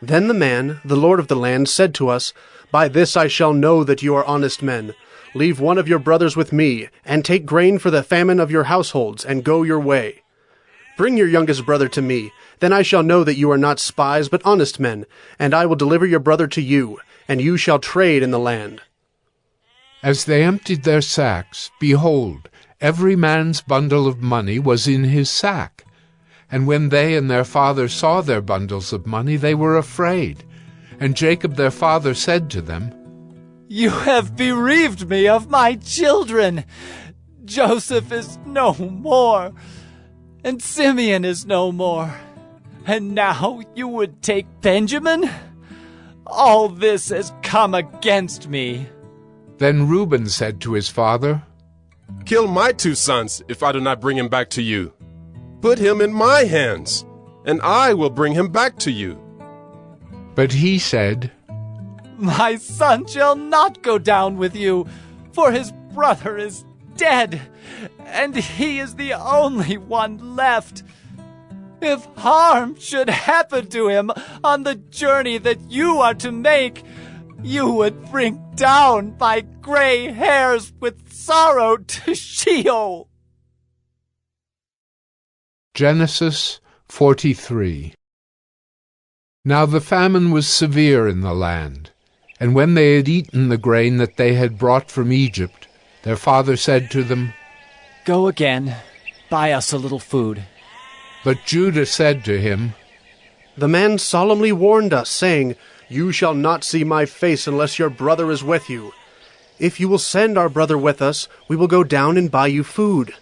Then the man, the Lord of the land, said to us, By this I shall know that you are honest men. Leave one of your brothers with me, and take grain for the famine of your households, and go your way. Bring your youngest brother to me, then I shall know that you are not spies, but honest men, and I will deliver your brother to you, and you shall trade in the land. As they emptied their sacks, behold, every man's bundle of money was in his sack. And when they and their father saw their bundles of money, they were afraid. And Jacob their father said to them, You have bereaved me of my children. Joseph is no more, and Simeon is no more. And now you would take Benjamin? All this has come against me. Then Reuben said to his father, Kill my 2 sons if I do not bring him back to you. Put him in my hands, and I will bring him back to you. But he said, My son shall not go down with you, for his brother is dead, and he is the only one left. If harm should happen to him on the journey that you are to make, you would bring down my gray hairs with sorrow to Sheol. Genesis 43. Now the famine was severe in the land, and when they had eaten the grain that they had brought from Egypt, their father said to them, Go again, buy us a little food. But Judah said to him, The man solemnly warned us, saying, You shall not see my face unless your brother is with you. If you will send our brother with us, we will go down and buy you food.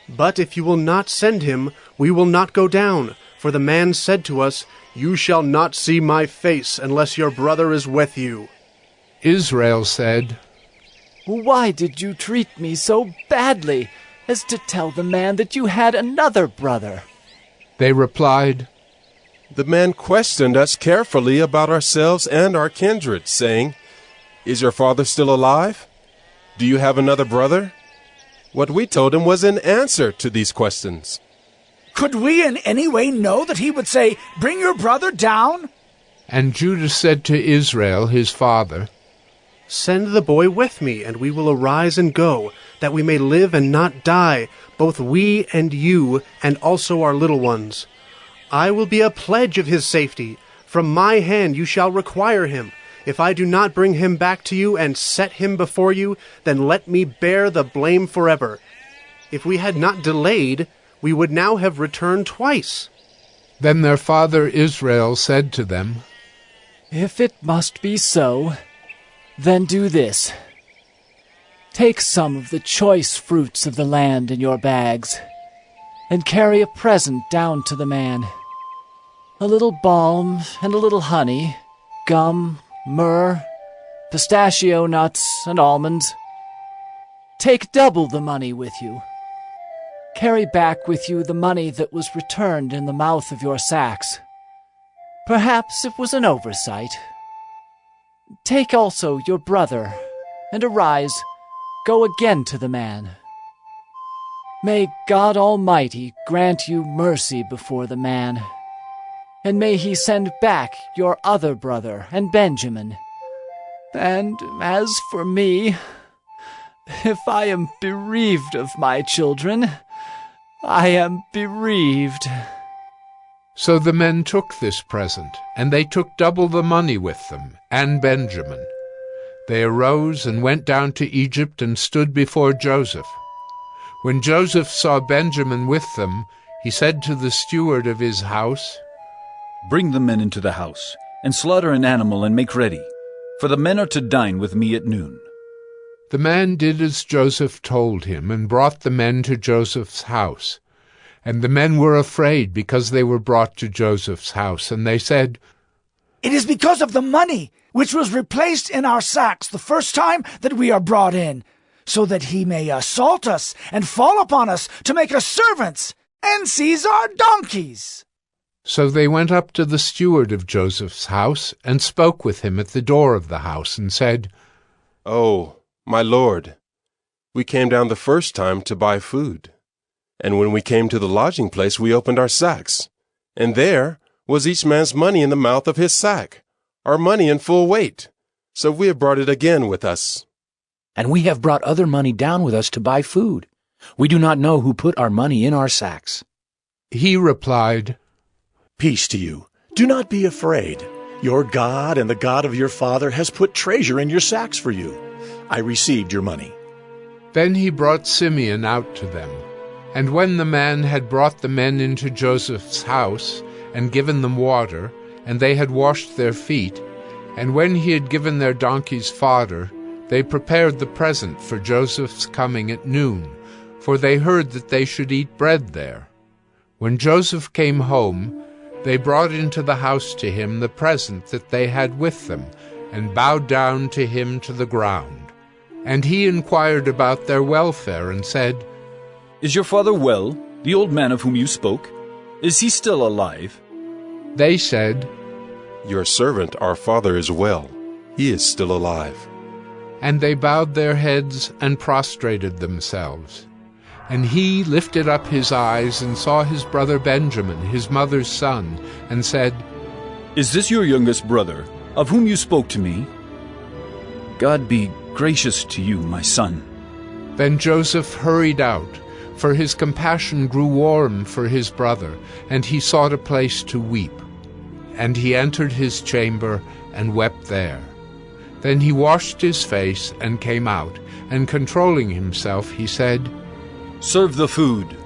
But if you will not send him, we will not go down. For the man said to us, You shall not see my face unless your brother is with you. Israel said, Why did you treat me so badly as to tell the man that you had another brother? They replied, The man questioned us carefully about ourselves and our kindred, saying, Is your father still alive? Do you have another brother? What we told him was in answer to these questions. Could we in any way know that he would say, Bring your brother down? And Judah said to Israel his father, Send the boy with me, and we will arise and go, that we may live and not die, both we and you, and also our little ones. I will be a pledge of his safety. From my hand you shall require him. If I do not bring him back to you and set him before you, then let me bear the blame forever. If we had not delayed, we would now have returned twice. Then their father Israel said to them, If it must be so, then do this. Take some of the choice fruits of the land in your bags, and carry a present down to the man. A little balm and a little honey, gum, myrrh, pistachio nuts, and almonds. Take double the money with you. Carry back with you the money that was returned in the mouth of your sacks. Perhaps it was an oversight. Take also your brother, and arise, go again to the man. May God Almighty grant you mercy before the man, and may he send back your other brother and Benjamin. And as for me, if I am bereaved of my children, I am bereaved. So the men took this present, and they took double the money with them, and Benjamin. They arose and went down to Egypt and stood before Joseph. When Joseph saw Benjamin with them, he said to the steward of his house, "Bring the men into the house, and slaughter an animal and make ready, for the men are to dine with me at noon." The man did as Joseph told him, and brought the men to Joseph's house. And the men were afraid because they were brought to Joseph's house, and they said, "It is because of the money which was replaced in our sacks the first time that we are brought in, so that he may assault us and fall upon us to make us servants and seize our donkeys." So they went up to the steward of Joseph's house and spoke with him at the door of the house and said, "Oh, my lord, we came down the first time to buy food. And when we came to the lodging place, we opened our sacks, and there was each man's money in the mouth of his sack, our money in full weight. So we have brought it again with us." And we have brought other money down with us to buy food. We do not know who put our money in our sacks. He replied, "Peace to you. Do not be afraid. Your God and the God of your father has put treasure in your sacks for you. I received your money." Then he brought Simeon out to them. And when the man had brought the men into Joseph's house, and given them water, and they had washed their feet, and when he had given their donkeys fodder, they prepared the present for Joseph's coming at noon, for they heard that they should eat bread there. When Joseph came home, they brought into the house to him the present that they had with them, and bowed down to him to the ground. And he inquired about their welfare, and said, "Is your father well, the old man of whom you spoke? Is he still alive?" They said, "Your servant, our father, is well. He is still alive." And they bowed their heads and prostrated themselves. And he lifted up his eyes and saw his brother Benjamin, his mother's son, and said, "Is this your youngest brother, of whom you spoke to me? God be gracious to you, my son." Then Joseph hurried out, for his compassion grew warm for his brother, and he sought a place to weep. And he entered his chamber and wept there. Then he washed his face and came out, and controlling himself, he said, "Serve the food."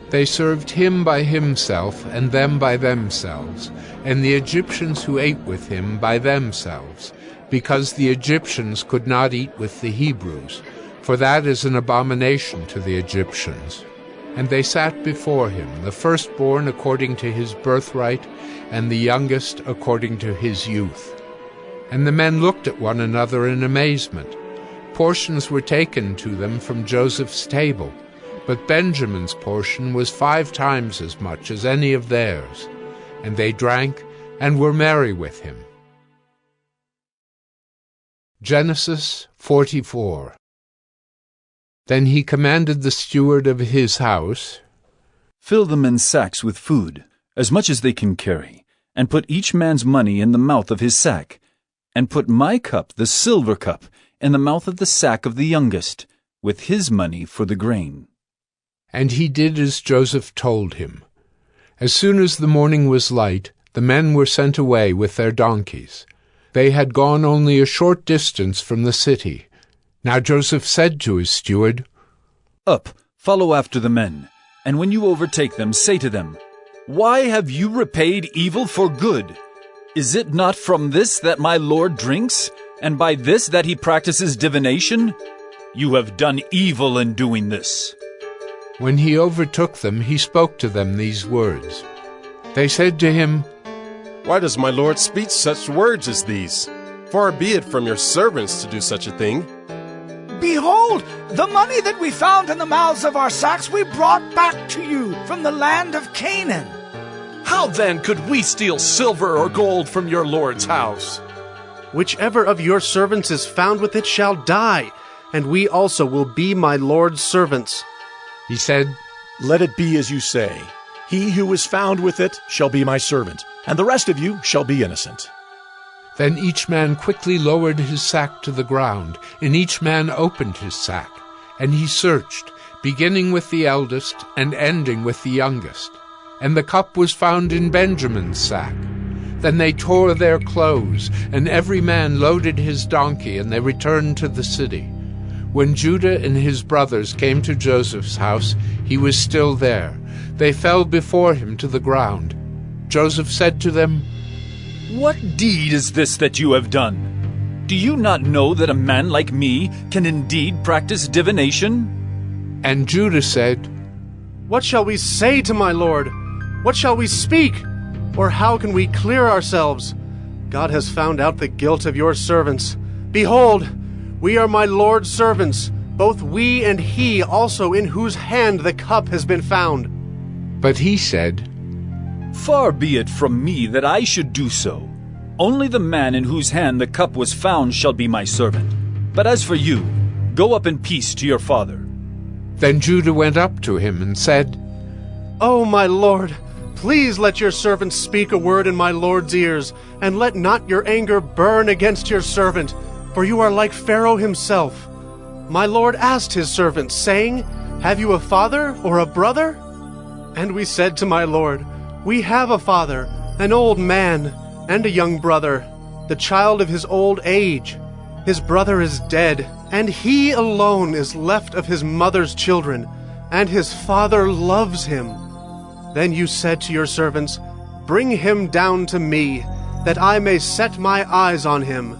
They served him by himself, and them by themselves, and the Egyptians who ate with him by themselves, because the Egyptians could not eat with the Hebrews, for that is an abomination to the Egyptians. And they sat before him, the firstborn according to his birthright, and the youngest according to his youth. And the men looked at one another in amazement. Portions were taken to them from Joseph's table, but Benjamin's portion was 5 times as much as any of theirs. And they drank and were merry with him. Genesis 44. Then he commanded the steward of his house, "Fill the men's sacks with food, as much as they can carry, and put each man's money in the mouth of his sack, and put my cup, the silver cup, in the mouth of the sack of the youngest, with his money for the grain." And he did as Joseph told him. As soon as the morning was light, the men were sent away with their donkeys. They had gone only a short distance from the city. Now Joseph said to his steward, "Up, follow after the men, and when you overtake them, say to them, 'Why have you repaid evil for good? Is it not from this that my Lord drinks, and by this that he practices divination? You have done evil in doing this.'" When he overtook them, he spoke to them these words. They said to him, "Why does my Lord speak such words as these? Far be it from your servants to do such a thing. Behold, the money that we found in the mouths of our sacks we brought back to you from the land of Canaan. How then could we steal silver or gold from your Lord's house? Whichever of your servants is found with it shall die, and we also will be my Lord's servants. He said, Let it be as you say. He who is found with it shall be my servant, and the rest of you shall be innocent. Then each man quickly lowered his sack to the ground, and each man opened his sack. And he searched, beginning with the eldest and ending with the youngest. And the cup was found in Benjamin's sack. Then they tore their clothes, and every man loaded his donkey, and they returned to the city. When Judah and his brothers came to Joseph's house, he was still there. They fell before him to the ground. Joseph said to them, What deed is this that you have done? Do you not know that a man like me can indeed practice divination? And Judah said, What shall we say to my lord? What shall we speak? Or how can we clear ourselves? God has found out the guilt of your servants. Behold, we are my Lord's servants, both we and he also in whose hand the cup has been found. But he said, Far be it from me that I should do so. Only the man in whose hand the cup was found shall be my servant. But as for you, go up in peace to your father. Then Judah went up to him and said, O my lord, please let your servant speak a word in my lord's ears, and let not your anger burn against your servant, for you are like Pharaoh himself. My lord asked his servants, saying, Have you a father or a brother? And we said to my lord, We have a father, an old man, and a young brother, the child of his old age. His brother is dead, and he alone is left of his mother's children, and his father loves him. Then you said to your servants, Bring him down to me, that I may set my eyes on him.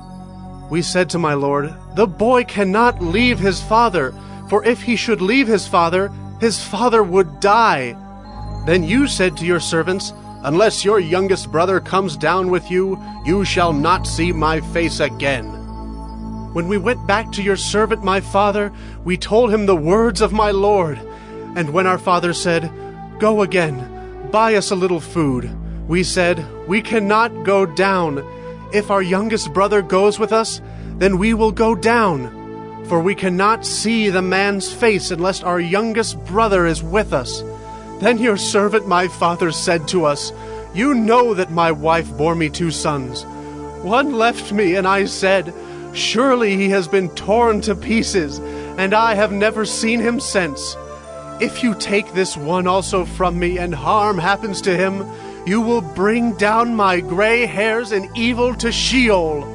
We said to my lord, The boy cannot leave his father, for if he should leave his father would die. Then you said to your servants, Unless your youngest brother comes down with you, you shall not see my face again. When we went back to your servant my father, we told him the words of my lord. And when our father said, Go again, buy us a little food, we said, We cannot go down. If our youngest brother goes with us, then we will go down. For we cannot see the man's face unless our youngest brother is with us. Then your servant my father said to us, You know that my wife bore me 2 sons. One left me, and I said, Surely he has been torn to pieces, and I have never seen him since. If you take this one also from me, and harm happens to him, you will bring down my gray hairs in evil to Sheol.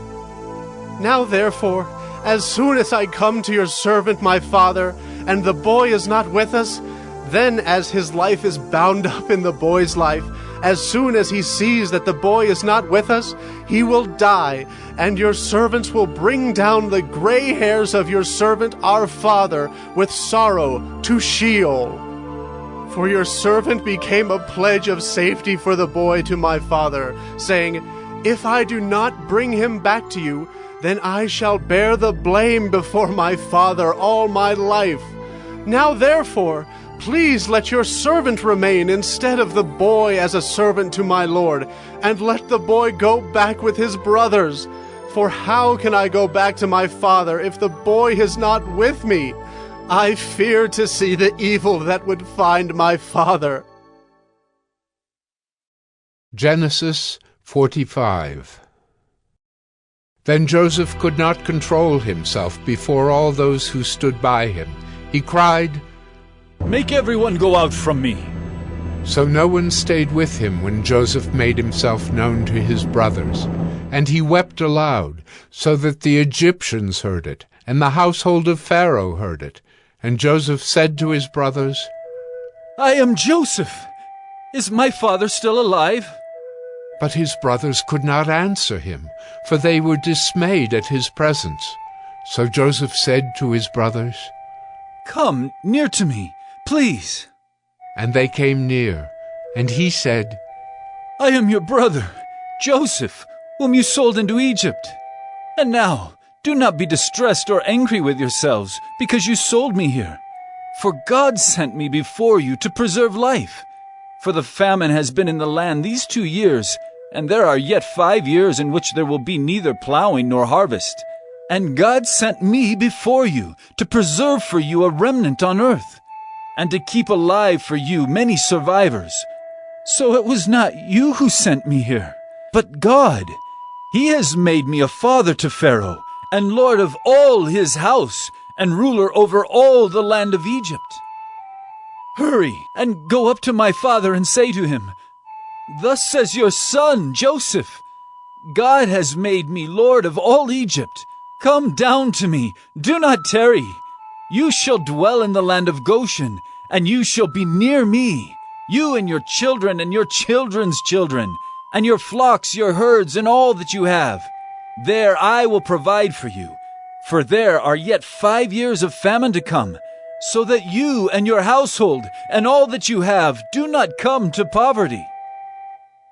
Now therefore, as soon as I come to your servant my father, and the boy is not with us, then as his life is bound up in the boy's life, as soon as he sees that the boy is not with us, he will die, and your servants will bring down the gray hairs of your servant our father with sorrow to Sheol. For your servant became a pledge of safety for the boy to my father, saying, If I do not bring him back to you, then I shall bear the blame before my father all my life. Now therefore, please let your servant remain instead of the boy as a servant to my lord, and let the boy go back with his brothers. For how can I go back to my father if the boy is not with me? I fear to see the evil that would find my father. Genesis 45. Then Joseph could not control himself before all those who stood by him. He cried, Make everyone go out from me. So no one stayed with him when Joseph made himself known to his brothers. And he wept aloud, so that the Egyptians heard it, and the household of Pharaoh heard it. And Joseph said to his brothers, I am Joseph. Is my father still alive? But his brothers could not answer him, for they were dismayed at his presence. So Joseph said to his brothers, Come near to me, please. And they came near, and he said, I am your brother, Joseph, whom you sold into Egypt. And now, do not be distressed or angry with yourselves, because you sold me here. For God sent me before you to preserve life. For the famine has been in the land these 2 years, and there are yet 5 years in which there will be neither plowing nor harvest. And God sent me before you to preserve for you a remnant on earth, and to keep alive for you many survivors. So it was not you who sent me here, but God. He has made me a father to Pharaoh, and lord of all his house, and ruler over all the land of Egypt. Hurry, and go up to my father and say to him, 'Thus says your son, Joseph, God has made me lord of all Egypt. Come down to me, do not tarry. You shall dwell in the land of Goshen, and you shall be near me, you and your children and your children's children, and your flocks, your herds, and all that you have. There I will provide for you, for there are yet 5 years of famine to come, so that you and your household and all that you have do not come to poverty.'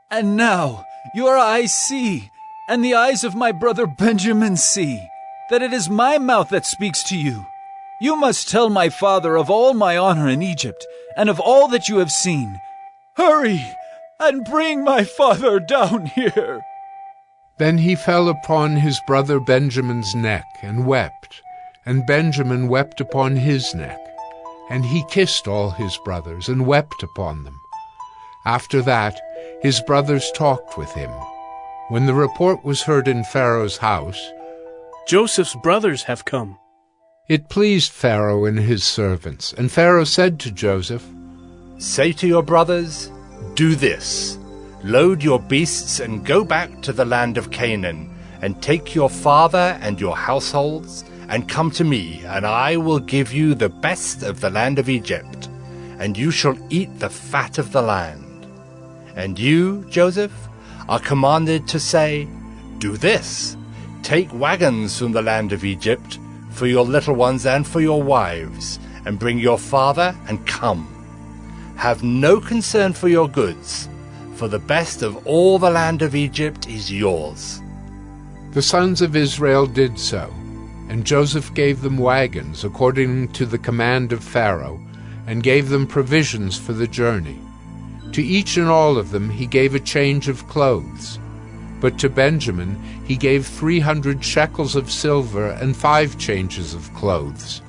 And now your eyes see, and the eyes of my brother Benjamin see, that it is my mouth that speaks to you. You must tell my father of all my honor in Egypt, and of all that you have seen. Hurry, and bring my father down here." Then he fell upon his brother Benjamin's neck and wept, and Benjamin wept upon his neck. And he kissed all his brothers and wept upon them. After that, his brothers talked with him. When the report was heard in Pharaoh's house, "Joseph's brothers have come," it pleased Pharaoh and his servants. And Pharaoh said to Joseph, "Say to your brothers, 'Do this. Load your beasts and go back to the land of Canaan, and take your father and your households, and come to me, and I will give you the best of the land of Egypt, and you shall eat the fat of the land.' And you, Joseph, are commanded to say, 'Do this. Take wagons from the land of Egypt for your little ones and for your wives, and bring your father and come. Have no concern for your goods, for the best of all the land of Egypt is yours.'" The sons of Israel did so, and Joseph gave them wagons according to the command of Pharaoh, and gave them provisions for the journey. To each and all of them he gave a change of clothes. But to Benjamin he gave 300 shekels of silver and 5 changes of clothes.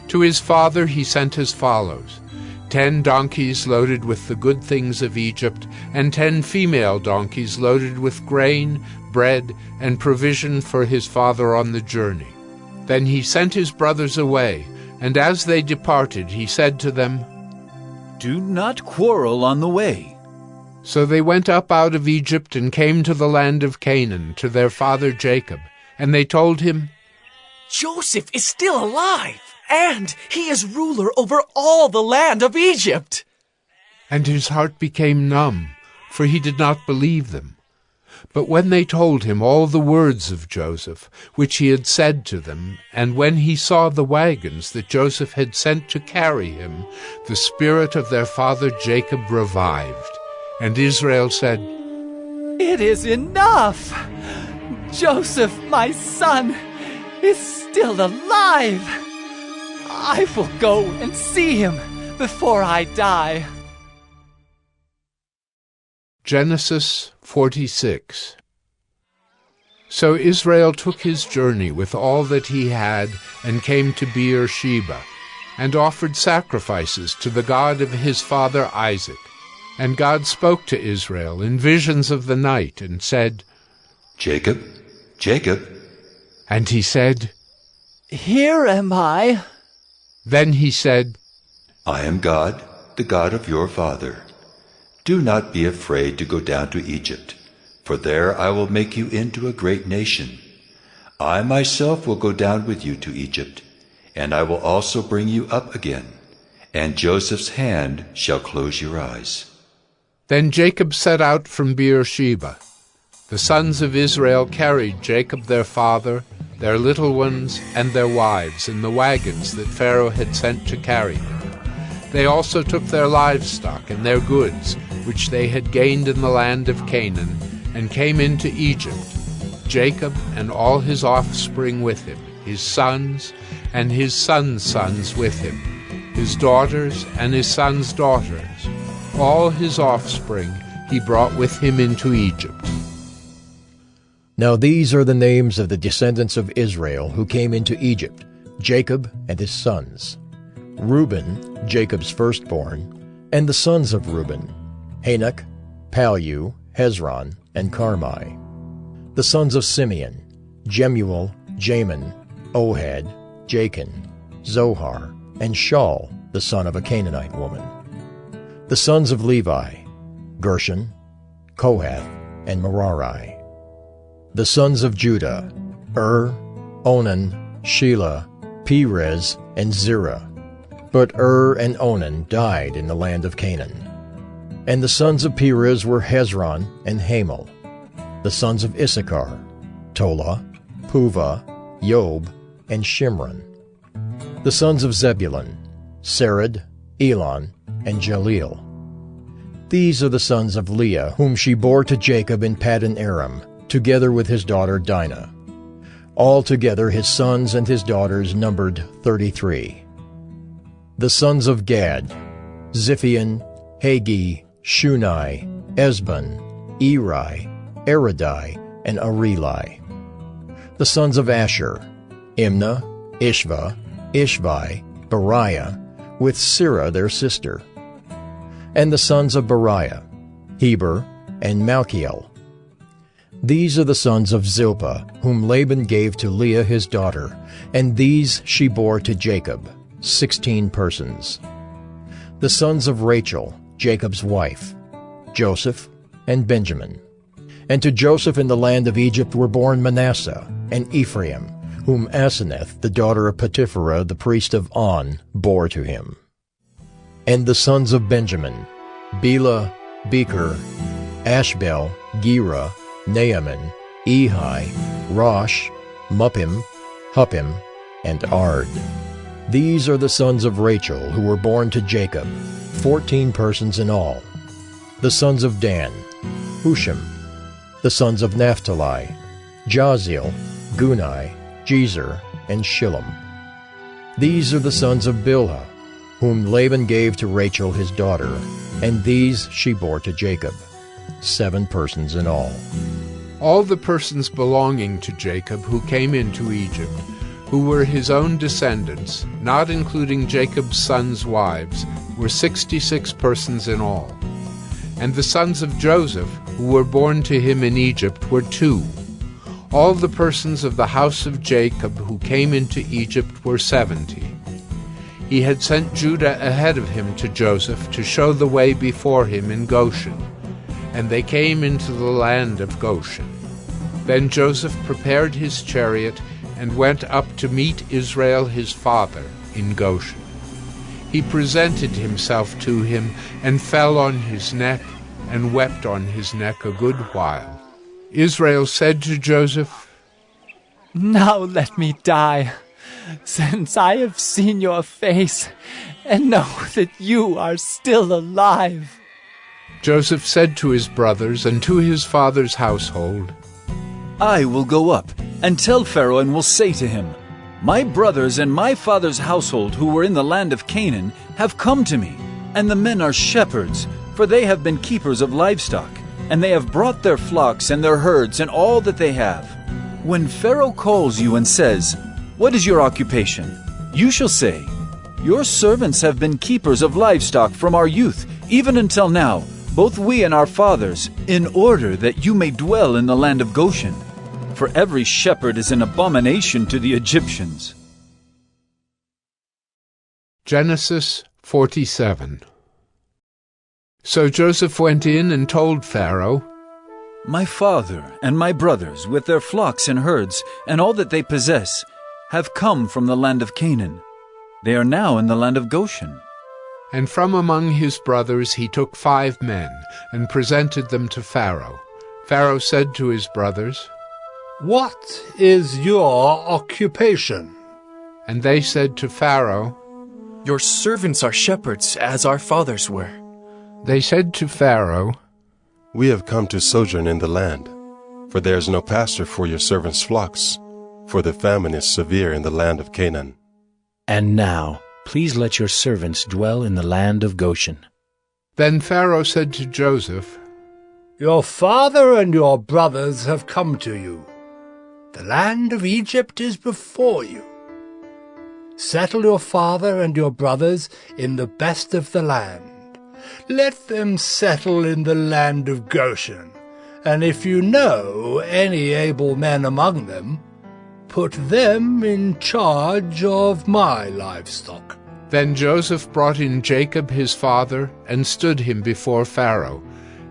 To his father he sent as follows: 10 donkeys loaded with the good things of Egypt, and 10 female donkeys loaded with grain, bread, and provision for his father on the journey. Then he sent his brothers away, and as they departed he said to them, "Do not quarrel on the way." So they went up out of Egypt and came to the land of Canaan, to their father Jacob. And they told him, "Joseph is still alive, and he is ruler over all the land of Egypt." And his heart became numb, for he did not believe them. But when they told him all the words of Joseph, which he had said to them, and when he saw the wagons that Joseph had sent to carry him, the spirit of their father Jacob revived. And Israel said, "It is enough! Joseph, my son, is still alive! I will go and see him before I die." Genesis 46. So Israel took his journey with all that he had, and came to Beer-sheba, and offered sacrifices to the God of his father Isaac. And God spoke to Israel in visions of the night, and said, "Jacob, Jacob." And he said, "Here am I." Then he said, "I am God, the God of your father. Do not be afraid to go down to Egypt, for there I will make you into a great nation. I myself will go down with you to Egypt, and I will also bring you up again, and Joseph's hand shall close your eyes." Then Jacob set out from Beer-sheba. The sons of Israel carried Jacob their father, their little ones, and their wives in the wagons that Pharaoh had sent to carry them. They also took their livestock and their goods, which they had gained in the land of Canaan, and came into Egypt. Jacob and all his offspring with him, his sons and his sons' sons with him, his daughters and his sons' daughters. All his offspring he brought with him into Egypt. Now these are the names of the descendants of Israel who came into Egypt, Jacob and his sons. Reuben, Jacob's firstborn, and the sons of Reuben, Hanok, Palu, Hezron, and Carmi. The sons of Simeon, Jemuel, Jamin, Ohad, Jachin, Zohar, and Shaul, the son of a Canaanite woman. The sons of Levi, Gershon, Kohath, and Merari. The sons of Judah, Onan, Shelah, Perez, and Zerah. But and Onan died in the land of Canaan. And the sons of Perez were Hezron and Hamel. The sons of Issachar, Tola, Puvah, Yob, and Shimron. The sons of Zebulun, Sered, Elon, and Jaleel. These are the sons of Leah, whom she bore to Jacob in Paddan Aram, together with his daughter Dinah. Altogether his sons and his daughters numbered 33. The sons of Gad, Ziphion, Hagi, Shunai, Esbon, Eri, Eridai, and Areli. The sons of Asher, Imnah, Ishva, Ishvi, Beriah, with Sirah their sister. And the sons of Beriah, Heber, and Malchiel. These are the sons of Zilpah, whom Laban gave to Leah his daughter, and these she bore to Jacob, 16 persons. The sons of Rachel, Jacob's wife, Joseph and Benjamin. And to Joseph in the land of Egypt were born Manasseh and Ephraim, whom Asenath, the daughter of Potipherah, the priest of On, bore to him. And the sons of Benjamin, Bela, Becher, Ashbel, Gera, Naaman, Ehi, Rosh, Muppim, Huppim, and Ard. These are the sons of Rachel who were born to Jacob, 14 persons in all. The sons of Dan, Hushim. The sons of Naphtali, Jaziel, Gunai, Jezer, and Shillem. These are the sons of Bilhah, whom Laban gave to Rachel his daughter, and these she bore to Jacob, 7 persons in all. All the persons belonging to Jacob who came into Egypt, who were his own descendants, not including Jacob's sons' wives, were 66 persons in all. And the sons of Joseph, who were born to him in Egypt, were 2. All the persons of the house of Jacob who came into Egypt were 70. He had sent Judah ahead of him to Joseph to show the way before him in Goshen, and they came into the land of Goshen. Then Joseph prepared his chariot and went up to meet Israel his father in Goshen. He presented himself to him and fell on his neck and wept on his neck a good while. Israel said to Joseph, "Now let me die, since I have seen your face and know that you are still alive." Joseph said to his brothers and to his father's household, I will go up and tell Pharaoh and will say to him, My brothers and my father's household who were in the land of Canaan have come to me, and the men are shepherds, for they have been keepers of livestock, and they have brought their flocks and their herds and all that they have. When Pharaoh calls you and says, What is your occupation? You shall say, Your servants have been keepers of livestock from our youth, even until now, both we and our fathers, in order that you may dwell in the land of Goshen. For every shepherd is an abomination to the Egyptians. Genesis 47. So Joseph went in and told Pharaoh, My father and my brothers, with their flocks and herds, and all that they possess, have come from the land of Canaan. They are now in the land of Goshen. And from among his brothers he took 5 men, and presented them to Pharaoh. Pharaoh said to his brothers, What is your occupation? And they said to Pharaoh, Your servants are shepherds, as our fathers were. They said to Pharaoh, We have come to sojourn in the land, for there is no pasture for your servants' flocks, for the famine is severe in the land of Canaan. And now, please let your servants dwell in the land of Goshen." Then Pharaoh said to Joseph, "Your father and your brothers have come to you. The land of Egypt is before you. Settle your father and your brothers in the best of the land. Let them settle in the land of Goshen, and if you know any able men among them, put them in charge of my livestock." Then Joseph brought in Jacob his father, and stood him before Pharaoh.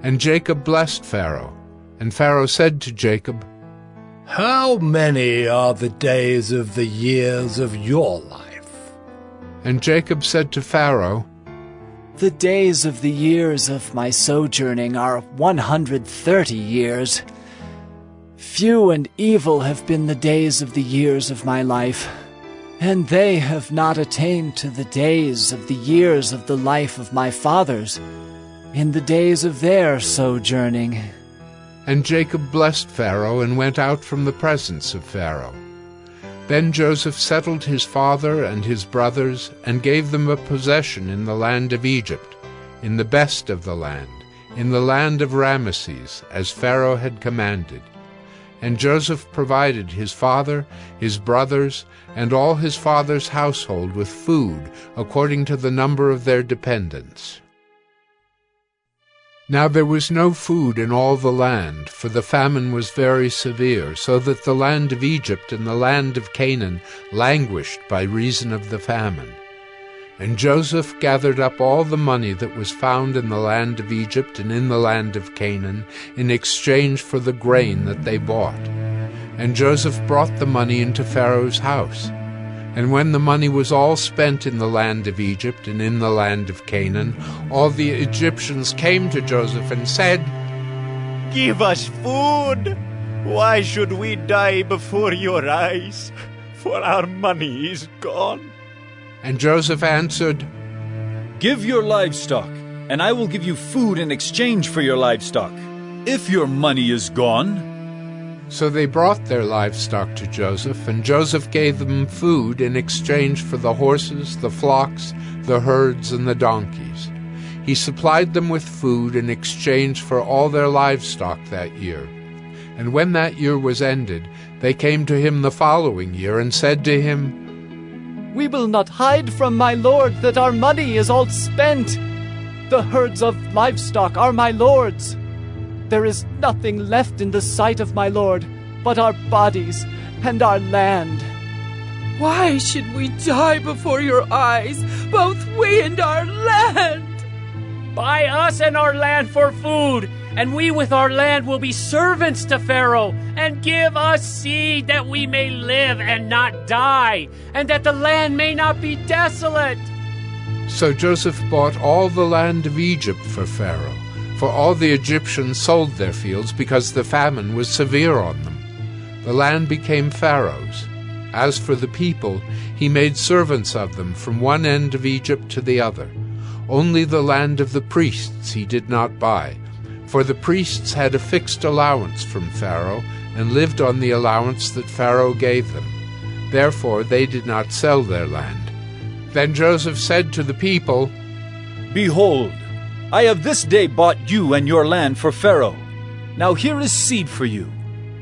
And Jacob blessed Pharaoh. And Pharaoh said to Jacob, "How many are the days of the years of your life?" And Jacob said to Pharaoh, "The days of the years of my sojourning are 130 years. Few and evil have been the days of the years of my life, and they have not attained to the days of the years of the life of my fathers, in the days of their sojourning." And Jacob blessed Pharaoh, and went out from the presence of Pharaoh. Then Joseph settled his father and his brothers, and gave them a possession in the land of Egypt, in the best of the land, in the land of Ramesses, as Pharaoh had commanded. And Joseph provided his father, his brothers, and all his father's household with food, according to the number of their dependents. Now there was no food in all the land, for the famine was very severe, so that the land of Egypt and the land of Canaan languished by reason of the famine. And Joseph gathered up all the money that was found in the land of Egypt and in the land of Canaan, in exchange for the grain that they bought. And Joseph brought the money into Pharaoh's house. And when the money was all spent in the land of Egypt and in the land of Canaan, all the Egyptians came to Joseph and said, "Give us food! Why should we die before your eyes? For our money is gone." And Joseph answered, "Give your livestock, and I will give you food in exchange for your livestock, if your money is gone." So they brought their livestock to Joseph, and Joseph gave them food in exchange for the horses, the flocks, the herds, and the donkeys. He supplied them with food in exchange for all their livestock that year. And when that year was ended, they came to him the following year and said to him, "We will not hide from my lord that our money is all spent. The herds of livestock are my lord's. There is nothing left in the sight of my lord but our bodies and our land." Why should we die before your eyes, both we and our land? Buy us and our land for food, and we with our land will be servants to Pharaoh, and give us seed that we may live and not die, and that the land may not be desolate. So Joseph bought all the land of Egypt for Pharaoh, for all the Egyptians sold their fields because the famine was severe on them. The land became Pharaoh's. As for the people, he made servants of them from one end of Egypt to the other. Only the land of the priests he did not buy, for the priests had a fixed allowance from Pharaoh, and lived on the allowance that Pharaoh gave them. Therefore they did not sell their land. Then Joseph said to the people, "Behold, I have this day bought you and your land for Pharaoh. Now here is seed for you,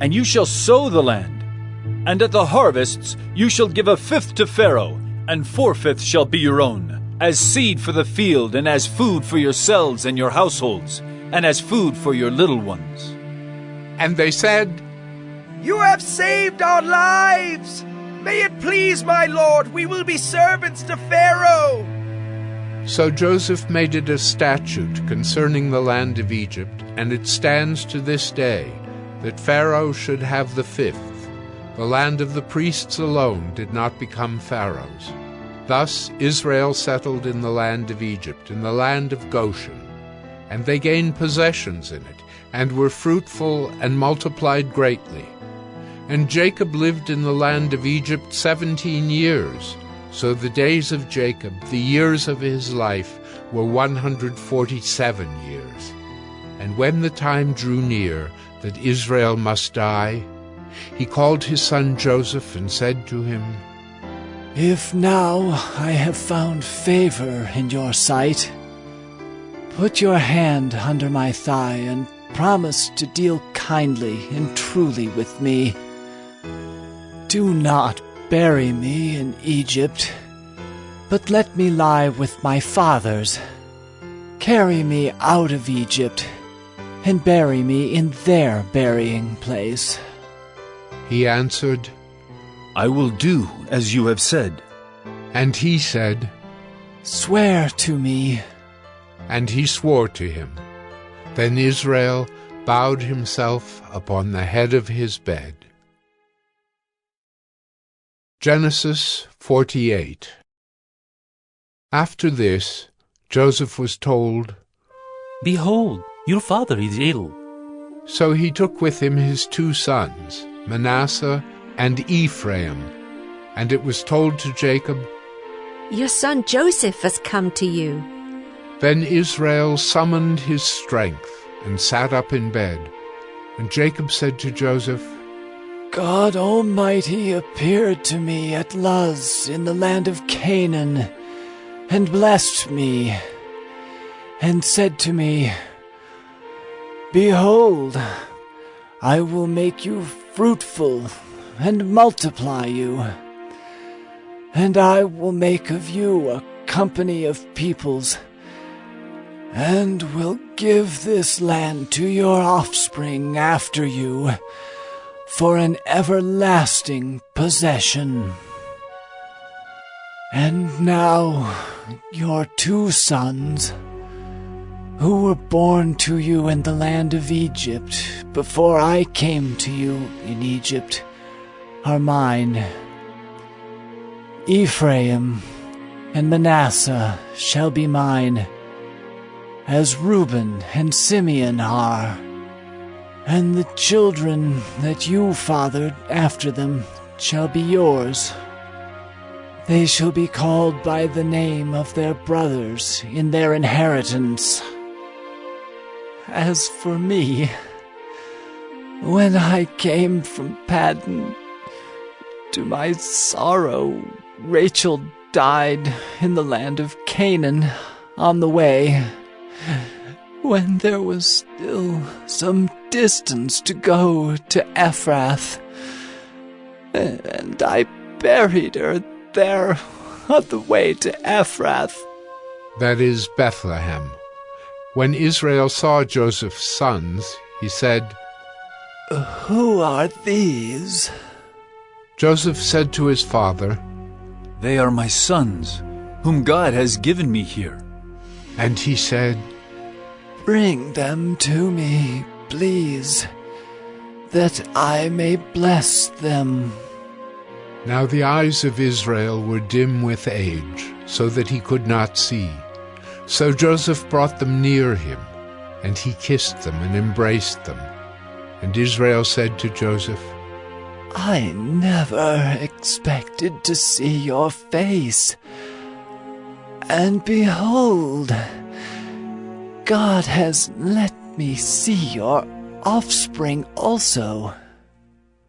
and you shall sow the land. And at the harvests you shall give 1/5 to Pharaoh, and 4/5 shall be your own, as seed for the field, and as food for yourselves and your households, and as food for your little ones." And they said, "You have saved our lives! May it please my lord, we will be servants to Pharaoh." So Joseph made it a statute concerning the land of Egypt, and it stands to this day, that Pharaoh should have the 5th. The land of the priests alone did not become Pharaoh's. Thus Israel settled in the land of Egypt, in the land of Goshen, and they gained possessions in it, and were fruitful and multiplied greatly. And Jacob lived in the land of Egypt 17 years. So the days of Jacob, the years of his life, were 147 years. And when the time drew near, that Israel must die, he called his son Joseph and said to him, If now I have found favor in your sight, put your hand under my thigh and promise to deal kindly and truly with me. Do not bury me in Egypt, but let me lie with my fathers. Carry me out of Egypt and bury me in their burying place. He answered, I will do as you have said. And he said, Swear to me. And he swore to him. Then Israel bowed himself upon the head of his bed. Genesis 48. After this, Joseph was told, Behold, your father is ill. So he took with him his 2 sons, Manasseh and Ephraim, and it was told to Jacob, Your son Joseph has come to you. Then Israel summoned his strength and sat up in bed. And Jacob said to Joseph, God Almighty appeared to me at Luz in the land of Canaan, and blessed me, and said to me, Behold, I will make you fruitful and multiply you, and I will make of you a company of peoples, and will give this land to your offspring after you for an everlasting possession. And now your 2 sons, who were born to you in the land of Egypt before I came to you in Egypt, are mine. Ephraim and Manasseh shall be mine, as Reuben and Simeon are. And the children that you fathered after them shall be yours. They shall be called by the name of their brothers in their inheritance. As for me, when I came from Paddan, to my sorrow, Rachel died in the land of Canaan on the way, when there was still some distance to go to Ephrath, and I buried her there on the way to Ephrath. That is Bethlehem. When Israel saw Joseph's sons, he said, Who are these? Joseph said to his father, They are my sons, whom God has given me here. And he said, Bring them to me, please, that I may bless them. Now the eyes of Israel were dim with age, so that he could not see. So Joseph brought them near him, and he kissed them and embraced them. And Israel said to Joseph, I never expected to see your face. And behold, God has let me see your offspring also.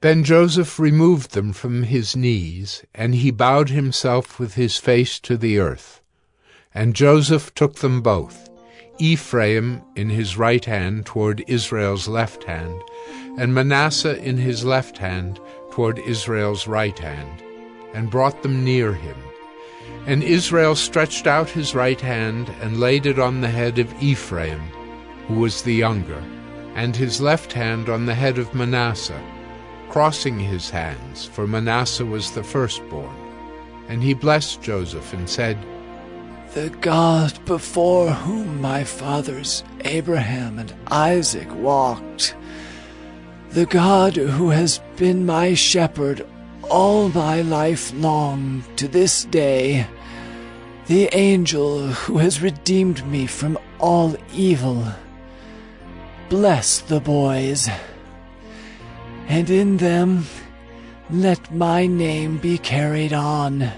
Then Joseph removed them from his knees, and he bowed himself with his face to the earth. And Joseph took them both, Ephraim in his right hand toward Israel's left hand, and Manasseh in his left hand toward Israel's right hand, and brought them near him. And Israel stretched out his right hand and laid it on the head of Ephraim, who was the younger, and his left hand on the head of Manasseh, crossing his hands, for Manasseh was the firstborn. And he blessed Joseph and said, The God before whom my fathers Abraham and Isaac walked, the God who has been my shepherd all my life long to this day, the angel who has redeemed me from all evil, bless the boys, and in them let my name be carried on,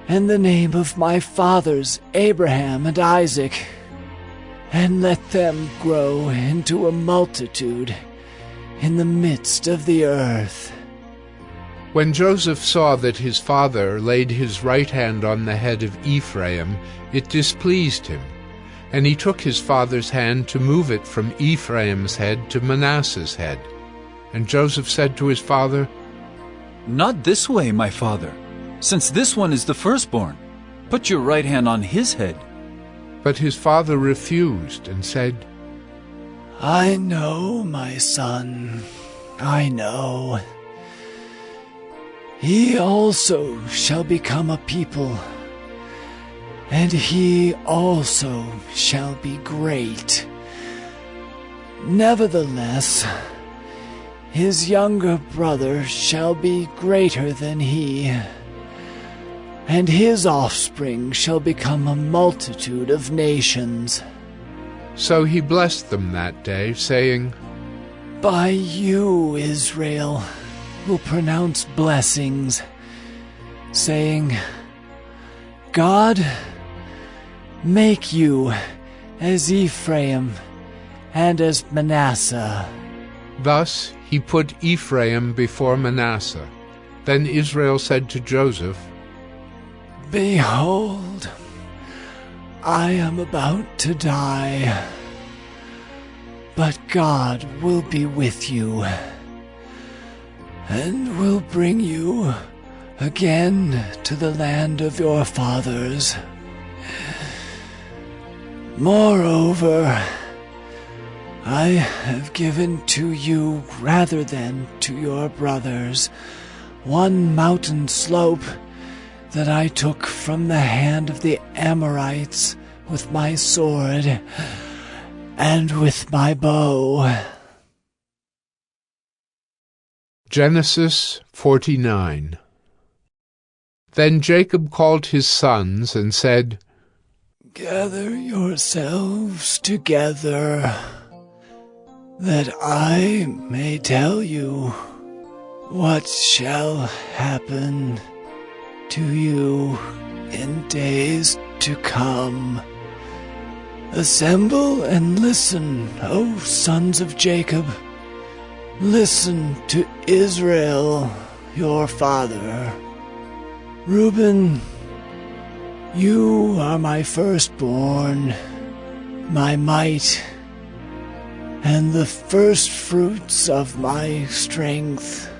and the name of my fathers Abraham and Isaac, and let them grow into a multitude in the midst of the earth. When Joseph saw that his father laid his right hand on the head of Ephraim, it displeased him, and he took his father's hand to move it from Ephraim's head to Manasseh's head. And Joseph said to his father, "Not this way, my father, since this one is the firstborn. Put your right hand on his head." But his father refused and said, I know, my son, I know. He also shall become a people, and he also shall be great. Nevertheless, his younger brother shall be greater than he, and his offspring shall become a multitude of nations. So he blessed them that day, saying, By you, Israel, will pronounce blessings, saying, God, make you as Ephraim and as Manasseh. Thus he put Ephraim before Manasseh. Then Israel said to Joseph, Behold, I am about to die, but God will be with you, and will bring you again to the land of your fathers. Moreover, I have given to you, rather than to your brothers, one mountain slope that I took from the hand of the Amorites with my sword and with my bow. Genesis 49. Then Jacob called his sons and said, Gather yourselves together, that I may tell you what shall happen to you in days to come. Assemble and listen, O sons of Jacob. Listen to Israel, your father. Reuben, you are my firstborn, my might, and the first fruits of my strength.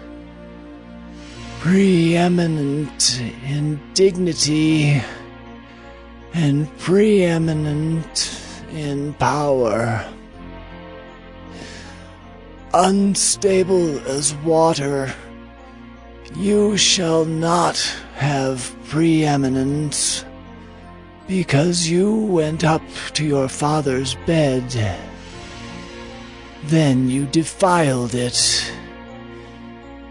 Preeminent in dignity and preeminent in power. Unstable as water, you shall not have preeminence, because you went up to your father's bed. Then you defiled it.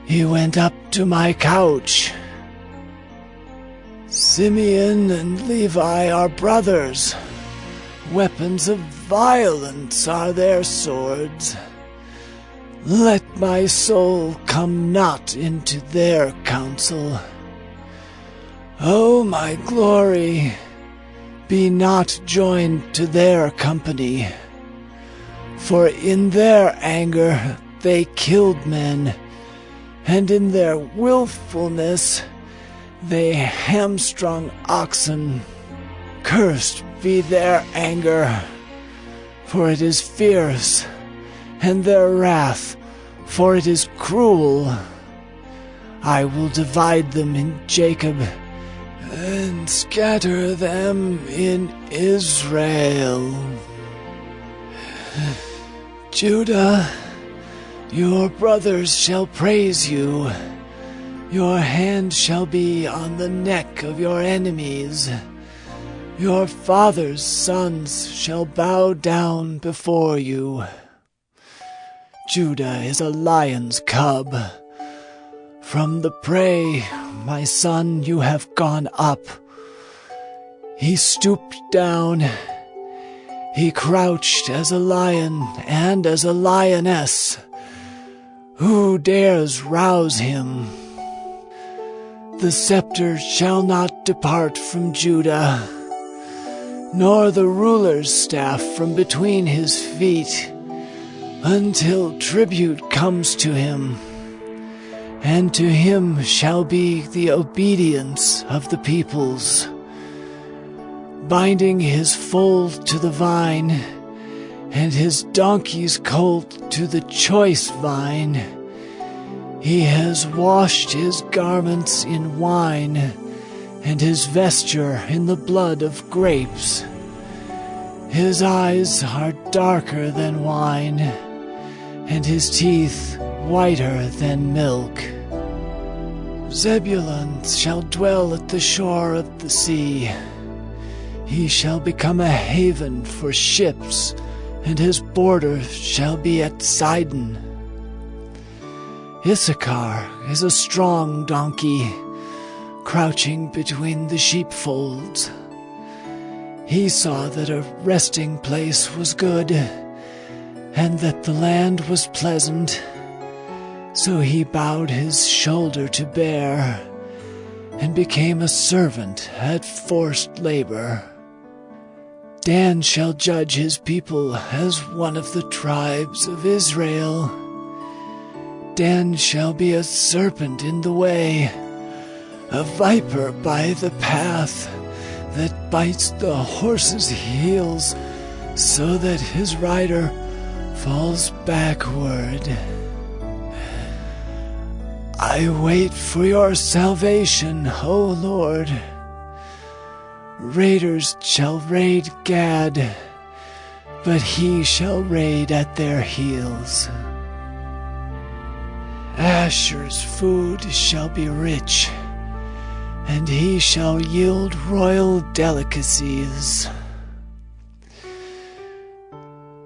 He went up to my couch. Simeon and Levi are brothers. Weapons of violence are their swords. Let my soul come not into their counsel. O my glory, be not joined to their company. For in their anger they killed men, and in their willfulness they hamstrung oxen. Cursed be their anger, for it is fierce, and their wrath, for it is cruel. I will divide them in Jacob, and scatter them in Israel. Judah, your brothers shall praise you. Your hand shall be on the neck of your enemies. Your father's sons shall bow down before you. Judah is a lion's cub. From the prey, my son, you have gone up. He stooped down. He crouched as a lion and as a lioness. Who dares rouse him? The scepter shall not depart from Judah, nor the ruler's staff from between his feet, until tribute comes to him. And to him shall be the obedience of the peoples, binding his foal to the vine, and his donkey's colt to the choice vine. He has washed his garments in wine, and his vesture in the blood of grapes. His eyes are darker than wine, and his teeth whiter than milk. Zebulun shall dwell at the shore of the sea. He shall become a haven for ships, and his border shall be at Sidon. Issachar is a strong donkey, crouching between the sheepfolds. He saw that a resting place was good, and that the land was pleasant. So he bowed his shoulder to bear, and became a servant at forced labor. Dan shall judge his people as one of the tribes of Israel. Dan shall be a serpent in the way, a viper by the path, that bites the horse's heels, so that his rider falls backward. I wait for your salvation, O Lord. Raiders shall raid Gad, but he shall raid at their heels. Asher's food shall be rich, and he shall yield royal delicacies.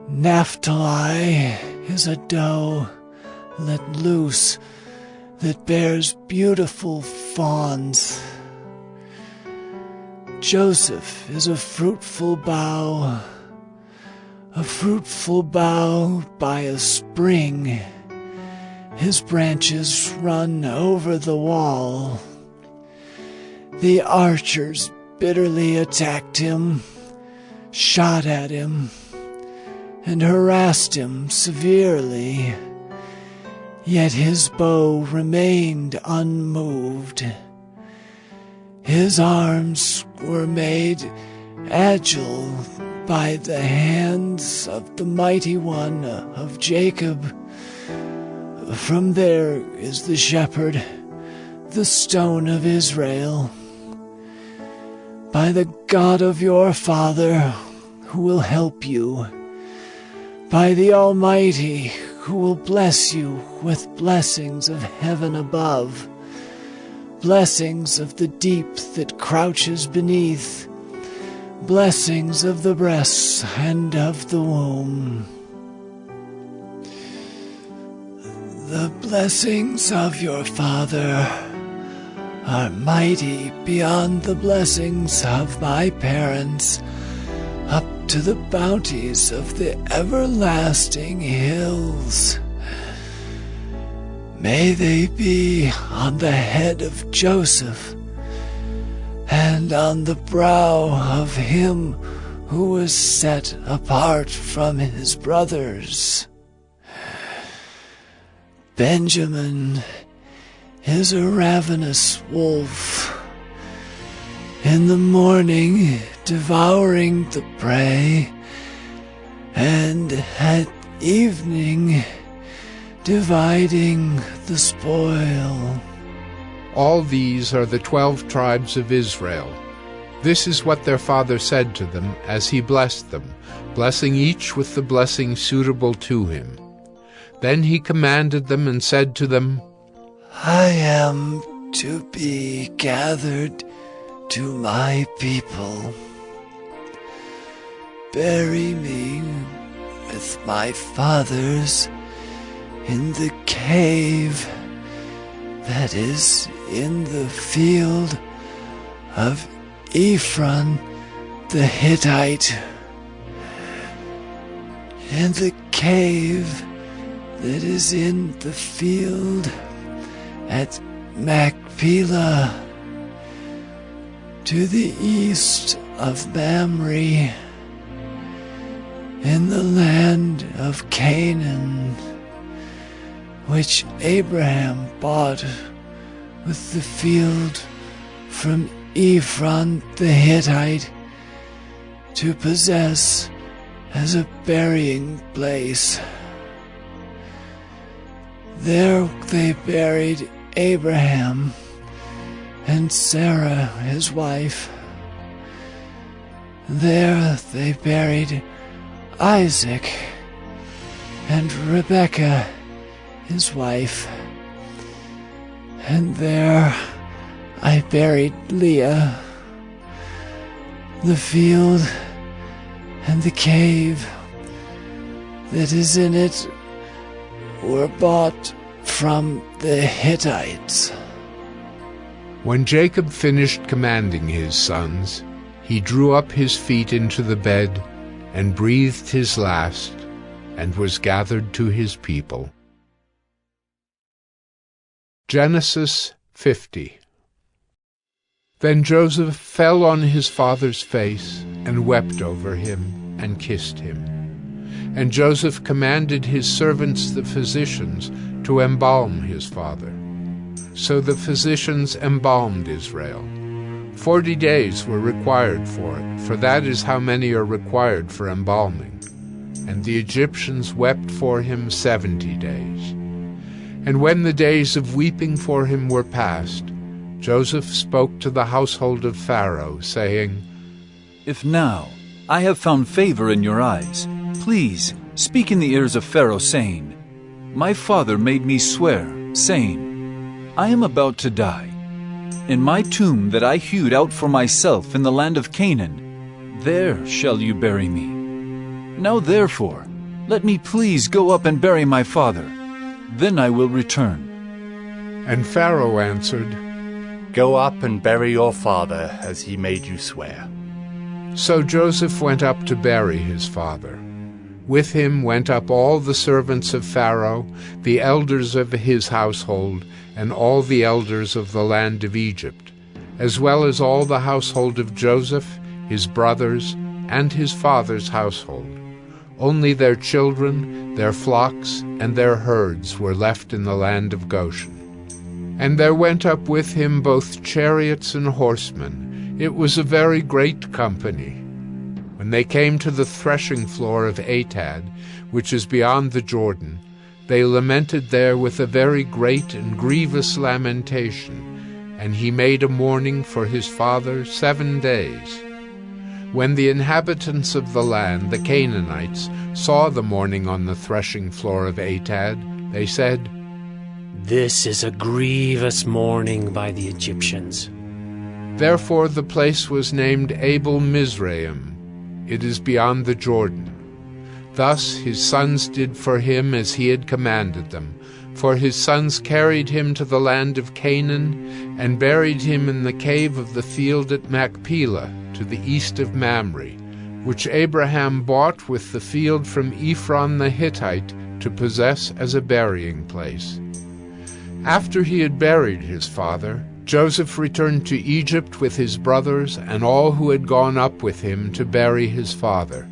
Naphtali is a doe let loose that bears beautiful fawns. Joseph is a fruitful bough by a spring. His branches run over the wall. The archers bitterly attacked him, shot at him, and harassed him severely. Yet his bow remained unmoved. His arms were made agile by the hands of the mighty one of Jacob. From there is the shepherd, the stone of Israel. By the God of your father, who will help you. By the Almighty, who will bless you with blessings of heaven above, blessings of the deep that crouches beneath, blessings of the breasts and of the womb. The blessings of your father are mighty beyond the blessings of my parents, up to the bounties of the everlasting hills. May they be on the head of Joseph, and on the brow of him who was set apart from his brothers. Benjamin is a ravenous wolf, in the morning devouring the prey, and at evening dividing the spoil. All these are the 12 tribes of Israel. This is what their father said to them as he blessed them, blessing each with the blessing suitable to him. Then he commanded them and said to them, I am to be gathered to my people. Bury me with my fathers in the cave that is in the field of Ephron the Hittite, in the cave that is in the field at Machpelah. to the east of Mamre, in the land of Canaan, which Abraham bought with the field from Ephron the Hittite to possess as a burying place. There they buried Abraham and Sarah his wife. There they buried Isaac and Rebekah his wife. And there I buried Leah. The field and the cave that is in it were bought from the Hittites. When Jacob finished commanding his sons, he drew up his feet into the bed and breathed his last, and was gathered to his people. Genesis 50. Then Joseph fell on his father's face and wept over him and kissed him. And Joseph commanded his servants the physicians to embalm his father. So the physicians embalmed Israel. 40 days were required for it, for that is how many are required for embalming. And the Egyptians wept for him 70 days. And when the days of weeping for him were past, Joseph spoke to the household of Pharaoh, saying, If now I have found favor in your eyes, please speak in the ears of Pharaoh, saying, My father made me swear, saying, I am about to die. In my tomb that I hewed out for myself in the land of Canaan, there shall you bury me. Now therefore, let me please go up and bury my father. Then I will return. And Pharaoh answered, Go up and bury your father as he made you swear. So Joseph went up to bury his father. With him went up all the servants of Pharaoh, the elders of his household, and all the elders of the land of Egypt, as well as all the household of Joseph, his brothers, and his father's household. Only their children, their flocks, and their herds were left in the land of Goshen. And there went up with him both chariots and horsemen. It was a very great company. When they came to the threshing floor of Atad, which is beyond the Jordan, they lamented there with a very great and grievous lamentation, and he made a mourning for his father 7 days. When the inhabitants of the land, the Canaanites, saw the mourning on the threshing floor of Atad, they said, This is a grievous mourning by the Egyptians. Therefore the place was named Abel Mizraim. It is beyond the Jordan. Thus his sons did for him as he had commanded them, for his sons carried him to the land of Canaan, and buried him in the cave of the field at Machpelah, to the east of Mamre, which Abraham bought with the field from Ephron the Hittite to possess as a burying place. After he had buried his father, Joseph returned to Egypt with his brothers and all who had gone up with him to bury his father.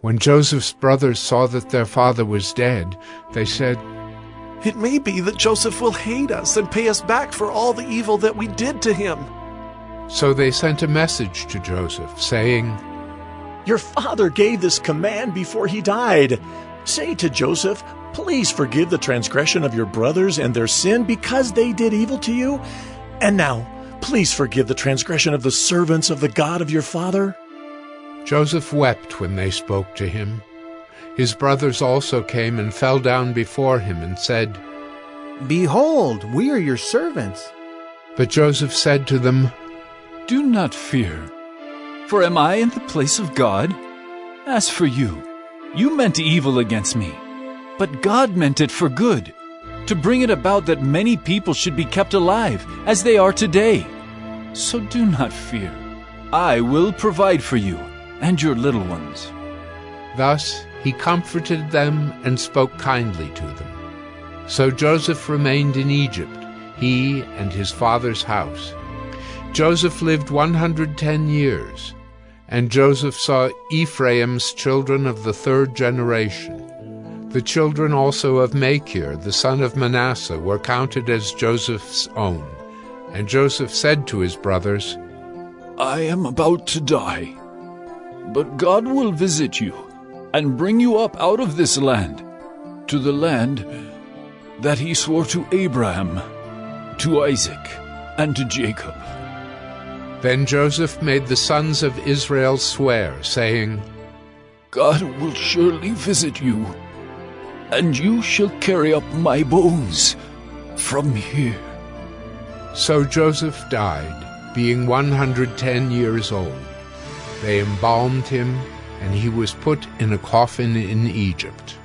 When Joseph's brothers saw that their father was dead, they said, It may be that Joseph will hate us and pay us back for all the evil that we did to him. So they sent a message to Joseph, saying, Your father gave this command before he died. Say to Joseph, Please forgive the transgression of your brothers and their sin because they did evil to you. And now, please forgive the transgression of the servants of the God of your father. Joseph wept when they spoke to him. His brothers also came and fell down before him and said, Behold, we are your servants. But Joseph said to them, Do not fear, for am I in the place of God? As for you, you meant evil against me, but God meant it for good, to bring it about that many people should be kept alive, as they are today. So do not fear. I will provide for you and your little ones. Thus he comforted them and spoke kindly to them. So Joseph remained in Egypt, he and his father's house. Joseph lived 110 years, and Joseph saw Ephraim's children of the third generation. The children also of Machir, the son of Manasseh, were counted as Joseph's own. And Joseph said to his brothers, I am about to die, but God will visit you and bring you up out of this land, to the land that he swore to Abraham, to Isaac, and to Jacob. Then Joseph made the sons of Israel swear, saying, God will surely visit you, and you shall carry up my bones from here. So Joseph died, being 110 years old. They embalmed him, and he was put in a coffin in Egypt.